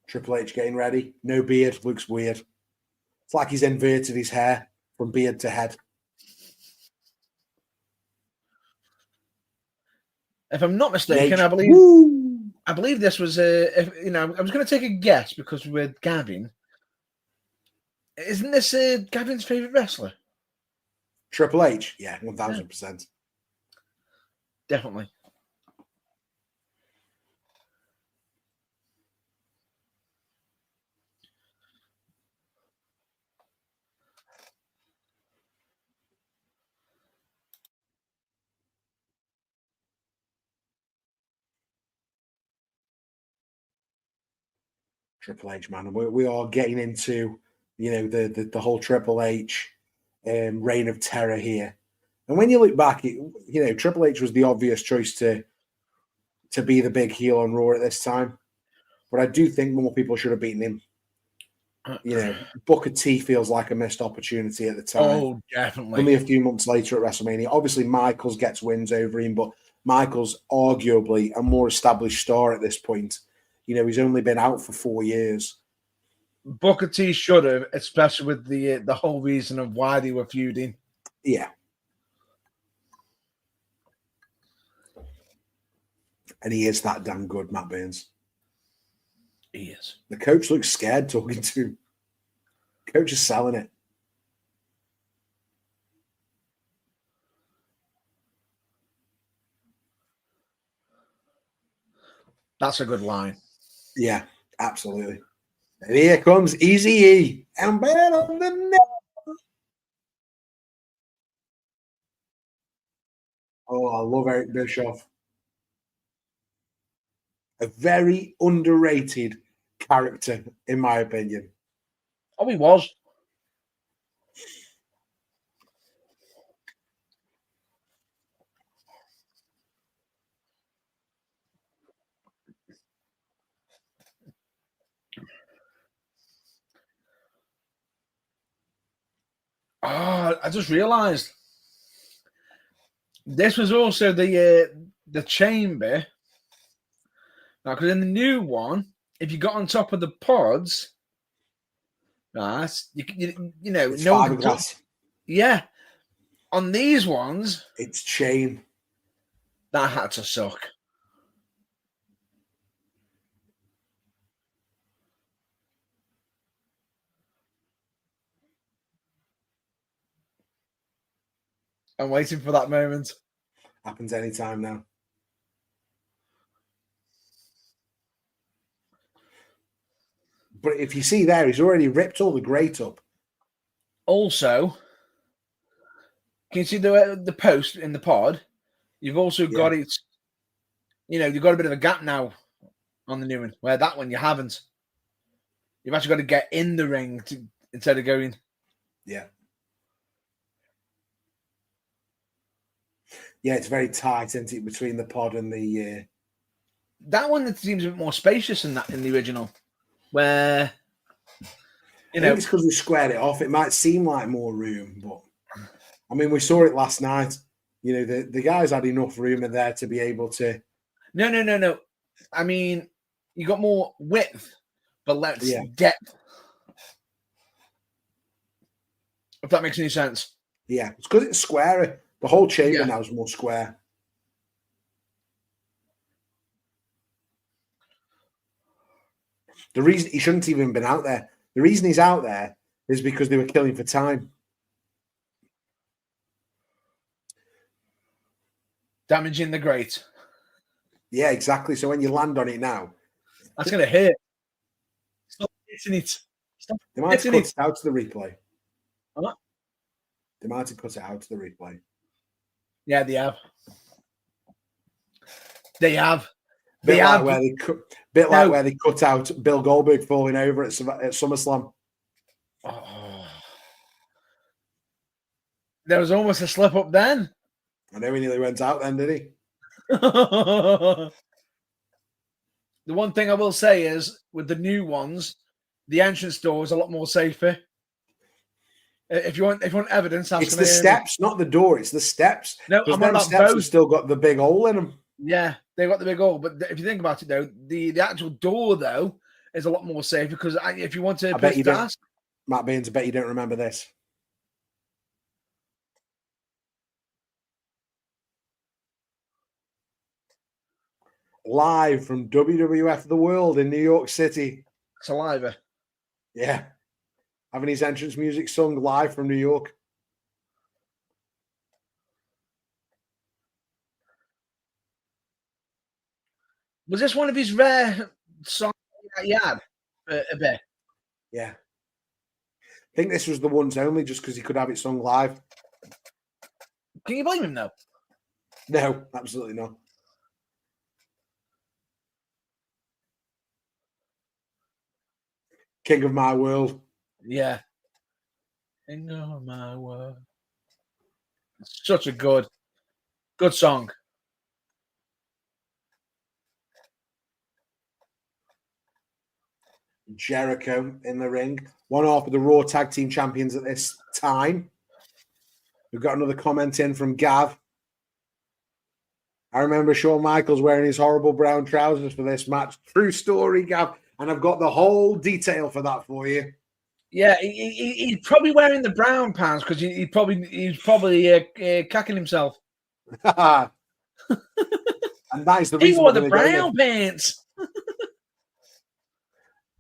[SPEAKER 4] Triple H getting ready. No beard. Looks weird. It's like he's inverted his hair from beard to head.
[SPEAKER 5] If I'm not mistaken, I believe this was I was going to take a guess because with Gavin. Isn't this Gavin's favorite wrestler?
[SPEAKER 4] Triple H, yeah, 1000%.
[SPEAKER 5] Definitely.
[SPEAKER 4] Triple H, man, we are getting into the whole Triple H reign of terror here. And when you look back, Triple H was the obvious choice to be the big heel on Raw at this time. But I do think more people should have beaten him. Booker T feels like a missed opportunity at the time.
[SPEAKER 5] Oh, definitely.
[SPEAKER 4] Only a few months later at WrestleMania. Obviously, Michaels gets wins over him, but Michaels arguably a more established star at this point. He's only been out for 4 years.
[SPEAKER 5] Booker T should have, especially with the whole reason of why they were feuding.
[SPEAKER 4] Yeah. And he is that damn good, Matt Burns.
[SPEAKER 5] He is.
[SPEAKER 4] The coach looks scared talking to him. Coach is selling it.
[SPEAKER 5] That's a good line.
[SPEAKER 4] Yeah, absolutely. And here comes Eazy-E. I'm better than that. Oh, I love Eric Bischoff. A very underrated character, in my opinion.
[SPEAKER 5] Oh, he was. Oh, I just realized this was also the chamber. Now, because in the new one, if you got on top of the pods, right,
[SPEAKER 4] It's
[SPEAKER 5] no one
[SPEAKER 4] fiberglass.
[SPEAKER 5] Yeah. On these ones,
[SPEAKER 4] it's chain.
[SPEAKER 5] That had to suck. I'm waiting for that moment.
[SPEAKER 4] Happens anytime now. But if you see there, he's already ripped all the grate up.
[SPEAKER 5] Also, can you see the post in the pod? You've also got it. You've got a bit of a gap now on the new one, where that one you haven't. You've actually got to get in the ring instead of going.
[SPEAKER 4] Yeah. Yeah, it's very tight, isn't it, between the pod and the...
[SPEAKER 5] That one seems a bit more spacious than that in the original, where...
[SPEAKER 4] I think it's because we squared it off. It might seem like more room, but... I mean, we saw it last night. The guys had enough room in there to be able to...
[SPEAKER 5] No. I mean, you got more width, but less depth. If that makes any sense.
[SPEAKER 4] Yeah, it's because it's square. The whole chamber
[SPEAKER 5] Yeah.
[SPEAKER 4] now is more square. The reason he shouldn't even have been out there, the reason he's out there is because they were killing for time.
[SPEAKER 5] Damaging the grate.
[SPEAKER 4] Yeah, exactly. So when you land on it now,
[SPEAKER 5] That's going to hurt. Stop hitting it. Stop
[SPEAKER 4] they might have
[SPEAKER 5] hitting
[SPEAKER 4] cut
[SPEAKER 5] it.
[SPEAKER 4] it out to the replay.
[SPEAKER 5] What?
[SPEAKER 4] They might have cut it out to the replay.
[SPEAKER 5] Yeah, they have. They have.
[SPEAKER 4] Bit
[SPEAKER 5] They
[SPEAKER 4] like
[SPEAKER 5] have.
[SPEAKER 4] where they cut, like where they cut out Bill Goldberg falling over at SummerSlam.
[SPEAKER 5] Oh. There was almost a slip up then.
[SPEAKER 4] I know he nearly went out then, did he?
[SPEAKER 5] The one thing I will say is, with the new ones, the entrance door is a lot more safer. If you want evidence,
[SPEAKER 4] it's the steps, not the door. It's the steps.
[SPEAKER 5] No,
[SPEAKER 4] because
[SPEAKER 5] I'm
[SPEAKER 4] them
[SPEAKER 5] about
[SPEAKER 4] steps
[SPEAKER 5] both.
[SPEAKER 4] have still got the big hole in them.
[SPEAKER 5] Yeah, they got the big hole. But if you think about it, though, the actual door though is a lot more safe because if you want to,
[SPEAKER 4] I bet you don't. Matt Baines, I bet you don't remember this. Live from WWF The World in New York City.
[SPEAKER 5] Saliva.
[SPEAKER 4] Yeah. Having his entrance music sung live from New York.
[SPEAKER 5] Was this one of his rare songs that he had a bit?
[SPEAKER 4] Yeah. I think this was the ones only just because he could have it sung live.
[SPEAKER 5] Can you blame him, though?
[SPEAKER 4] No, absolutely not. King of My World.
[SPEAKER 5] Yeah. King of My World. Such a good song.
[SPEAKER 4] Jericho in the ring. One half of the Raw Tag Team Champions at this time. We've got another comment in from Gav. I remember Shawn Michaels wearing his horrible brown trousers for this match. True story, Gav. And I've got the whole detail for that for you.
[SPEAKER 5] Yeah, he's probably wearing the brown pants because he's probably cacking himself.
[SPEAKER 4] And that is the
[SPEAKER 5] He
[SPEAKER 4] reason
[SPEAKER 5] wore the brown pants.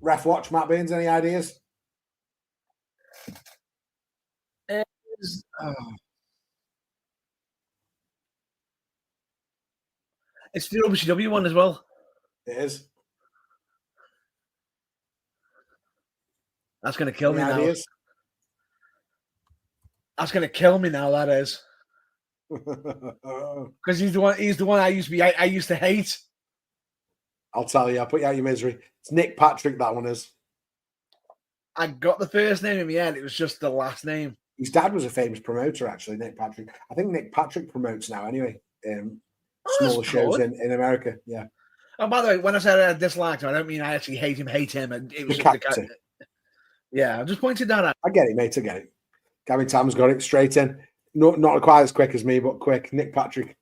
[SPEAKER 4] Ref watch, Matt Baines, any ideas?
[SPEAKER 5] It's the WCW one as well.
[SPEAKER 4] It is.
[SPEAKER 5] That's going to kill me now.
[SPEAKER 4] Ideas?
[SPEAKER 5] That's going to kill me now. That is because he's the one I used to hate.
[SPEAKER 4] I'll tell you. I'll put you out your misery. It's Nick Patrick. That one is.
[SPEAKER 5] I got the first name in my head. It was just the last name.
[SPEAKER 4] His dad was a famous promoter, actually. Nick Patrick. I think Nick Patrick promotes now, anyway. Smaller shows in America. Yeah.
[SPEAKER 5] Oh, by the way, when I said I disliked him, I don't mean I actually hate him. And it was
[SPEAKER 4] The
[SPEAKER 5] just
[SPEAKER 4] character.
[SPEAKER 5] Yeah, I just pointed that out.
[SPEAKER 4] I get it, mate. I get it. Gavin Tam's got it straight in. Not quite as quick as me, but quick. Nick Patrick.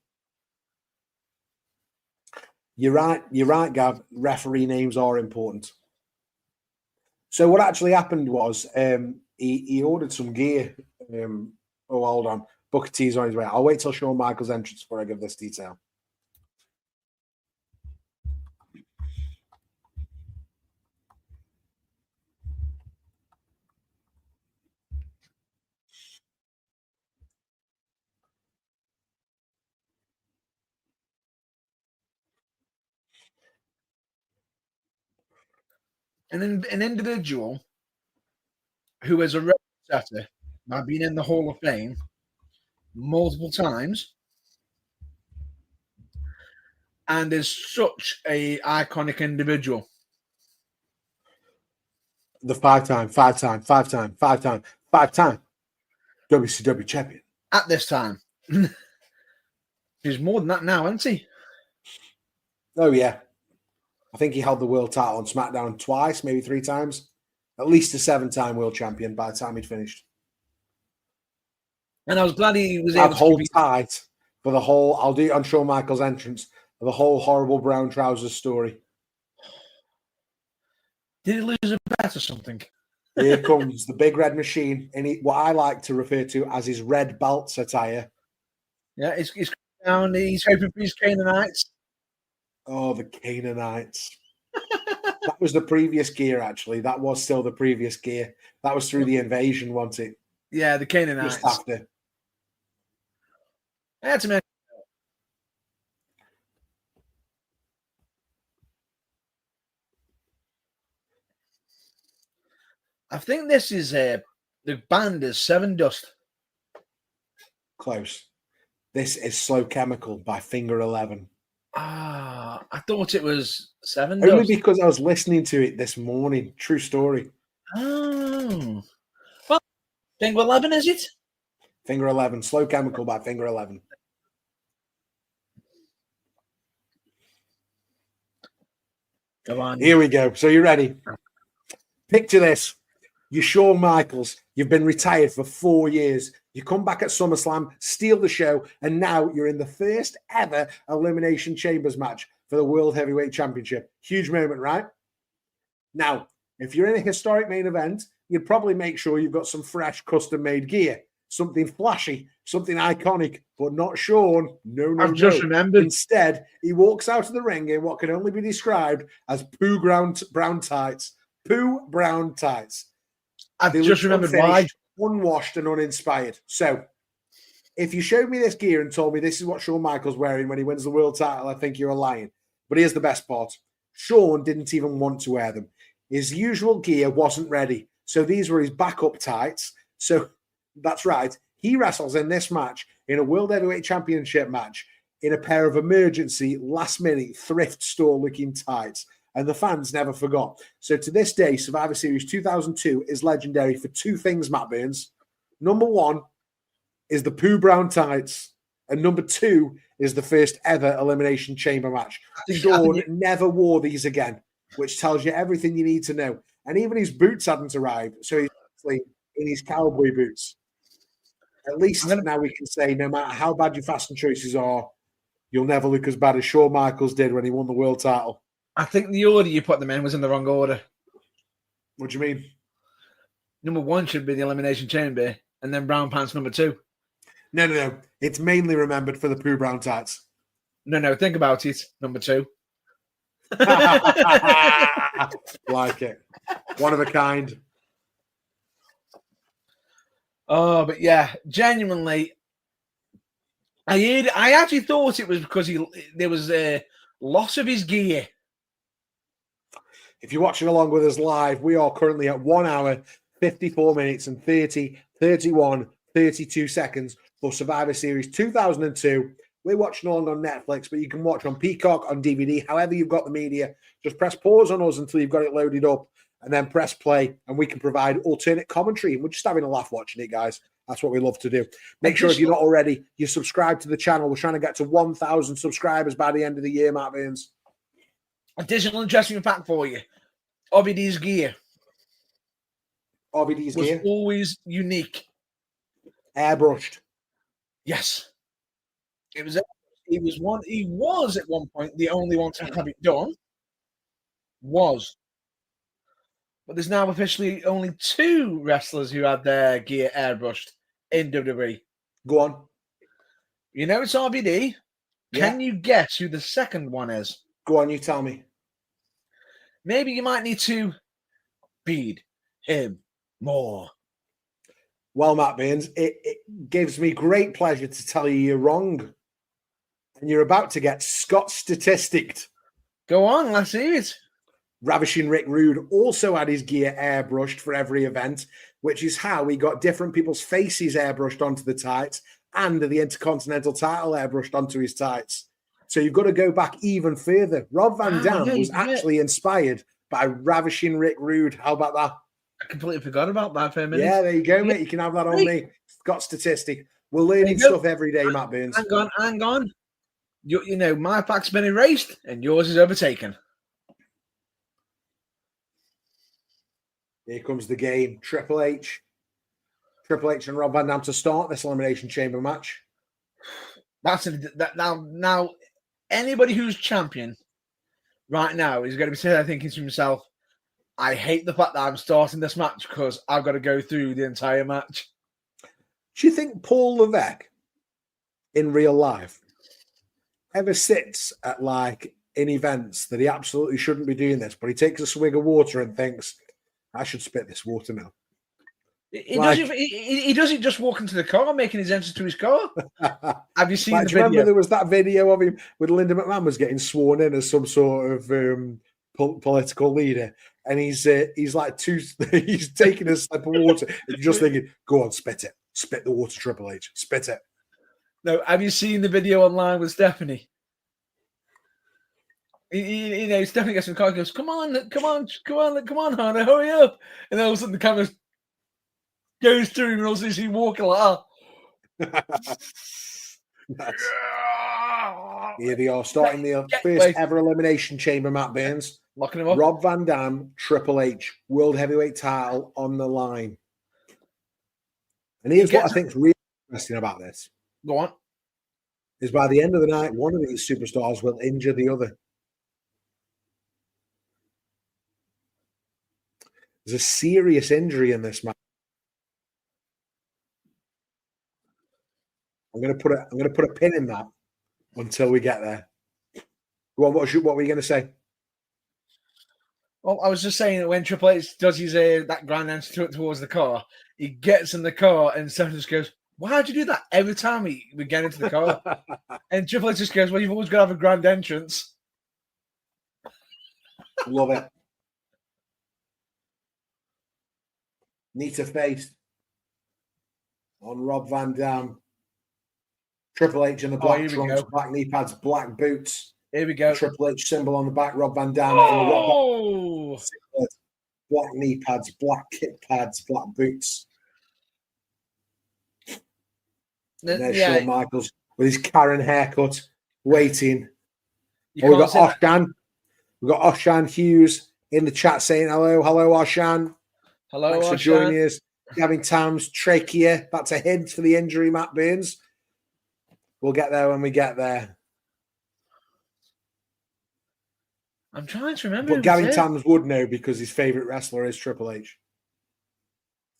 [SPEAKER 4] You're right, Gav. Referee names are important. So what actually happened was he ordered some gear. Hold on. Booker T's on his way. I'll wait till Shawn Michaels' entrance before I give this detail.
[SPEAKER 5] An individual who is a record setter by being in the Hall of Fame multiple times and is such a iconic individual.
[SPEAKER 4] The five-time WCW champion.
[SPEAKER 5] At this time. He's more than that now, isn't he?
[SPEAKER 4] Oh, yeah. I think he held the world title on SmackDown twice, maybe 3 times. At least a 7-time world champion by the time he'd finished.
[SPEAKER 5] And I was glad he was able
[SPEAKER 4] to hold
[SPEAKER 5] to
[SPEAKER 4] tight for the whole, I'll do it on Shawn Michaels' entrance, for the whole horrible brown trousers story.
[SPEAKER 5] Did he lose a bet or something?
[SPEAKER 4] Here comes the big red machine in what I like to refer to as his red belt attire.
[SPEAKER 5] Yeah, he's down. He's hoping for his Canaanites.
[SPEAKER 4] Oh, the Canaanites. That was the previous gear, actually. That was still the previous gear. That was through the invasion, wasn't it?
[SPEAKER 5] Yeah, the Canaanites.
[SPEAKER 4] Just after.
[SPEAKER 5] That's a man. I think this is the band is Seven Dust.
[SPEAKER 4] Close. This is Slow Chemical by Finger 11.
[SPEAKER 5] Ah, I thought it was Seven
[SPEAKER 4] Only
[SPEAKER 5] Dust.
[SPEAKER 4] because I was listening to it this morning. True story.
[SPEAKER 5] Oh. Well, Finger 11, is it?
[SPEAKER 4] Finger 11. Slow Chemical by Finger 11.
[SPEAKER 5] Come on.
[SPEAKER 4] Here we go. So you ready? Picture this. You're Shawn Michaels. You've been retired for 4 years. You come back at SummerSlam, steal the show, and now you're in the first ever Elimination Chambers match for the World Heavyweight Championship. Huge moment, right? Now, if you're in a historic main event, you'd probably make sure you've got some fresh custom-made gear, something flashy, something iconic, but not Shawn. No.
[SPEAKER 5] I've just remembered.
[SPEAKER 4] Instead, he walks out of the ring in what can only be described as brown tights. Poo brown tights.
[SPEAKER 5] I've
[SPEAKER 4] They
[SPEAKER 5] just
[SPEAKER 4] look
[SPEAKER 5] remembered
[SPEAKER 4] unfinished,
[SPEAKER 5] why.
[SPEAKER 4] unwashed and uninspired. So, if you showed me this gear and told me this is what Shawn Michaels wearing when he wins the world title, I think you're lying. But here's the best part. Shawn didn't even want to wear them. His usual gear wasn't ready. So these were his backup tights. So that's right. He wrestles in this match in a World Heavyweight Championship match in a pair of emergency, last-minute, thrift store-looking tights. And the fans never forgot. So to this day, Survivor Series 2002 is legendary for two things, Matt Burns. Number one is the poo brown tights. And number two is the first ever Elimination Chamber match. Shawn never wore these again, which tells you everything you need to know. And even his boots hadn't arrived. So he's actually in his cowboy boots. At least now we can say, no matter how bad your fashion choices are, you'll never look as bad as Shawn Michaels did when he won the world title.
[SPEAKER 5] I think the order you put them in was in the wrong order.
[SPEAKER 4] What do you mean?
[SPEAKER 5] Number one should be the Elimination Chamber, and then brown pants number two.
[SPEAKER 4] No. It's mainly remembered for the poo brown tights.
[SPEAKER 5] No. Think about it. Number two.
[SPEAKER 4] Like it. One of a kind.
[SPEAKER 5] Oh, but yeah, genuinely, I actually thought it was because there was a loss of his gear.
[SPEAKER 4] If you're watching along with us live, we are currently at 1 hour, 54 minutes and 32 seconds for Survivor Series 2002. We're watching along on Netflix, but you can watch on Peacock, on DVD, however you've got the media. Just press pause on us until you've got it loaded up and then press play, and we can provide alternate commentary. And we're just having a laugh watching it, guys. That's what we love to do. Make sure if you're not already, you subscribe to the channel. We're trying to get to 1,000 subscribers by the end of the year, Matt Burns.
[SPEAKER 5] Additional interesting fact for you. RVD's gear
[SPEAKER 4] RVD's
[SPEAKER 5] was
[SPEAKER 4] gear?
[SPEAKER 5] always unique.
[SPEAKER 4] Airbrushed.
[SPEAKER 5] Yes. He was at one point the only one to have it done. But there's now officially only two wrestlers who had their gear airbrushed in WWE.
[SPEAKER 4] Go on.
[SPEAKER 5] You know it's RVD.
[SPEAKER 4] Yeah.
[SPEAKER 5] Can you guess who the second one is?
[SPEAKER 4] Go on, you tell me.
[SPEAKER 5] Maybe you might need to feed him more.
[SPEAKER 4] Well, Matt Burns, it gives me great pleasure to tell you you're wrong. And you're about to get Scott statisticked.
[SPEAKER 5] Go on, let's see it.
[SPEAKER 4] Ravishing Rick Rude also had his gear airbrushed for every event, which is how he got different people's faces airbrushed onto the tights and the Intercontinental title airbrushed onto his tights. So you've got to go back even further. Rob Van Dam was actually inspired by Ravishing Rick Rude. How about that?
[SPEAKER 5] I completely forgot about that for a minute.
[SPEAKER 4] Yeah, there you go, mate. You can have that on me. Got statistic. We're learning stuff every day, Matt Burns.
[SPEAKER 5] Hang on. You know, my fact's been erased and yours is overtaken.
[SPEAKER 4] Here comes the game. Triple H and Rob Van Dam to start this Elimination Chamber match.
[SPEAKER 5] Now, anybody who's champion right now is going to be sitting there thinking to himself, I hate the fact that I'm starting this match because I've got to go through the entire match.
[SPEAKER 4] Do you think Paul Levesque in real life ever sits at like in events that he absolutely shouldn't be doing this, but he takes a swig of water and thinks, I should spit this water now?
[SPEAKER 5] He doesn't just walk into the car making his entrance to his car. Have you seen the
[SPEAKER 4] do you remember
[SPEAKER 5] video?
[SPEAKER 4] there was that video of him with Linda McMahon was getting sworn in as some sort of political leader, and he's like he's taking a sip of water and just thinking, go on, spit it, spit the water, Triple H, spit it.
[SPEAKER 5] No, have you seen the video online with Stephanie? Stephanie gets in the car and goes, come on, Hannah, hurry up. And then all of a sudden the camera goes through him and also you see walking like that.
[SPEAKER 4] Here they are, starting the first ever Elimination Chamber, Matt Burns.
[SPEAKER 5] Locking him up.
[SPEAKER 4] Rob Van Dam, Triple H, World Heavyweight title on the line. And here's what I think is really interesting about this.
[SPEAKER 5] Go on.
[SPEAKER 4] Is by the end of the night, one of these superstars will injure the other. There's a serious injury in this match. I'm going to put a pin in that until we get there. What were you going to say?
[SPEAKER 5] Well, I was just saying that when Triple H does his that grand entrance towards the car, he gets in the car and Stephanie just goes, why'd you do that every time we get into the car? And Triple H just goes, well, you've always got to have a grand entrance.
[SPEAKER 4] Love it. Nita face on Rob Van Dam. Triple H in the black trunks, black knee pads, black boots.
[SPEAKER 5] Here we go.
[SPEAKER 4] Triple H symbol on the back, Rob Van Dam.
[SPEAKER 5] Oh!
[SPEAKER 4] Black knee pads, black kick pads, black boots. And there's Shawn Michaels with his Karen haircut, waiting. We've got Oshan. We've got Oshan Hughes in the chat saying hello. Hello, Oshan.
[SPEAKER 5] Hello,
[SPEAKER 4] thanks for joining us. Gavin Tams, trachea. That's a hint for the injury, Matt Burns. We'll get there when we get there.
[SPEAKER 5] I'm trying to remember.
[SPEAKER 4] But Gavin Tams would know because his favourite wrestler is Triple H.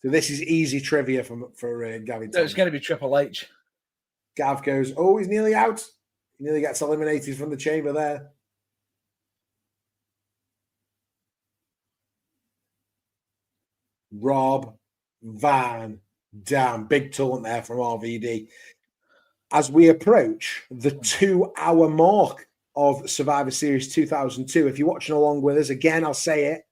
[SPEAKER 4] So this is easy trivia for Gavin Tams.
[SPEAKER 5] So it's going to be Triple H.
[SPEAKER 4] Gav goes, oh, he's nearly out. He nearly gets eliminated from the chamber there. Rob Van Dam. Big talent there from RVD. As we approach the 2-hour mark of Survivor Series 2002, if you're watching along with us, again, I'll say it,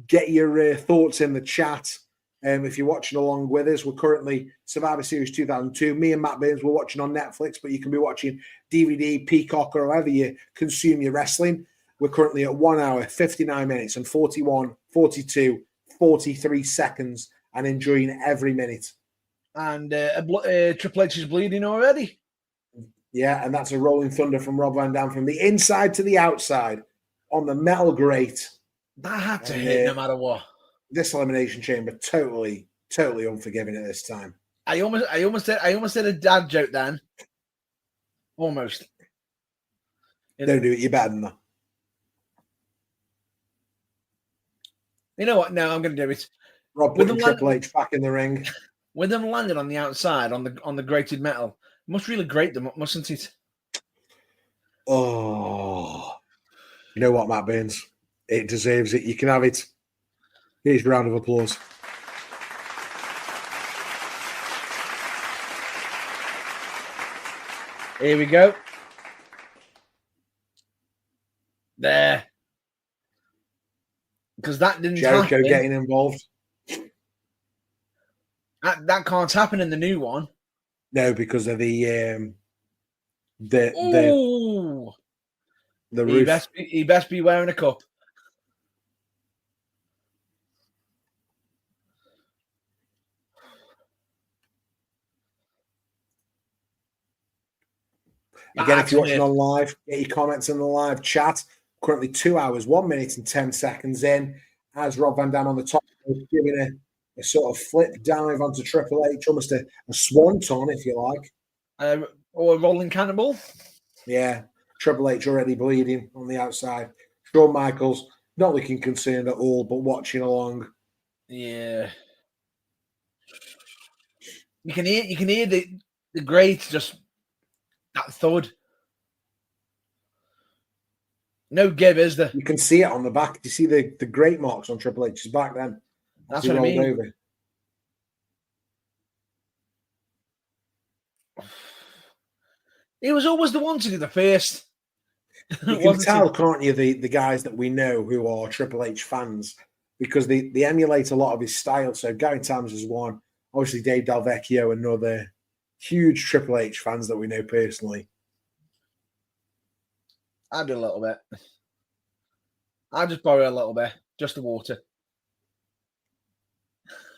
[SPEAKER 4] get your thoughts in the chat. If you're watching along with us, we're currently Survivor Series 2002. Me and Matt Burns, we're watching on Netflix, but you can be watching DVD, Peacock, or however you consume your wrestling. We're currently at 1 hour, 59 minutes, and 41, 42, 43 seconds, and enjoying every minute.
[SPEAKER 5] And Triple H is bleeding already.
[SPEAKER 4] Yeah, and that's a rolling thunder from Rob Van Dam from the inside to the outside on the metal grate.
[SPEAKER 5] That had to hit no matter what.
[SPEAKER 4] This Elimination Chamber totally unforgiving at this time.
[SPEAKER 5] I almost said a dad joke then. Almost.
[SPEAKER 4] Don't do it. You're better than that.
[SPEAKER 5] You know what? No, I'm going to do it.
[SPEAKER 4] Rob putting Triple H back in the ring.
[SPEAKER 5] With them landing on the outside on the grated metal, it must really grate them, mustn't it?
[SPEAKER 4] Oh, you know what, Matt Burns? It deserves it. You can have it. Here's a round of applause.
[SPEAKER 5] Here we go. There. Because that didn't
[SPEAKER 4] Jericho
[SPEAKER 5] happen.
[SPEAKER 4] Getting involved.
[SPEAKER 5] That can't happen in the new one.
[SPEAKER 4] No, because of the roof.
[SPEAKER 5] He best be wearing a cup.
[SPEAKER 4] Again, if you're watching on live, get your comments in the live chat. Currently 2 hours, 1 minute and 10 seconds in. As Rob Van Dam on the top, giving a sort of flip dive onto Triple H, almost a swanton, if you like.
[SPEAKER 5] Or a rolling cannonball.
[SPEAKER 4] Yeah. Triple H already bleeding on the outside. Shawn Michaels Not looking concerned at all, but watching along.
[SPEAKER 5] Yeah. You can hear the grate, just that thud. No give, is there?
[SPEAKER 4] You can see it on the back. Do you see the grate marks on Triple H's back then?
[SPEAKER 5] That's what I mean.
[SPEAKER 4] Over.
[SPEAKER 5] He was always the one to do the first.
[SPEAKER 4] You can tell, can't you, the guys that we know who are Triple H fans, because they emulate a lot of his style. So Gary Tams is one. Obviously, Dave Delvecchio, another. Huge Triple H fans that we know personally.
[SPEAKER 5] I do a little bit. I just borrow a little bit, just the water.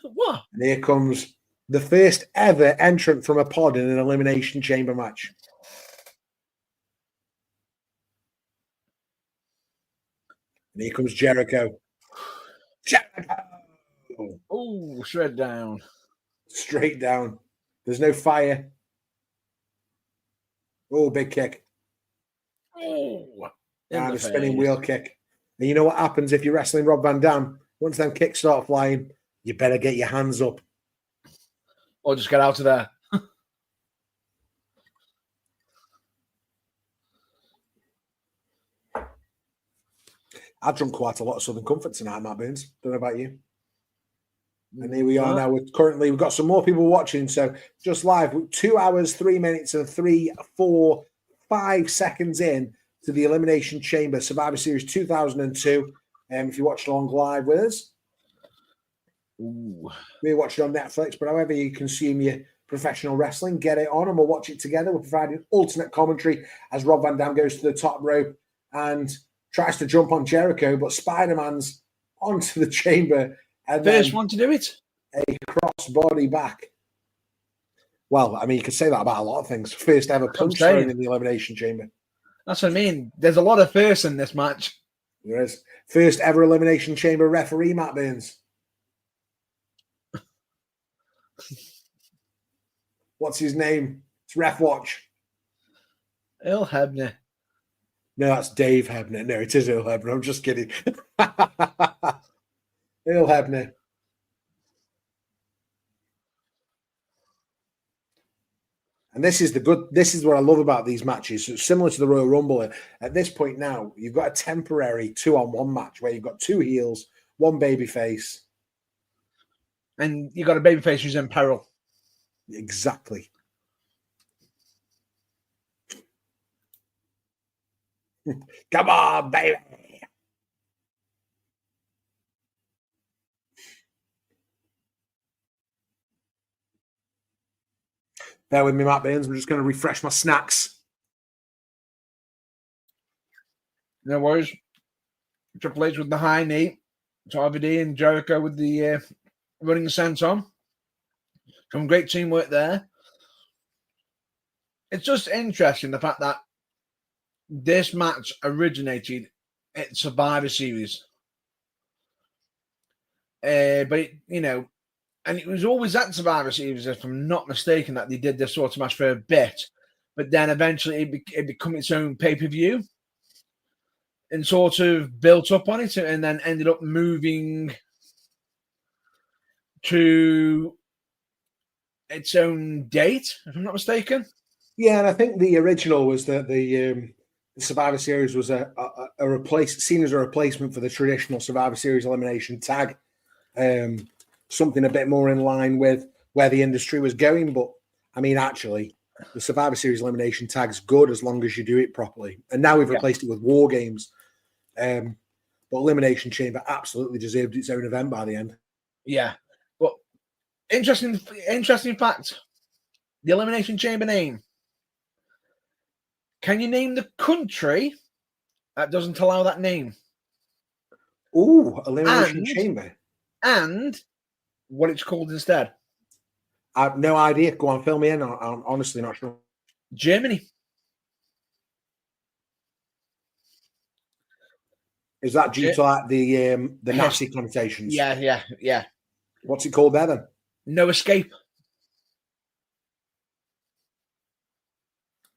[SPEAKER 5] What?
[SPEAKER 4] And here comes the first ever entrant from a pod in an Elimination Chamber match. And here comes Jericho. Jericho!
[SPEAKER 5] Oh, shred down.
[SPEAKER 4] Straight down. There's no fire. Oh, big kick.
[SPEAKER 5] Oh,
[SPEAKER 4] and a spinning wheel kick. And you know what happens if you're wrestling Rob Van Dam? Once them kicks start flying, you better get your hands up.
[SPEAKER 5] Or just get out of there.
[SPEAKER 4] I've drunk quite a lot of Southern Comfort tonight, Matt Burns. Don't know about you. And here we are now. We've got some more people watching. So just live, 2 hours, 3 minutes, and 3, 4, 5 seconds in to the Elimination Chamber Survivor Series 2002. If you're watching along live with us, we're watching on Netflix, but however you consume your professional wrestling, get it on and we'll watch it together. We're providing alternate commentary as Rob Van Dam goes to the top rope and tries to jump on Jericho, but Spider-Man's onto the chamber. And
[SPEAKER 5] first one to do it.
[SPEAKER 4] A crossbody back. Well, I mean, you could say that about a lot of things. First ever punch thrown in the Elimination Chamber.
[SPEAKER 5] That's what I mean. There's a lot of firsts in this match.
[SPEAKER 4] There is. First ever Elimination Chamber referee, Matt Burns. What's his name? It's Ref Watch.
[SPEAKER 5] Earl Hebner.
[SPEAKER 4] No, that's Dave Hebner. No, it is Earl Hebner. I'm just kidding. Earl Hebner. And this is what I love about these matches. So it's similar to the Royal Rumble. At this point now, you've got a temporary 2-on-1 match where you've got 2 heels, 1 babyface.
[SPEAKER 5] And you've got a babyface who's in peril.
[SPEAKER 4] Exactly. Come on, baby. Bear with me, Matt Burns. I'm just going to refresh my snacks.
[SPEAKER 5] No worries. Triple H with the high knee. RVD and Jericho with the running sense on. Some great teamwork there. It's just interesting, the fact that this match originated at Survivor Series. But, and it was always at Survivor Series, if I'm not mistaken, that they did this sort of match for a bit. But then eventually it became its own pay-per-view and sort of built up on it and then ended up moving to its own date, if I'm not mistaken.
[SPEAKER 4] Yeah, and I think the original was that the Survivor Series was seen as a replacement for the traditional Survivor Series elimination tag. Something a bit more in line with where the industry was going. But, I mean, actually, the Survivor Series elimination tag's good as long as you do it properly. And now we've replaced it with War Games. But Elimination Chamber absolutely deserved its own event by the end.
[SPEAKER 5] Yeah. But interesting fact. The Elimination Chamber name. Can you name the country that doesn't allow that name?
[SPEAKER 4] Ooh, Elimination Chamber.
[SPEAKER 5] And what it's called instead?
[SPEAKER 4] I have no idea. Go on, fill me in. I'm honestly not sure.
[SPEAKER 5] Germany.
[SPEAKER 4] Is that due to like the Nazi connotations?
[SPEAKER 5] Yeah.
[SPEAKER 4] What's it called there then?
[SPEAKER 5] No Escape.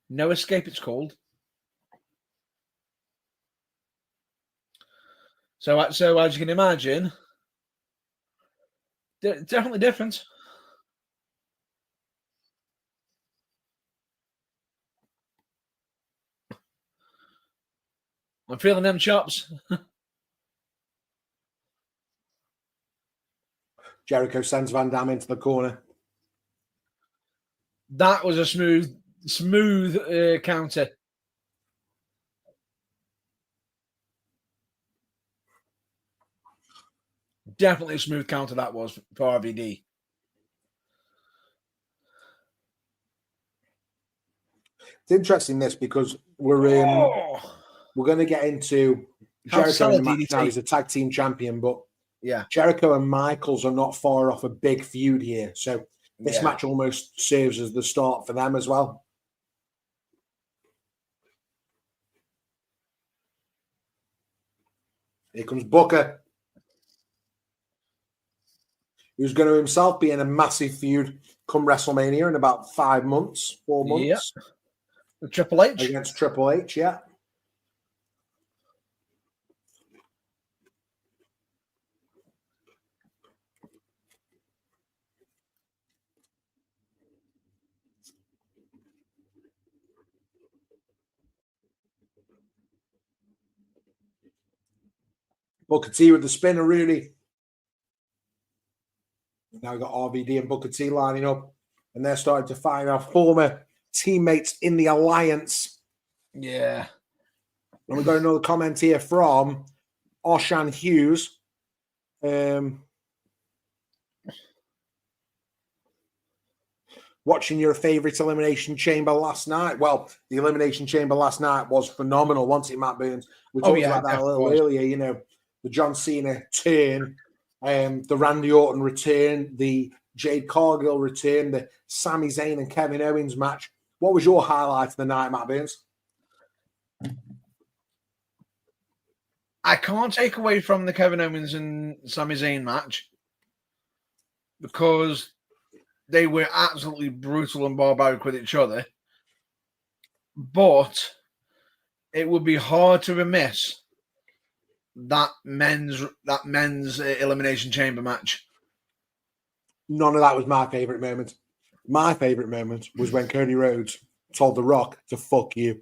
[SPEAKER 5] No Escape, it's called. So as you can imagine, definitely different. I'm feeling them chops.
[SPEAKER 4] Jericho sends Van Dam into the corner.
[SPEAKER 5] That was a smooth counter. Definitely a smooth counter that was for RVD.
[SPEAKER 4] It's interesting this because we're going to get into Jericho in the match now. He's a tag team champion, but
[SPEAKER 5] yeah,
[SPEAKER 4] Jericho and Michaels are not far off a big feud here. So this match almost serves as the start for them as well. Here comes Booker, who's going to himself be in a massive feud come WrestleMania in about 4 months.
[SPEAKER 5] Yeah. With Triple H.
[SPEAKER 4] Against Triple H, yeah. Booker T with the spinner, really. Now we've got RVD and Booker T lining up, and they're starting to find our former teammates in the Alliance.
[SPEAKER 5] Yeah.
[SPEAKER 4] And we've got another comment here from Oshan Hughes. Watching your favorite Elimination Chamber last night. Well, the Elimination Chamber last night was phenomenal, wasn't it, Matt Burns? We talked about that a little earlier, you know, the John Cena turn, the Randy Orton return, the Jade Cargill return, the Sami Zayn and Kevin Owens match. What was your highlight of the night, Matt Burns?
[SPEAKER 5] I can't take away from the Kevin Owens and Sami Zayn match because they were absolutely brutal and barbaric with each other. But it would be hard to remiss that men's Elimination Chamber match.
[SPEAKER 4] None of that was my favorite moment. My favorite moment was when Cody Rhodes told The Rock to fuck you.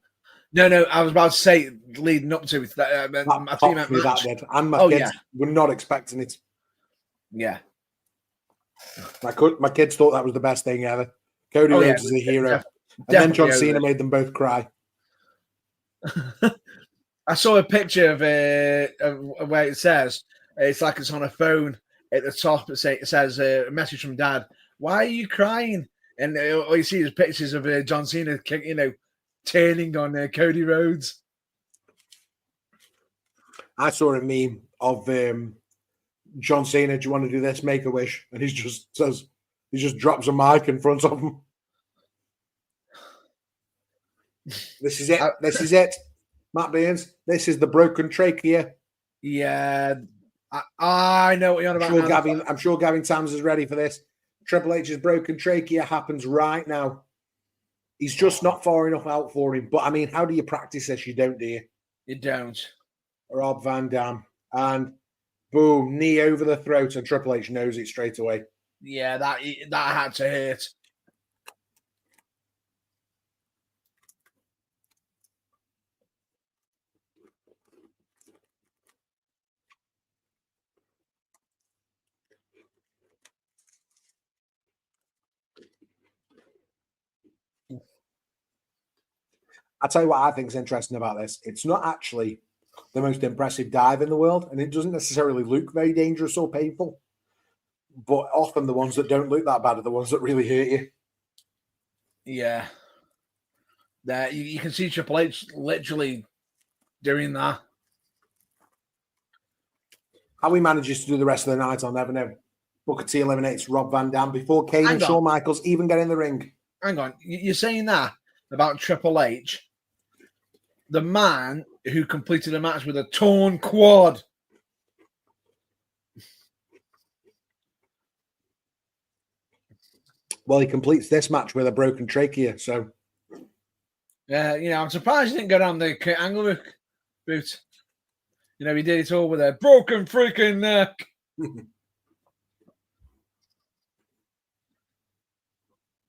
[SPEAKER 5] No, I was about to say leading up to it. That
[SPEAKER 4] did. And my kids were not expecting it.
[SPEAKER 5] Yeah.
[SPEAKER 4] My kids thought that was the best thing ever. Cody Rhodes is a hero. And then John Cena made them both cry.
[SPEAKER 5] I saw a picture of where it says, it's like it's on a phone at the top. It says a message from Dad. Why are you crying? And all you see is pictures of John Cena, turning on Cody Rhodes.
[SPEAKER 4] I saw a meme of John Cena, do you want to do this? Make a wish. And he just drops a mic in front of him. This is it. This is it. Matt Burns, this is the broken trachea.
[SPEAKER 5] Yeah. I know what you're on about.
[SPEAKER 4] I'm sure Gavin Tams is ready for this. Triple H's broken trachea happens right now. He's just not far enough out for him. But, I mean, how do you practice this? You don't, do you?
[SPEAKER 5] You don't.
[SPEAKER 4] Rob Van Dam. And boom, knee over the throat, and Triple H knows it straight away.
[SPEAKER 5] Yeah, that had to hurt.
[SPEAKER 4] I'll tell you what I think is interesting about this. It's not actually the most impressive dive in the world, and it doesn't necessarily look very dangerous or painful. But often the ones that don't look that bad are the ones that really hurt you.
[SPEAKER 5] Yeah. That you can see Triple H literally doing that.
[SPEAKER 4] How he manages to do the rest of the night, I'll never know. Booker T eliminates Rob Van Dam before Kane and Shawn Michaels even get in the ring.
[SPEAKER 5] Hang on. You're saying that about Triple H? The man who completed a match with a torn quad.
[SPEAKER 4] Well, he completes this match with a broken trachea, so.
[SPEAKER 5] Yeah, I'm surprised he didn't go down the Angle route. You know, he did it all with a broken freaking neck.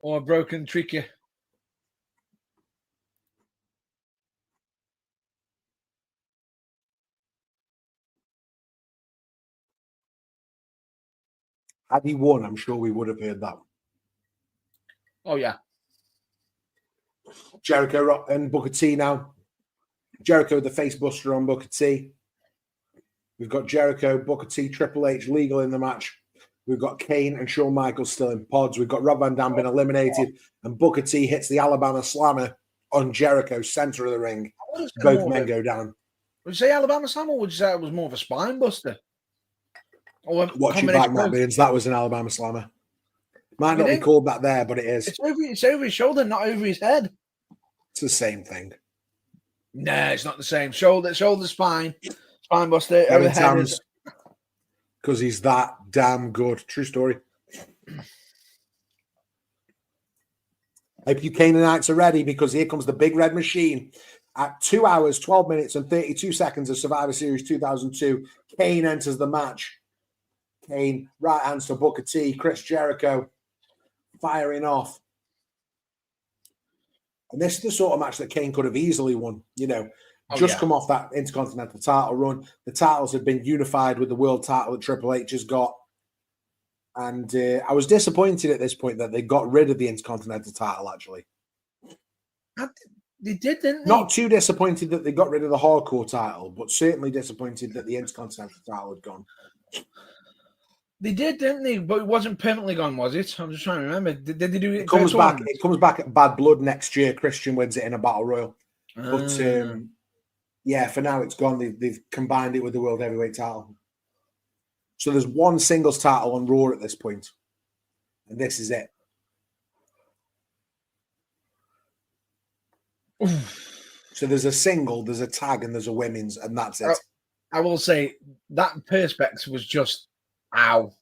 [SPEAKER 5] Or a broken trachea.
[SPEAKER 4] Had he won, I'm sure we would have heard that.
[SPEAKER 5] Oh, yeah.
[SPEAKER 4] Jericho and Booker T now. Jericho, the face buster on Booker T. We've got Jericho, Booker T, Triple H legal in the match. We've got Kane and Shawn Michaels still in pods. We've got Rob Van Dam been eliminated, and Booker T hits the Alabama Slammer on Jericho, center of the ring. Both men go down.
[SPEAKER 5] Would you say Alabama Slammer, or would you say it was more of a spine buster?
[SPEAKER 4] Watch your back, Matt Burns. That was an Alabama Slammer. Might not be called that there, but it is.
[SPEAKER 5] It's over his shoulder, not over his head.
[SPEAKER 4] It's the same thing.
[SPEAKER 5] No, it's not the same. Shoulder, spine buster. Over the head is...
[SPEAKER 4] Because he's that damn good. True story. Hope you Canaanites are ready, because here comes the big red machine. At 2 hours, 12 minutes, and 32 seconds of Survivor Series 2002, Kane enters the match. Kane, right hands to Booker T, Chris Jericho, firing off. And this is the sort of match that Kane could have easily won, you know. Come off that Intercontinental title run. The titles had been unified with the world title that Triple H has got. And I was disappointed at this point that they got rid of the Intercontinental title, actually.
[SPEAKER 5] They did, didn't they?
[SPEAKER 4] Not too disappointed that they got rid of the hardcore title, but certainly disappointed that the Intercontinental title had gone.
[SPEAKER 5] They did, didn't they? But it wasn't permanently gone, was it? I'm just trying to remember. Did they do it?
[SPEAKER 4] It comes back at Bad Blood next year. Christian wins it in a Battle Royal. But yeah, for now it's gone. They've combined it with the World Heavyweight title. So there's one singles title on Raw at this point, and this is it. So there's a single, there's a tag, and there's a women's, and that's it.
[SPEAKER 5] I will say that Perspex was just ow.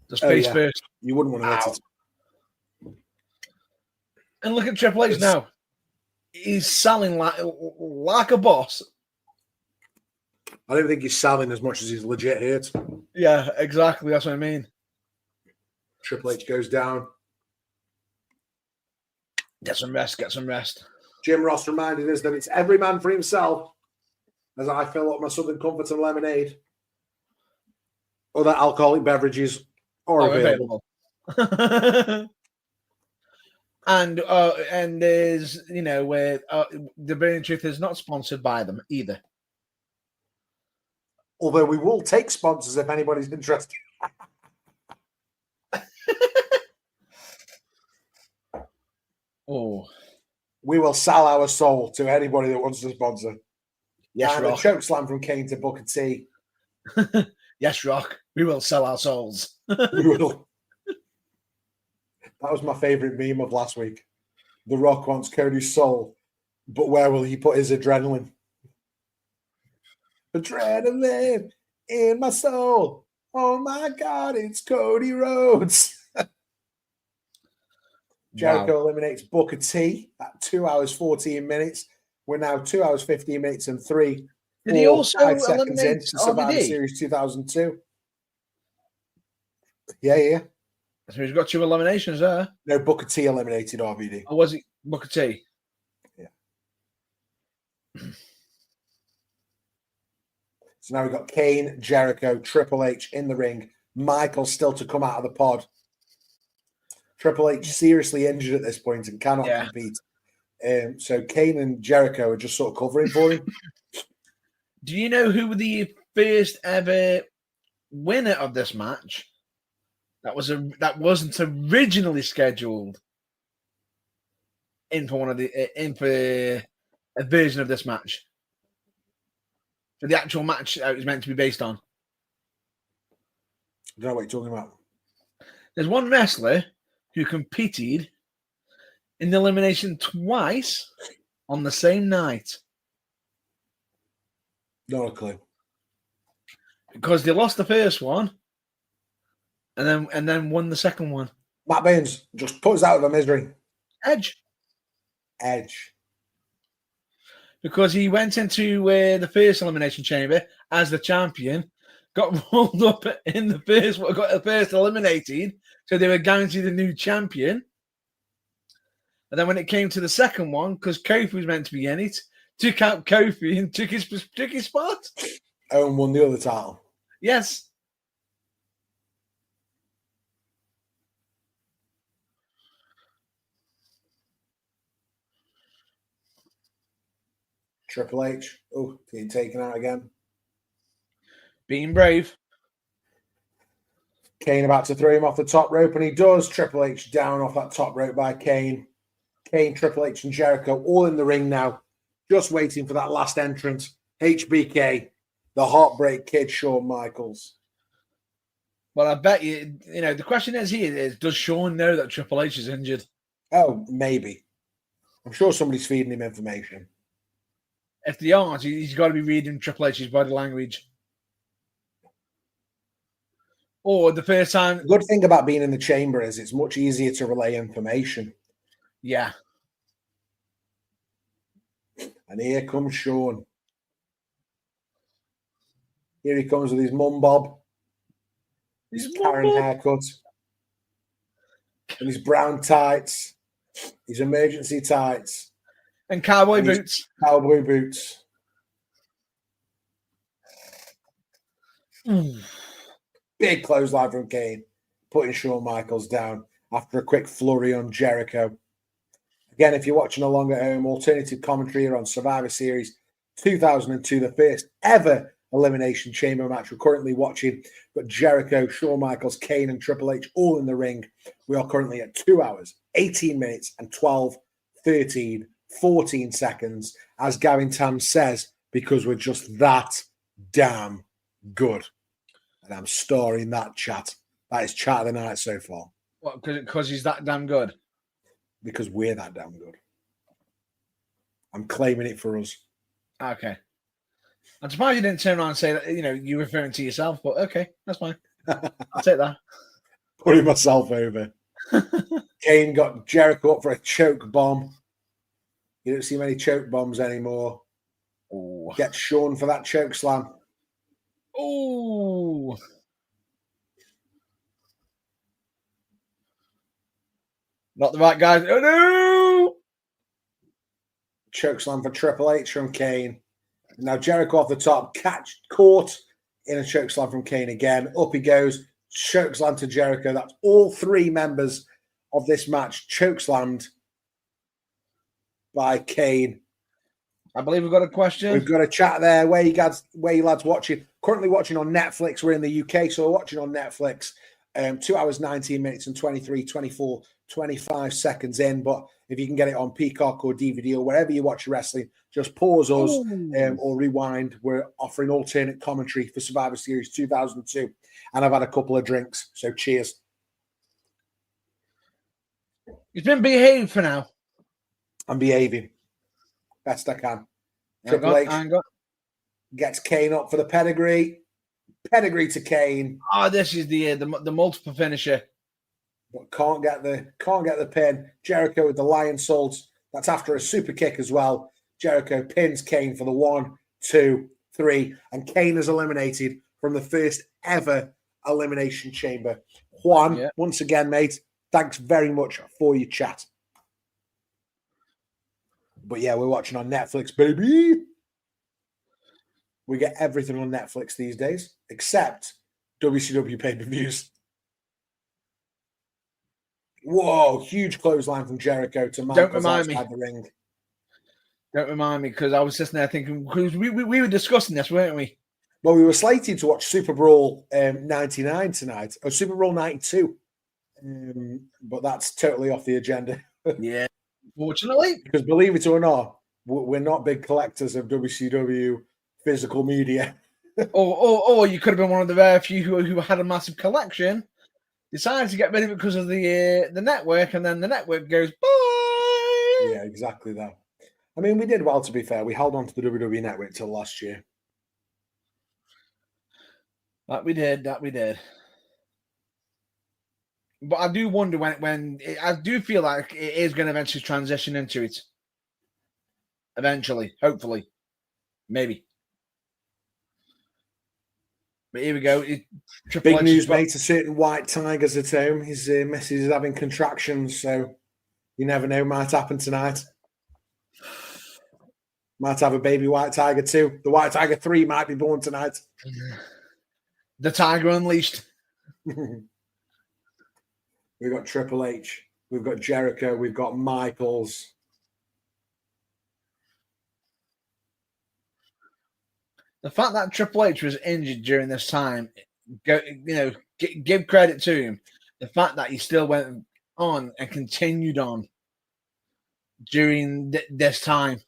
[SPEAKER 5] Just face first.
[SPEAKER 4] You wouldn't want to hit it.
[SPEAKER 5] And look at Triple H now. He's selling like a boss.
[SPEAKER 4] I don't think he's selling as much as he's legit hurt.
[SPEAKER 5] Yeah, exactly. That's what I mean.
[SPEAKER 4] Triple H goes down.
[SPEAKER 5] Get some rest.
[SPEAKER 4] Jim Ross reminded us that it's every man for himself as I fill up my Southern Comfort and lemonade. Other alcoholic beverages are available.
[SPEAKER 5] And there's, you know, where the Burning Truth is not sponsored by them either.
[SPEAKER 4] Although we will take sponsors if anybody's interested.
[SPEAKER 5] Oh,
[SPEAKER 4] we will sell our soul to anybody that wants to sponsor.
[SPEAKER 5] Yes,
[SPEAKER 4] and
[SPEAKER 5] Rock.
[SPEAKER 4] A choke slam from Kane to Booker T.
[SPEAKER 5] Yes, Rock. We will sell our souls.
[SPEAKER 4] We will. That was my favorite meme of last week. The Rock wants Cody's soul, but where will he put his adrenaline? Adrenaline in my soul. Oh my God, it's Cody Rhodes. Jericho eliminates Booker T at 2 hours, 14 minutes. We're now 2 hours, 15 minutes and 3.
[SPEAKER 5] Did he also
[SPEAKER 4] 5 seconds
[SPEAKER 5] eliminate
[SPEAKER 4] into Survivor Series 2002? Yeah.
[SPEAKER 5] So he's got 2 eliminations there.
[SPEAKER 4] No, Booker T eliminated RVD.
[SPEAKER 5] Or was it Booker T?
[SPEAKER 4] Yeah. So now we've got Kane, Jericho, Triple H in the ring. Michael still to come out of the pod. Triple H seriously injured at this point and cannot compete. So Kane and Jericho are just sort of covering for him.
[SPEAKER 5] Do you know who the first ever winner of this match that wasn't originally scheduled in for a version of this match? For the actual match it was meant to be based on.
[SPEAKER 4] I don't know what you're talking about.
[SPEAKER 5] There's one wrestler who competed in the elimination twice on the same night.
[SPEAKER 4] Not a clue.
[SPEAKER 5] Because they lost the first one and then won the second one.
[SPEAKER 4] Matt Baines just put us out of a misery.
[SPEAKER 5] Edge.
[SPEAKER 4] Because
[SPEAKER 5] because he went into the first Elimination Chamber as the champion, got rolled up in the first, got the first eliminated, so they were guaranteed a new champion. And then when it came to the second one, because Kofi was meant to be in it, took out Kofi and took his spot.
[SPEAKER 4] Owen won the other title.
[SPEAKER 5] Yes.
[SPEAKER 4] Triple H. Oh, being taken out again.
[SPEAKER 5] Being brave.
[SPEAKER 4] Kane about to throw him off the top rope, and he does. Triple H down off that top rope by Kane. Kane, Triple H, and Jericho all in the ring now, just waiting for that last entrance. HBK, the Heartbreak Kid, Shawn Michaels.
[SPEAKER 5] Well, I bet the question is, does Shawn know that Triple H is injured?
[SPEAKER 4] Oh, maybe. I'm sure somebody's feeding him information.
[SPEAKER 5] If they aren't, he's got to be reading Triple H's body language. Or the first time.
[SPEAKER 4] The good thing about being in the chamber is it's much easier to relay information.
[SPEAKER 5] Yeah.
[SPEAKER 4] And here comes Shawn. Here he comes with his mum bob, his Karen haircut, and his brown tights, his emergency tights.
[SPEAKER 5] And cowboy boots.
[SPEAKER 4] Cowboy boots. Big clothesline from Kane, putting Shawn Michaels down after a quick flurry on Jericho. Again, if you're watching along at home, alternative commentary here on Survivor Series 2002, the first ever Elimination Chamber match we're currently watching. But Jericho, Shawn Michaels, Kane, and Triple H all in the ring. We are currently at 2 hours, 18 minutes, and 12, 13, 14 seconds, as Gavin Tam says, because we're just that damn good. And I'm starring that chat. That is chat of the night so far.
[SPEAKER 5] What, because he's that damn good?
[SPEAKER 4] Because we're that damn good. I'm claiming it for us.
[SPEAKER 5] Okay. I'm surprised you didn't turn around and say that, you're referring to yourself, but okay, that's fine. I'll take that.
[SPEAKER 4] Putting myself over. Kane got Jericho up for a choke bomb. You don't see many choke bombs anymore.
[SPEAKER 5] Ooh.
[SPEAKER 4] Get Shawn for that choke slam.
[SPEAKER 5] Ooh. Not the right guys. Oh, no!
[SPEAKER 4] Choke slam for Triple H from Kane. Now Jericho off the top, caught in a choke slam from Kane again. Up he goes, choke slam to Jericho. That's all three members of this match choke slammed by Kane.
[SPEAKER 5] I believe we've got a question.
[SPEAKER 4] We've got a chat there. Where you lads watching? Currently watching on Netflix. We're in the UK, so we're watching on Netflix. 2 hours, 19 minutes and 23, 24, 25 seconds in. But if you can get it on Peacock or DVD or wherever you watch your wrestling, just pause us or rewind. We're offering alternate commentary for Survivor Series 2002. And I've had a couple of drinks, so cheers.
[SPEAKER 5] He's been behaved for now.
[SPEAKER 4] I'm behaving best I can. Triple H gets Kane up for the pedigree. Pedigree to Kane.
[SPEAKER 5] Oh, this is the multiple finisher.
[SPEAKER 4] But can't get the pin. Jericho with the lion salt. That's after a super kick as well. Jericho pins Kane for the 1, 2, 3, and Kane is eliminated from the first ever Elimination Chamber. Juan, once again, mate, thanks very much for your chat. But yeah, we're watching on Netflix, baby. We get everything on Netflix these days, except WCW pay-per-views. Whoa, huge clothesline from Jericho to Michaels outside the ring.
[SPEAKER 5] Don't remind me, because I was sitting there thinking, because we were discussing this, weren't we?
[SPEAKER 4] Well, we were slated to watch Super Brawl 99 tonight, or Super Brawl 92. But that's totally off the agenda.
[SPEAKER 5] Yeah, fortunately.
[SPEAKER 4] Because believe it or not, we're not big collectors of WCW physical media.
[SPEAKER 5] or you could have been one of the rare few who had a massive collection, decided to get rid of it because of the network, and then the network goes, bye!
[SPEAKER 4] Yeah, exactly that. I mean, we did well, to be fair. We held on to the WWE network till last year.
[SPEAKER 5] That we did. But I do wonder when I do feel like it is going to eventually transition into it. eventually, hopefully, maybe. But here we go.
[SPEAKER 4] Big news, mate. A certain White Tiger's at home. His missus is having contractions, so you never know. Might happen tonight. Might have a baby White Tiger too. The White Tiger 3 might be born tonight.
[SPEAKER 5] The Tiger Unleashed.
[SPEAKER 4] We've got Triple H. We've got Jericho. We've got Michaels.
[SPEAKER 5] The fact that Triple H was injured during this time, give credit to him. The fact that he still went on and continued on during this time.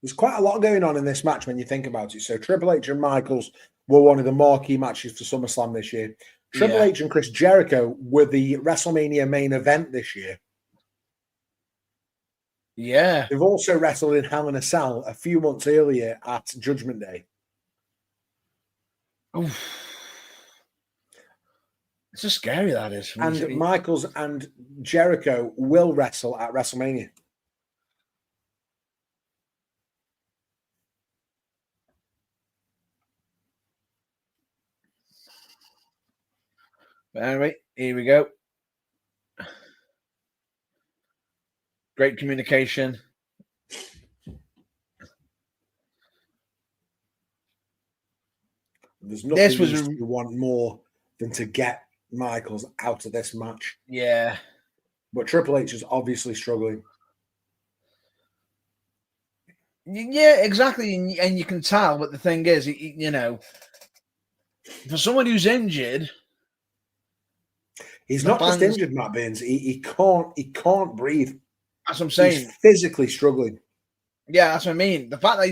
[SPEAKER 4] There's quite a lot going on in this match when you think about it. So Triple H and Michaels were one of the marquee matches for SummerSlam this year. Triple H and Chris Jericho were the WrestleMania main event this year.
[SPEAKER 5] Yeah.
[SPEAKER 4] They've also wrestled in Hell in a Cell a few months earlier at Judgment Day.
[SPEAKER 5] Oof. It's so scary, that is.
[SPEAKER 4] And Michaels and Jericho will wrestle at WrestleMania.
[SPEAKER 5] But anyway, here we go. Great communication.
[SPEAKER 4] There's nothing you want more than to get Michaels out of this match.
[SPEAKER 5] Yeah.
[SPEAKER 4] But Triple H is obviously struggling.
[SPEAKER 5] Yeah, exactly. And you can tell, but the thing is, for someone who's injured,
[SPEAKER 4] he's not just injured, Matt Burns. He can't breathe.
[SPEAKER 5] That's what I'm saying.
[SPEAKER 4] He's physically struggling.
[SPEAKER 5] Yeah, that's what I mean. The fact that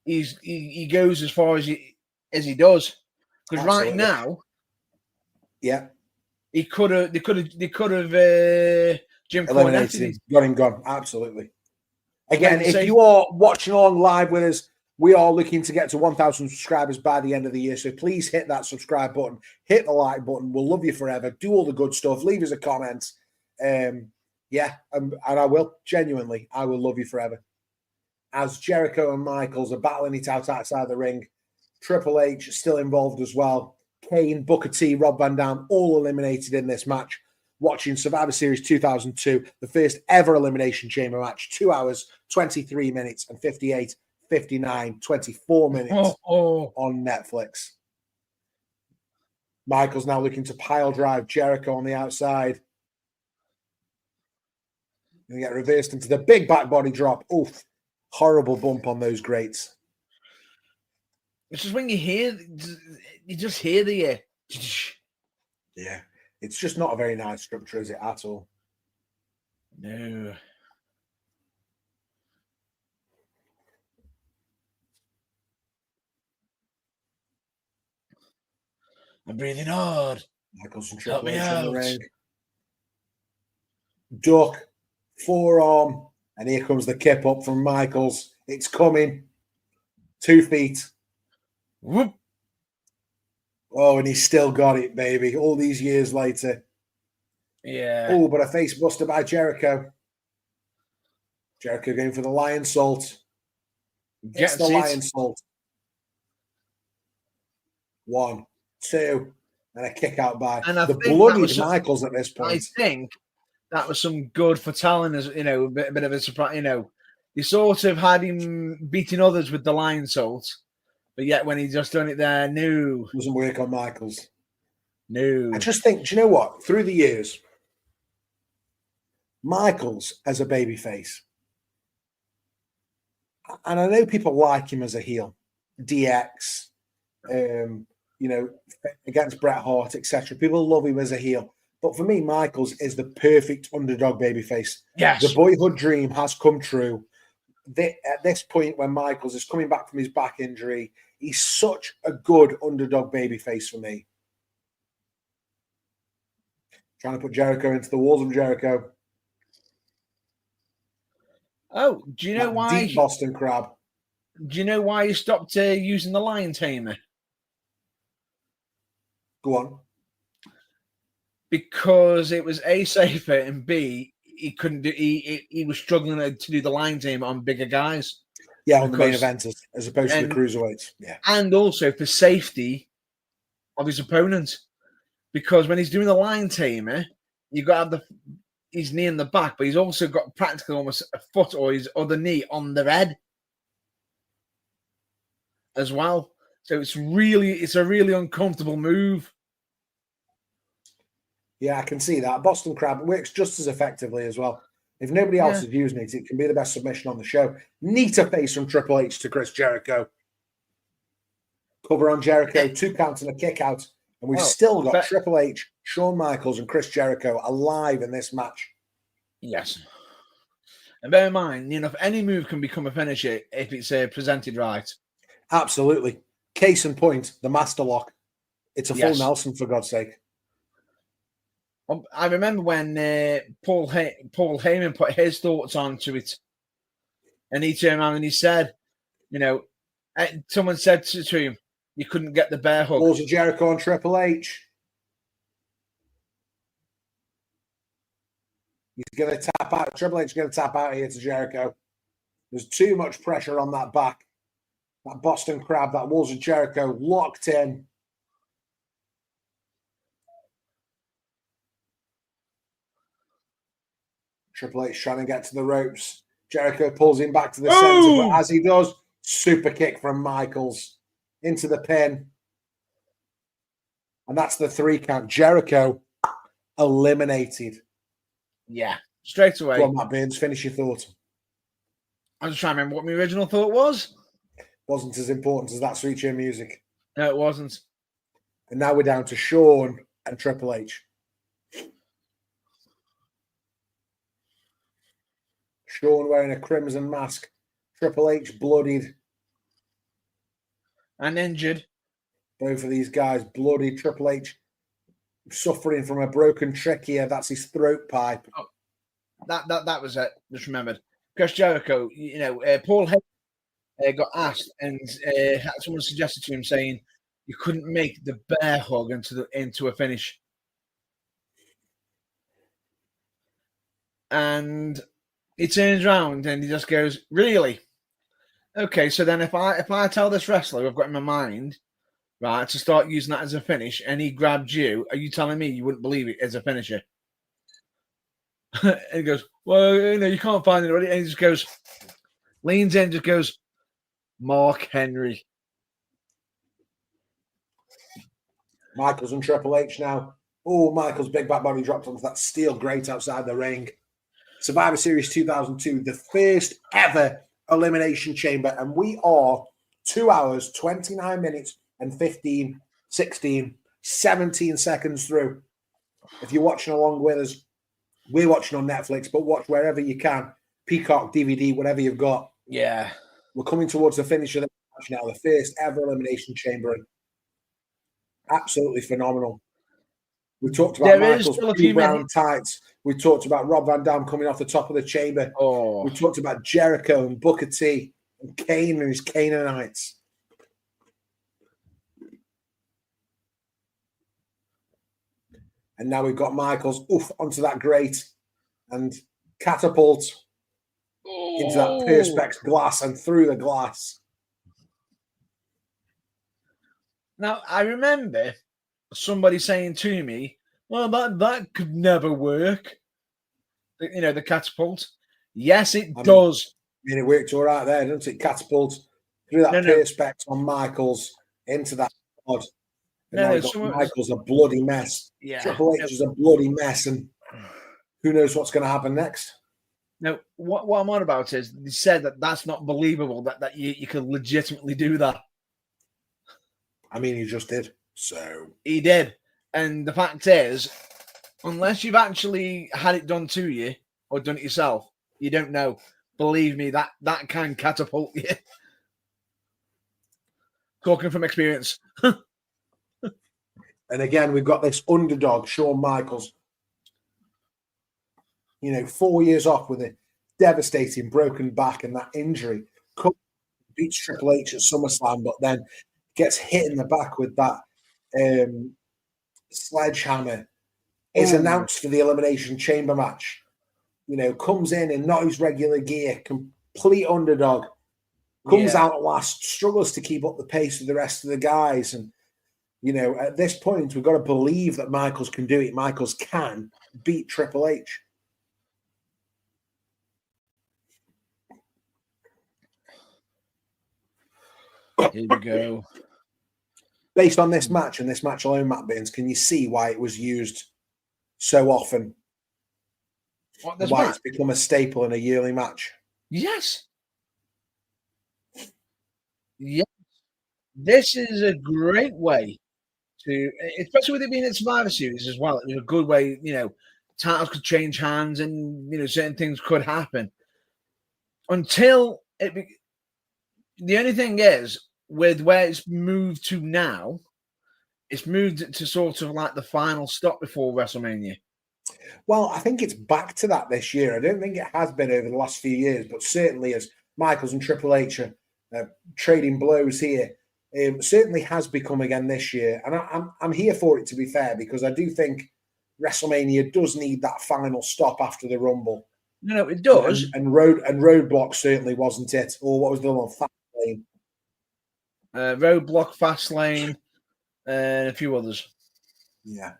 [SPEAKER 5] he goes as far as he does, because right now, they could have Jim
[SPEAKER 4] eliminated him, got him gone. Absolutely. Again, if you are watching along live with us, we are looking to get to 1,000 subscribers by the end of the year. So please hit that subscribe button, hit the like button. We'll love you forever. Do all the good stuff. Leave us a comment. And I will genuinely, I will love you forever. As Jericho and Michaels are battling it out outside the ring, Triple H is still involved as well. Kane, Booker T, Rob Van Dam, all eliminated in this match. Watching Survivor Series 2002, the first ever Elimination Chamber match, 2 hours, 23 minutes, and 58, 59, 24 minutes on Netflix. Michaels now looking to pile drive Jericho on the outside. And get reversed into the big back body drop. Oof. Horrible bump on those grates.
[SPEAKER 5] It's just when you just hear the
[SPEAKER 4] yeah. It's just not a very nice structure, is it, at all?
[SPEAKER 5] No. I'm breathing hard.
[SPEAKER 4] Michaels and Triple H in the ring. Duck, forearm, and here comes the kip up from Michaels. It's coming. 2 feet.
[SPEAKER 5] Whoop.
[SPEAKER 4] Oh, and he's still got it, baby. All these years later.
[SPEAKER 5] Yeah.
[SPEAKER 4] Oh, but a face buster by Jericho. Jericho going for the lion salt. Gets the lion salt. 1, 2, and a kick out by the bloodied Michaels at this point.
[SPEAKER 5] I think that was some good for telling us, a bit of a surprise. You sort of had him beating others with the lion salt, but yet when he just done it there, no.
[SPEAKER 4] Doesn't work on Michaels.
[SPEAKER 5] No.
[SPEAKER 4] I just think, do you know what? Through the years, Michaels as a babyface, and I know people like him as a heel, DX, against Bret Hart, etc. People love him as a heel. But for me, Michaels is the perfect underdog babyface.
[SPEAKER 5] Yes.
[SPEAKER 4] The boyhood dream has come true. At this point, when Michaels is coming back from his back injury, he's such a good underdog babyface for me. Trying to put Jericho into the walls of Jericho.
[SPEAKER 5] Oh, do you know why?
[SPEAKER 4] Deep Boston Crab.
[SPEAKER 5] Do you know why he stopped using the lion tamer?
[SPEAKER 4] Go on.
[SPEAKER 5] Because it was A, safer, and B, he couldn't do. He was struggling to do the line team on bigger guys.
[SPEAKER 4] Yeah, on the main event as opposed to the cruiserweights. Yeah,
[SPEAKER 5] and also for safety of his opponent, because when he's doing the line tamer, you got to have his knee in the back, but he's also got practically almost a foot or his other knee on the head as well. So it's a really uncomfortable move.
[SPEAKER 4] Yeah, I can see that. Boston Crab works just as effectively as well. If nobody else is using it, it can be the best submission on the show. Neater face from Triple H to Chris Jericho. Cover on Jericho, 2 counts and a kick out. And we've still got Triple H, Shawn Michaels, and Chris Jericho alive in this match.
[SPEAKER 5] Yes. And bear in mind, if any move can become a finisher if it's presented right.
[SPEAKER 4] Absolutely. Case in point, the Master Lock. It's a full Nelson, for God's sake.
[SPEAKER 5] I remember when Paul Heyman put his thoughts onto it, and he turned around and he said, someone said to him, you couldn't get the bear hug.
[SPEAKER 4] Balls of Jericho on Triple H. He's going to tap out. Triple H is going to tap out here to Jericho. There's too much pressure on that back. That Boston Crab, that Walls of Jericho locked in. Triple H trying to get to the ropes. Jericho pulls him back to the center, but as he does, super kick from Michaels into the pin. And that's the 3 count. Jericho eliminated.
[SPEAKER 5] Yeah, straight away.
[SPEAKER 4] Go on, Matt Burns, finish your thought.
[SPEAKER 5] I'm just trying to remember what my original thought was.
[SPEAKER 4] Wasn't as important as that Sweet Chin Music.
[SPEAKER 5] No, it wasn't.
[SPEAKER 4] And now we're down to Shawn and Triple H. Shawn wearing a crimson mask. Triple H bloodied.
[SPEAKER 5] And injured.
[SPEAKER 4] Both of these guys bloodied. Triple H suffering from a broken trachea. That's his throat pipe.
[SPEAKER 5] Oh, that was it. Just remembered. Chris Jericho, Paul Heyman got asked, and someone suggested to him saying you couldn't make the bear hug into a finish. And he turns around and he just goes, "Really? Okay, so then if I tell this wrestler I've got in my mind, right, to start using that as a finish, and he grabbed you, are you telling me you wouldn't believe it as a finisher?" And he goes, "Well, you can't find it already." And he just goes, leans in, just goes, "Mark Henry."
[SPEAKER 4] Michaels and Triple H now. Oh, Michaels' big back body dropped onto that steel grate outside the ring. Survivor Series 2002, the first ever Elimination Chamber, and we are 2 hours, 29 minutes, and 15, 16, 17 seconds through. If you're watching along with us, we're watching on Netflix, but watch wherever you can. Peacock, DVD, whatever you've got.
[SPEAKER 5] Yeah.
[SPEAKER 4] We're coming towards the finish of the match now, the first ever Elimination Chamber. Absolutely phenomenal. We talked about Michael's blue brown tights. We talked about Rob Van Dam coming off the top of the chamber.
[SPEAKER 5] Oh.
[SPEAKER 4] We talked about Jericho and Booker T and Kane and his Canaanites. And now we've got Michaels onto that grate and catapult into that Perspex glass and through the glass.
[SPEAKER 5] Now, I remember somebody saying to me, "Well, that could never work." The catapult. Yes, it does.
[SPEAKER 4] I mean, it worked all right there, doesn't it? Catapult through that Perspex on Michaels into that pod. And Michael's a bloody mess.
[SPEAKER 5] Yeah.
[SPEAKER 4] Triple H is a bloody mess, and who knows what's going to happen next?
[SPEAKER 5] Now, what I'm on about is they said that's not believable, that you could legitimately do that.
[SPEAKER 4] I mean, he just did. So
[SPEAKER 5] he did. And the fact is, unless you've actually had it done to you or done it yourself, you don't know. Believe me, that can catapult you. Talking from experience.
[SPEAKER 4] And again, we've got this underdog, Shawn Michaels. 4 years off with a devastating broken back and that injury. Beats Triple H at SummerSlam, but then gets hit in the back with that sledgehammer. Is announced for the Elimination Chamber match. comes in not his regular gear, complete underdog, comes out last, struggles to keep up the pace with the rest of the guys. And, at this point, we've got to believe that Michaels can do it. Michaels can beat Triple H.
[SPEAKER 5] Here we go.
[SPEAKER 4] Based on this match and this match alone, Matt Burns, can you see why it was used so often? Why it's become a staple in a yearly match?
[SPEAKER 5] Yes. Yes. This is a great way to, especially with it being a Survivor Series as well. It was a good way, titles could change hands and, certain things could happen. Until the only thing is, with where it's moved to now, it's moved to sort of like the final stop before WrestleMania.
[SPEAKER 4] Well, I think it's back to that this year. I don't think it has been over the last few years, but certainly as Michaels and Triple H are trading blows here, certainly has become again this year. And I'm here for it, to be fair, because I do think WrestleMania does need that final stop after the Rumble.
[SPEAKER 5] No, it does.
[SPEAKER 4] And Roadblock certainly wasn't it. Or what was the one? Fastlane.
[SPEAKER 5] Roadblock, Fastlane, and a few others.
[SPEAKER 4] Yeah.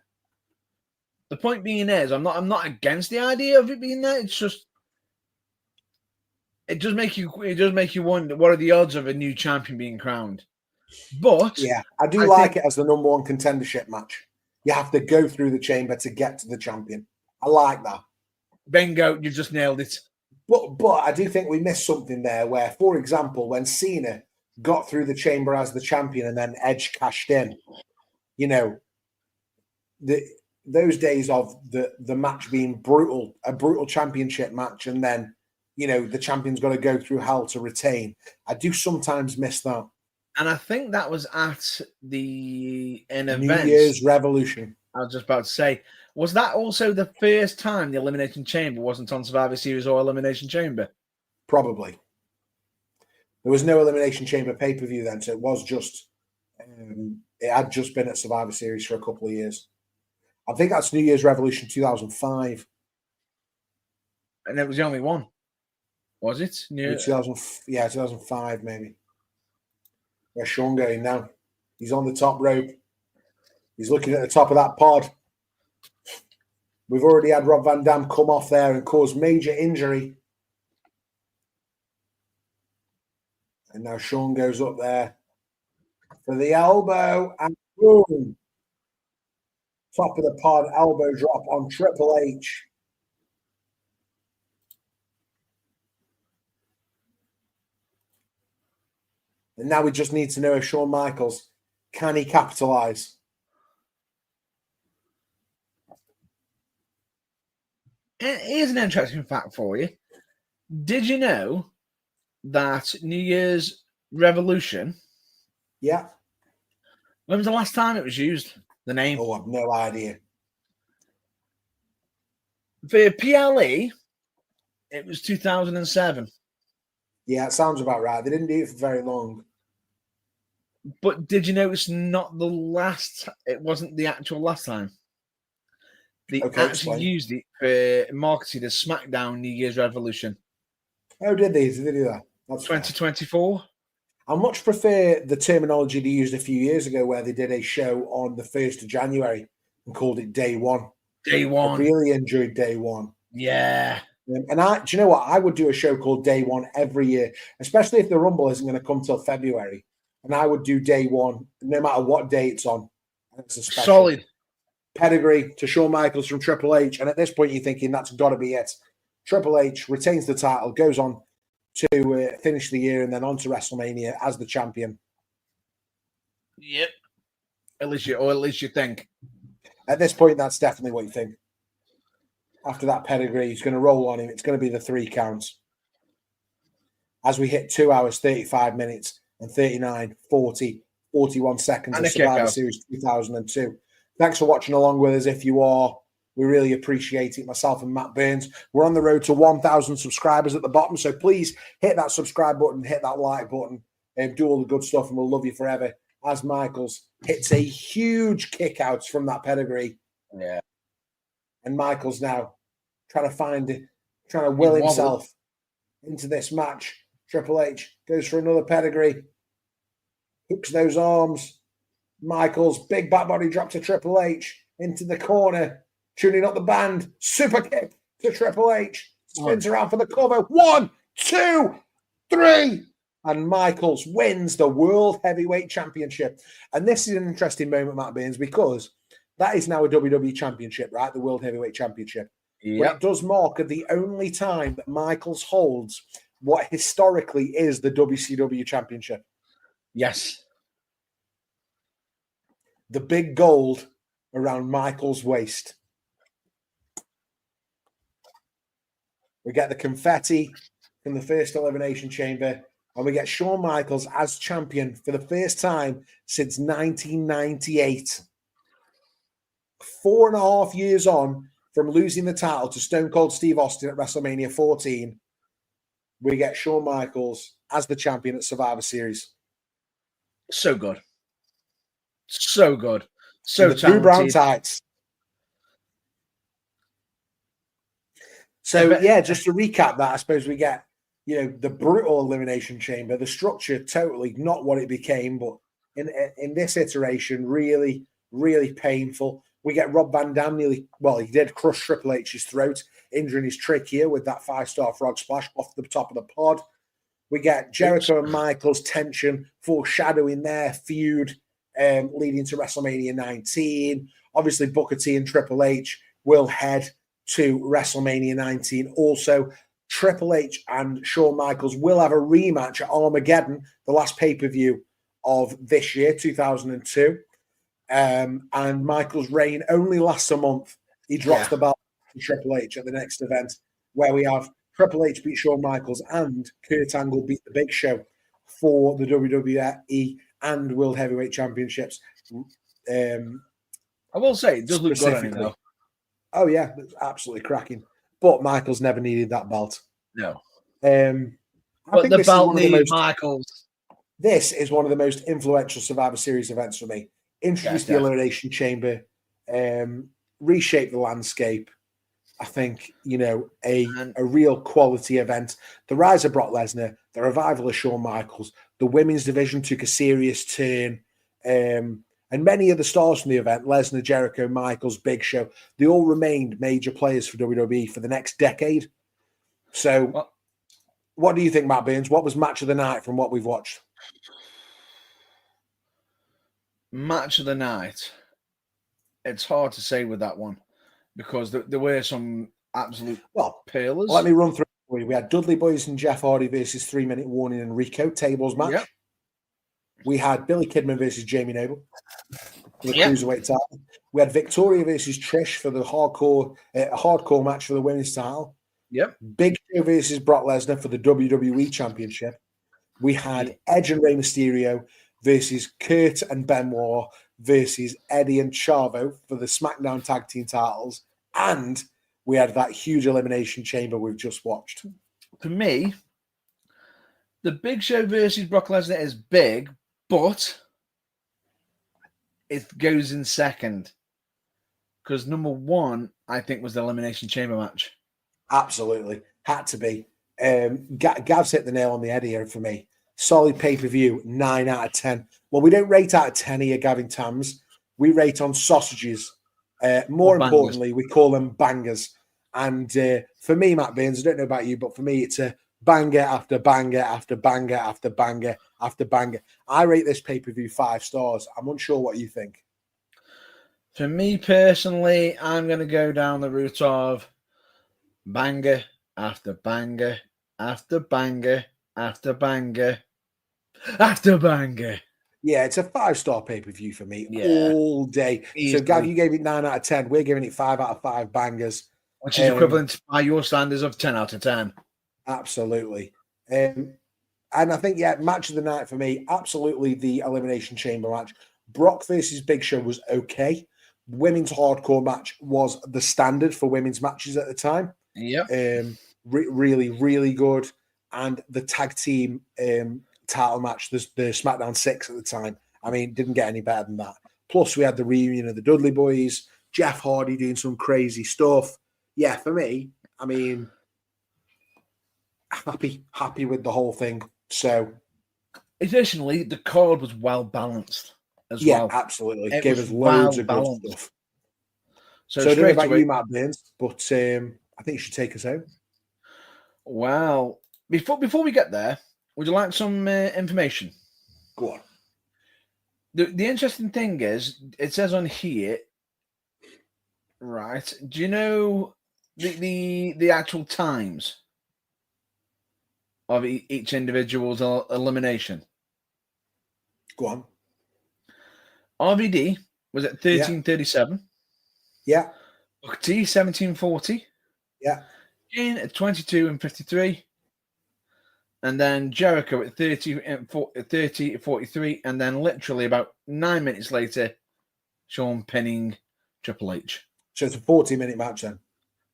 [SPEAKER 5] The point being is, I'm not against the idea of it being there. It's just it does make you wonder what are the odds of a new champion being crowned. But
[SPEAKER 4] yeah, I think it as the number one contendership match. You have to go through the chamber to get to the champion. I like that.
[SPEAKER 5] Bingo, you've just nailed it.
[SPEAKER 4] But I do think we missed something there where, for example, when Cena got through the chamber as the champion and then Edge cashed in, those days of the match being brutal, a brutal championship match, and then, the champion's got to go through hell to retain. I do sometimes miss that.
[SPEAKER 5] And I think that was at an event.
[SPEAKER 4] New Year's Revolution.
[SPEAKER 5] I was just about to say, was that also the first time the Elimination Chamber wasn't on Survivor Series or Elimination Chamber?
[SPEAKER 4] Probably. There was no Elimination Chamber pay-per-view then, so it was just, it had just been at Survivor Series for a couple of years. I think that's New Year's Revolution 2005.
[SPEAKER 5] And it was the only one, was it?
[SPEAKER 4] 2005 maybe. Where's Shawn going now? He's on the top rope. He's looking at the top of that pod. We've already had Rob Van Dam come off there and cause major injury. And now Shawn goes up there for the elbow and boom. Top of the pod, elbow drop on Triple H. And now we just need to know if Shawn Michaels, can he capitalize?
[SPEAKER 5] Here's an interesting fact for you. Did you know that New Year's Revolution?
[SPEAKER 4] Yeah.
[SPEAKER 5] When was the last time it was used? The name?
[SPEAKER 4] Oh, I've no idea.
[SPEAKER 5] For PLE, it was 2007.
[SPEAKER 4] Yeah, it sounds about right. They didn't do it for very long.
[SPEAKER 5] But did you notice not the last? It wasn't the actual last time. They actually used it for marketing as SmackDown New Year's Revolution.
[SPEAKER 4] Oh, did they? Did they do that?
[SPEAKER 5] That's 2024.
[SPEAKER 4] I much prefer the terminology they used a few years ago where they did a show on the 1st of January and called it Day One.
[SPEAKER 5] Day One.
[SPEAKER 4] I really enjoyed Day One.
[SPEAKER 5] Yeah.
[SPEAKER 4] And do you know what? I would do a show called Day One every year, especially if the Rumble isn't going to come till February. And I would do Day One, no matter what day it's on. It's a special
[SPEAKER 5] solid
[SPEAKER 4] pedigree to Shawn Michaels from Triple H. And at this point, you're thinking that's got to be it. Triple H retains the title, goes on to finish the year, and then on to WrestleMania as the champion.
[SPEAKER 5] Yep. At least you think.
[SPEAKER 4] At this point, that's definitely what you think. After that pedigree, he's going to roll on him. It's going to be the 3 counts. As we hit 2 hours, 35 minutes, and 39, 40, 41 seconds of Survivor Series 2002. Thanks for watching along with us. If you are, we really appreciate it. Myself and Matt Burns. We're on the road to 1,000 subscribers at the bottom. So please hit that subscribe button, hit that like button, and do all the good stuff, and we'll love you forever. As Michaels hits a huge kick out from that pedigree.
[SPEAKER 5] Yeah.
[SPEAKER 4] And Michaels now trying to find trying to will
[SPEAKER 5] He's wobbled.
[SPEAKER 4] himself into this match. Triple H goes for another pedigree, hooks those arms. Michaels, big back body drop to Triple H into the corner, tuning up the band. Super kick to Triple H. Spins around for the cover. 1, 2, 3. And Michaels wins the World Heavyweight Championship. And this is an interesting moment, Matt Baines, because that is now a WWE Championship, right? The World Heavyweight Championship.
[SPEAKER 5] Yep.
[SPEAKER 4] But it does mark the only time that Michaels holds what historically is the WCW Championship.
[SPEAKER 5] Yes.
[SPEAKER 4] The big gold around Michaels' waist. We get the confetti from the first Elimination Chamber, and we get Shawn Michaels as champion for the first time since 1998. 4.5 years on from losing the title to Stone Cold Steve Austin at WrestleMania 14, we get Shawn Michaels as the champion at Survivor Series.
[SPEAKER 5] So good. So good. So
[SPEAKER 4] in the blue brown
[SPEAKER 5] talented.
[SPEAKER 4] tights. So, yeah, just to recap that, I suppose we get, the brutal Elimination Chamber, the structure totally not what it became, but in this iteration, really, really painful. We get Rob Van Dam he did crush Triple H's throat, injuring his trachea with that 5-star frog splash off the top of the pod. We get Jericho and Michaels tension, foreshadowing their feud, leading to WrestleMania 19. Obviously, Booker T and Triple H will head to WrestleMania 19. Also, Triple H and Shawn Michaels will have a rematch at Armageddon, the last pay-per-view of this year, 2002. And Michaels' reign only lasts a month. He drops the belt to Triple H at the next event, where we have Triple H beat Shawn Michaels and Kurt Angle beat the Big Show for the WWE and World Heavyweight Championships.
[SPEAKER 5] I will say, it does look good on him, though.
[SPEAKER 4] Oh, yeah, it's absolutely cracking. But Michaels never needed that belt.
[SPEAKER 5] No.
[SPEAKER 4] But
[SPEAKER 5] the belt needed Michaels.
[SPEAKER 4] This is one of the most influential Survivor Series events for me. Introduced the Elimination Chamber, reshaped the landscape. I think, a real quality event. The rise of Brock Lesnar, the revival of Shawn Michaels, the women's division took a serious turn. And many of the stars from the event, Lesnar, Jericho, Michaels, Big Show, they all remained major players for WWE for the next decade. So, what do you think, Matt Baines? What was match of the night from what we've watched?
[SPEAKER 5] Match of the night. It's hard to say with that one because there were some absolute peelers.
[SPEAKER 4] Let me run through it for you. We had Dudley Boyz and Jeff Hardy versus 3 Minute Warning and Rico tables match. Yep. We had Billy Kidman versus Jamie Noble for the cruiserweight title. We had Victoria versus Trish for the hardcore match for the women's title.
[SPEAKER 5] Yep.
[SPEAKER 4] Big Show versus Brock Lesnar for the WWE Championship. We had Edge and Rey Mysterio versus Kurt and Benoit versus Eddie and Chavo for the SmackDown Tag Team titles. And we had that huge Elimination Chamber we've just watched.
[SPEAKER 5] For me, the Big Show versus Brock Lesnar is big, but it goes in second. Because number one, I think, was the Elimination Chamber match.
[SPEAKER 4] Absolutely. Had to be. Gav's hit the nail on the head here for me. Solid pay-per-view, 9 out of 10. Well, we don't rate out of 10 here, Gavin Tams. We rate on sausages. More importantly, we call them bangers. And for me, Matt Baines, I don't know about you, but for me, it's a banger after banger after banger after banger after banger. I rate this pay-per-view 5 stars. I'm unsure what you think.
[SPEAKER 5] For me personally, I'm going to go down the route of banger after banger after banger after banger after banger.
[SPEAKER 4] Yeah, it's a 5-star pay-per-view for me all day. Easily. So, Gav, you gave it 9 out of 10. We're giving it 5 out of 5 bangers.
[SPEAKER 5] Which is equivalent by your standards of 10 out of 10.
[SPEAKER 4] Absolutely. And I think, match of the night for me, absolutely the Elimination Chamber match. Brock versus Big Show was okay. Women's hardcore match was the standard for women's matches at the time.
[SPEAKER 5] Yeah.
[SPEAKER 4] Really, really good. And the tag team title match, the SmackDown 6 at the time, I mean, didn't get any better than that. Plus, we had the reunion of the Dudley Boyz, Jeff Hardy doing some crazy stuff. Yeah, for me, I mean, happy with the whole thing. So,
[SPEAKER 5] additionally, the card was well balanced as
[SPEAKER 4] yeah,
[SPEAKER 5] well.
[SPEAKER 4] absolutely.
[SPEAKER 5] It
[SPEAKER 4] Gave
[SPEAKER 5] was
[SPEAKER 4] us loads
[SPEAKER 5] well
[SPEAKER 4] of
[SPEAKER 5] balanced.
[SPEAKER 4] good stuff.
[SPEAKER 5] So
[SPEAKER 4] I don't know
[SPEAKER 5] straight
[SPEAKER 4] about
[SPEAKER 5] away,
[SPEAKER 4] you, Matt Burns, but I think you should take us home.
[SPEAKER 5] well, before we get there, would you like some information?
[SPEAKER 4] Go on.
[SPEAKER 5] The interesting thing is, it says on here, right? Do you know the actual times of each individual's elimination?
[SPEAKER 4] Go on.
[SPEAKER 5] RVD was at 13:37.
[SPEAKER 4] Yeah.
[SPEAKER 5] T 17:40.
[SPEAKER 4] Yeah.
[SPEAKER 5] Kane at 22:53. And then Jericho at 30:43. And then literally about 9 minutes later, Shawn pinning Triple H.
[SPEAKER 4] So it's a 40-minute match then.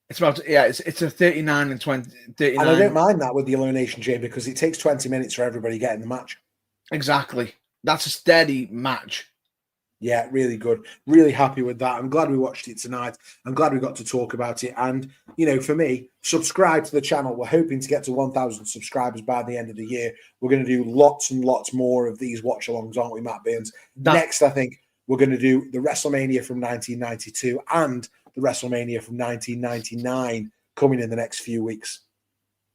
[SPEAKER 5] It's about, yeah, it's a 39 and 20. 39.
[SPEAKER 4] And I don't mind that with the Elimination Chamber because it takes 20 minutes for everybody getting the match.
[SPEAKER 5] Exactly. That's a steady match.
[SPEAKER 4] Yeah, really good. Really happy with that. I'm glad we watched it tonight. I'm glad we got to talk about it. And, you know, for me, subscribe to the channel. We're hoping to get to 1,000 subscribers by the end of the year. We're going to do lots and lots more of these watch-alongs, aren't we, Matt Burns? Next, I think we're going to do the WrestleMania from 1992 and the WrestleMania from 1999 coming in the next few weeks.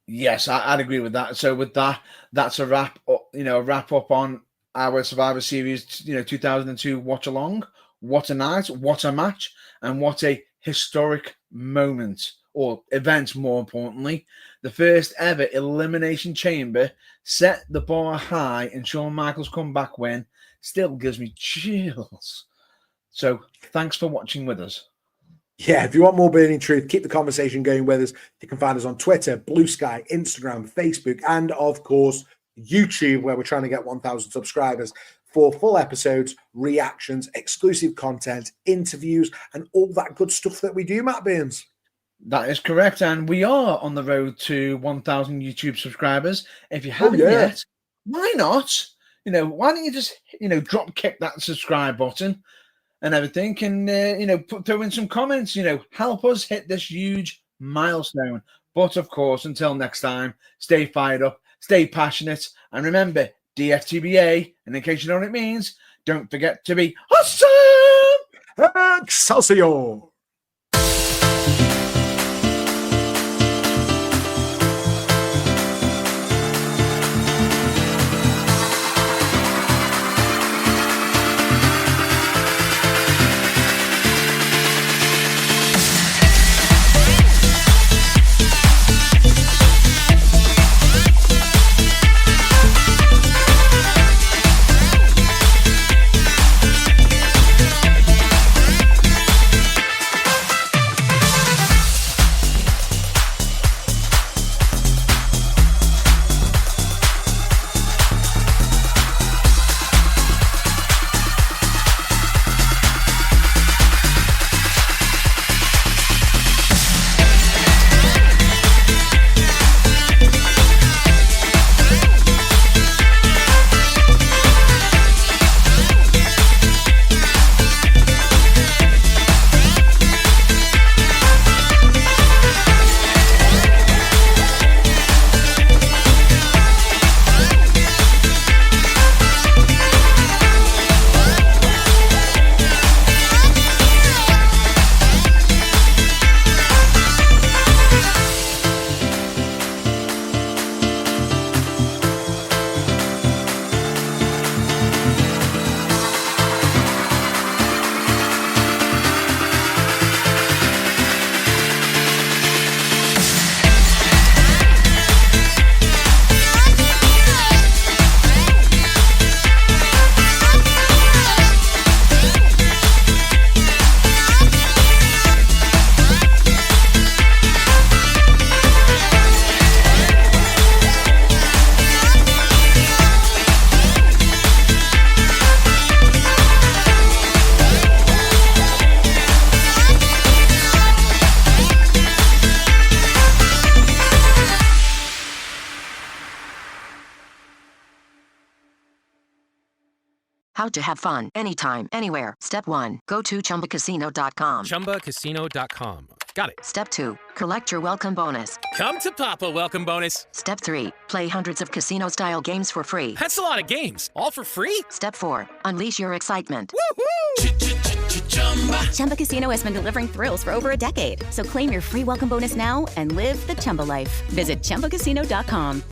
[SPEAKER 5] Yes, I'd agree with that. So with that, that's a wrap up on our Survivor Series, 2002 watch along. What a night, what a match, and what a historic moment or event, more importantly. The first ever Elimination Chamber set the bar high, and Shawn Michaels' comeback win still gives me chills. So thanks for watching with us.
[SPEAKER 4] Yeah, if you want more Burning Truth, keep the conversation going with us. You can find us on Twitter, Blue Sky, Instagram, Facebook, and of course, YouTube, where we're trying to get 1,000 subscribers for full episodes, reactions, exclusive content, interviews, and all that good stuff that we do, Matt Burns.
[SPEAKER 5] That is correct. And we are on the road to 1,000 YouTube subscribers. If you haven't yet, why not? Why don't you just, drop kick that subscribe button and everything and, throw in some comments, help us hit this huge milestone. But of course, until next time, stay fired up, stay passionate, and remember, DFTBA, and in case you know what it means, don't forget to be awesome!
[SPEAKER 4] Excelsior!
[SPEAKER 6] How to have fun anytime, anywhere. Step 1. Go to ChumbaCasino.com.
[SPEAKER 7] ChumbaCasino.com.
[SPEAKER 6] Got it.
[SPEAKER 7] Step 2, collect your welcome bonus.
[SPEAKER 6] Come to Papa welcome bonus.
[SPEAKER 7] Step 3, play hundreds of casino-style games for free.
[SPEAKER 6] That's a lot of games. All for free?
[SPEAKER 7] Step 4, unleash your excitement.
[SPEAKER 8] Chumba Casino has been delivering thrills for over a decade. So claim your free welcome bonus now and live the Chumba life. Visit ChumbaCasino.com.